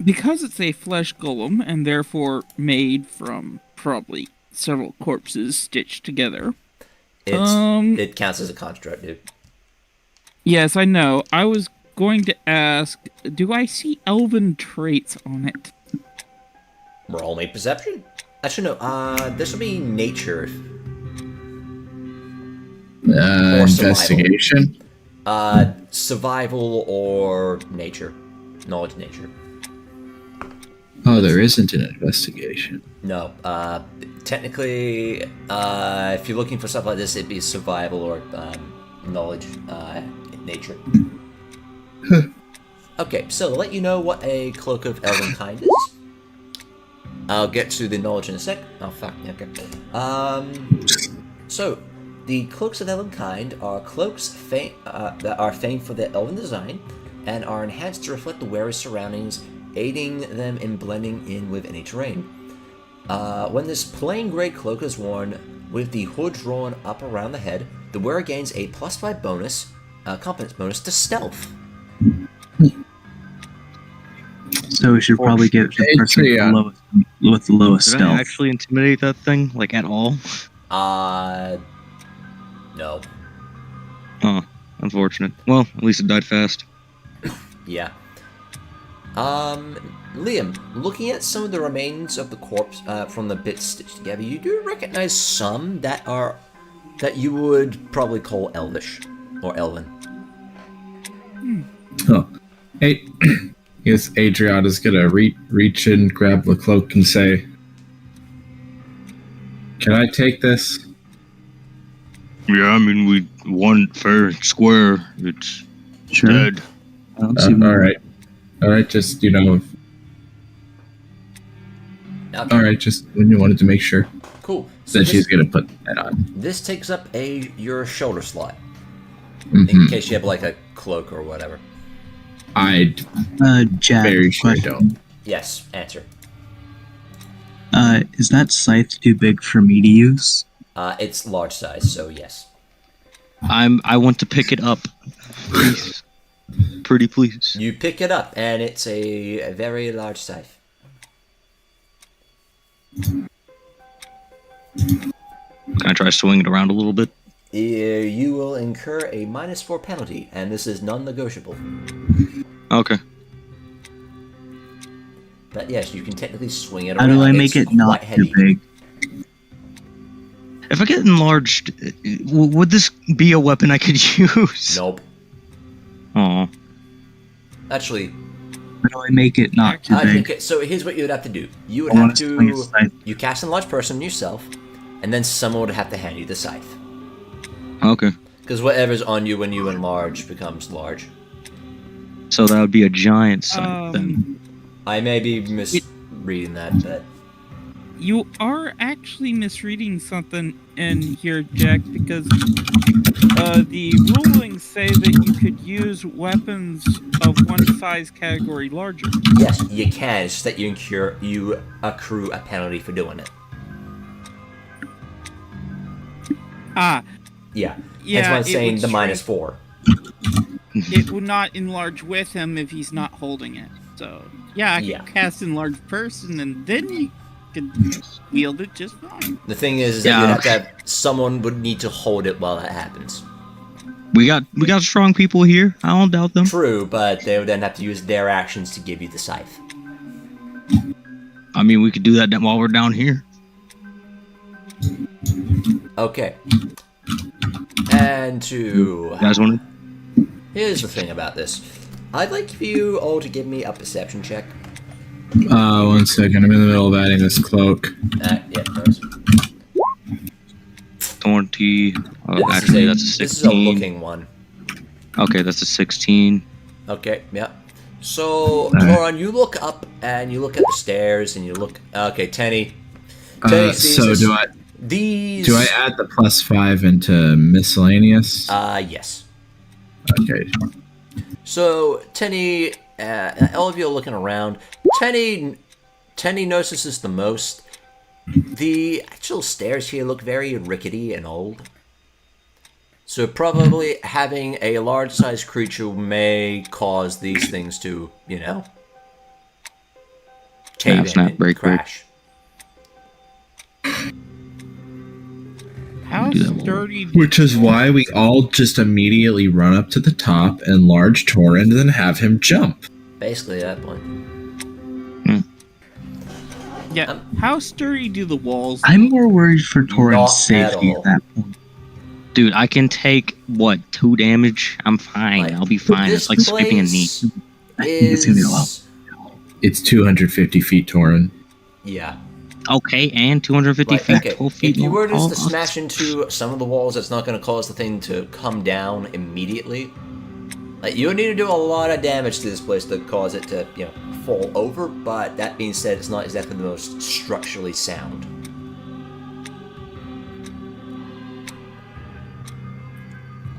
because it's a flesh golem and therefore made from probably several corpses stitched together. It counts as a construct, dude. Yes, I know. I was going to ask, do I see elven traits on it? Roll me perception. Actually, no. This would be nature. Or survival. Investigation. Survival or nature. Knowledge, nature. Oh, there isn't an investigation. No. Technically, if you're looking for stuff like this, it'd be survival or knowledge, nature. Okay, so to let you know what a cloak of elven kind is. I'll get to the knowledge in a sec. Oh fuck. Okay. So, the cloaks of elven kind are cloaks that are famed for their elven design and are enhanced to reflect the wearer's surroundings, aiding them in blending in with any terrain. When this plain grey cloak is worn with the hood drawn up around the head, the wearer gains a +5 bonus, competence bonus to stealth. So we should probably get the person with the lowest Did I stealth. actually intimidate that thing, like, at all? No. Oh, unfortunate. Well, at least it died fast. Yeah. Liam, looking at some of the remains of the corpse from the bits stitched together, you do recognize some that you would probably call elvish or elven. Oh. Hey, yes, Adrianna's gonna reach in, grab the cloak, and say, "Can I take this?" Yeah, I mean, we won fair and square. It's Sure. dead. I don't see why. All right. Just Okay. all right. Just when you wanted to make sure Cool. So that she's gonna put that on. this takes up your shoulder slot Mhm. in case you have like a cloak or whatever. I'd Jack, very sure question. don't. Yes. Answer. Is that scythe too big for me to use? It's large size, so yes. I want to pick it up. Please. Pretty please. You pick it up, and it's a very large scythe. Can I try swinging it around a little bit? You will incur a -4 penalty, and this is non-negotiable. Okay. But yes, you can technically swing it How around. do I make It's it not quite too heavy. big? If I get enlarged, would this be a weapon I could use? Nope. Oh. Actually, How do I make it not too big? okay, so here's what you would have to do. You would I wanna have swing a to... scythe. You cast a large person yourself, and then someone would have to hand you the scythe. Okay. Because whatever's on you when you enlarge becomes large. So that would be a giant scythe then. I may be misreading that, but... You are actually misreading something in here, Jack, because the rulings say that you could use weapons of one size category larger. Yes, you can. It's just that you accrue a penalty for doing it. Ah, Yeah. yeah. That's why I'm it saying would the shrink- -4. It would not enlarge with him if he's not holding it. So, yeah, I Yeah. could cast enlarge person, and then you could wield it just fine. The thing is that Yeah. you'd have to have... Someone would need to hold it while that happens. We got strong people here. I don't doubt them. True, but they would then have to use their actions to give you the scythe. I mean, we could do that while we're down here. Okay. And to... You guys want to? Here's the thing about this. I'd like for you all to give me a perception check. 1 second. I'm in the middle of adding this cloak. Yeah, those. 20. Oh, This actually, is that's a This is a 16. looking one. Okay, that's a 16. Okay, yeah. So, Torund, you look up and you look at the stairs and you look... Okay, Teni. Teni sees So this- do I These... add the +5 into miscellaneous? Yes. Okay. So, Teni, all of you are looking around. Teni notices the most. The actual stairs here look very rickety and old. So probably having a large-sized creature may cause these things to, you know, cave in snap, and break. crash. How Do that more. sturdy? Which is why we all just immediately run up to the top, enlarge Torund, and then have him jump. Basically, at that point. Yeah. How sturdy do the walls? I'm more worried for Not Torrent's at safety all. at that point. Dude, I can take, 2 damage? I'm fine. Like, I'll be fine. this It's like skipping a knee. place I think it's gonna be a lot. It's 250 feet, Torund. Yeah. Okay, and 250 Like, feet, okay, 12 feet. if you were just long. to smash into some of the walls, that's not going to cause the thing to come down immediately. Like, you would need to do a lot of damage to this place to cause it to, you know, fall over, but that being said, it's not exactly the most structurally sound.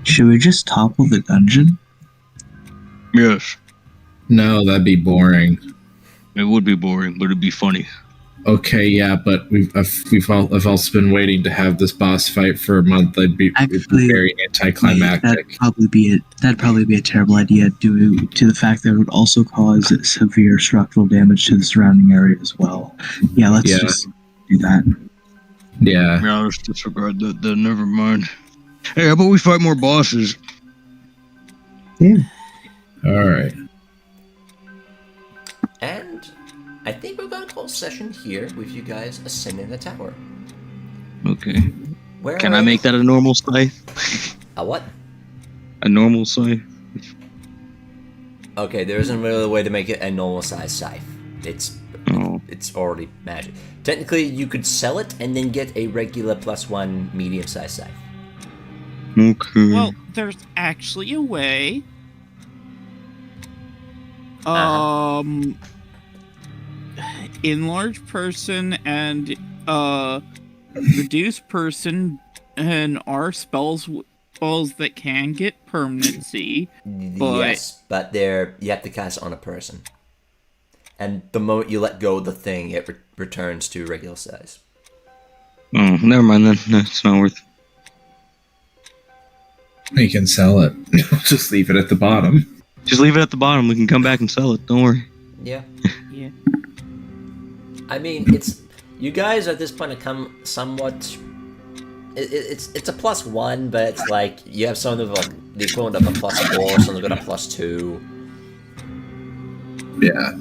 Should we just topple the dungeon? Yes. No, that'd be boring. It would be boring, but it'd be funny. Okay, yeah, but I've also been waiting to have this boss fight for a month. It'd be Actually, very anticlimactic. That'd probably be a terrible idea due to the fact that it would also cause severe structural damage to the surrounding area as well. Yeah, let's Yeah. just do that. Yeah. Yeah, let's disregard that. Then never mind. Hey, how about we fight more bosses? All right. And I think we're going to close session here with you guys ascending the tower. Okay. Where Can I make that a normal scythe? A what? A normal scythe? Okay, there isn't really a way to make it a normal size scythe. Oh. It's already magic. Technically, you could sell it and then get a regular +1 medium-sized scythe. Okay. Well, there's actually a way. Enlarge person and reduce person and are spells that can get permanency. But- Yes, but you have to cast it on a person. And the moment you let go of the thing, it returns to regular size. Oh, never mind then. No, it's not worth. You can sell it. Just leave it at the bottom. Just leave it at the bottom. We can come back and sell it. Don't worry. Yeah. Yeah. I mean, it's you guys at this point have come somewhat. It's a +1, but it's like you have someone with like the equivalent of a +4, someone's got a +2. Yeah.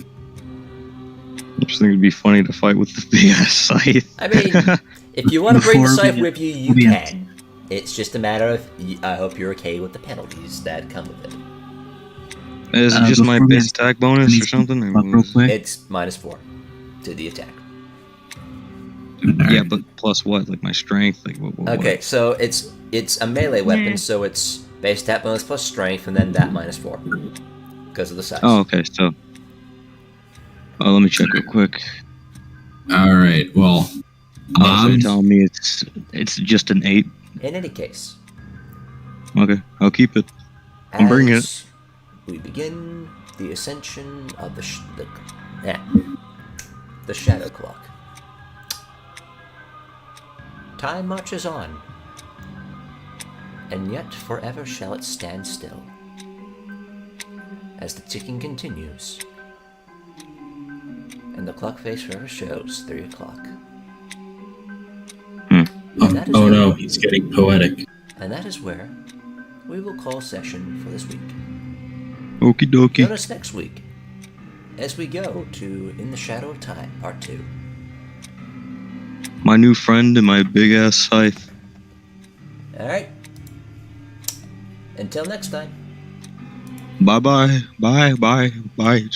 I just think it'd be funny to fight with the big ass scythe. I mean, if you want to bring the Before we scythe get- with you, you yeah. can. It's just a matter of I hope you're okay with the penalties that come with it. Is it just my before we base get- attack bonus Let or me something? step up real quick. It's -4 to the attack. Yeah, but plus what? Like my strength? Like what? Okay, so it's a melee weapon, Yeah. so it's base attack bonus plus strength, and then that -4 because of the size. Oh, okay. So, let me check real quick. All right. Well, So you're Bob. telling me it's just an 8? In any case, Okay, I'll keep it. I'm bringing it. as we begin the ascension of the Shadow Clock. Time marches on, and yet forever shall it stand still. As the ticking continues, and the clock face forever shows 3 o'clock. And that is Oh where- no, he's getting poetic. And that is where we will call session for this week. Okie Join dokie. us next week as we go to In the Shadow of Time, Part 2. My new friend and my big ass scythe. Alright. Until next time. Bye bye. Bye bye. Bye.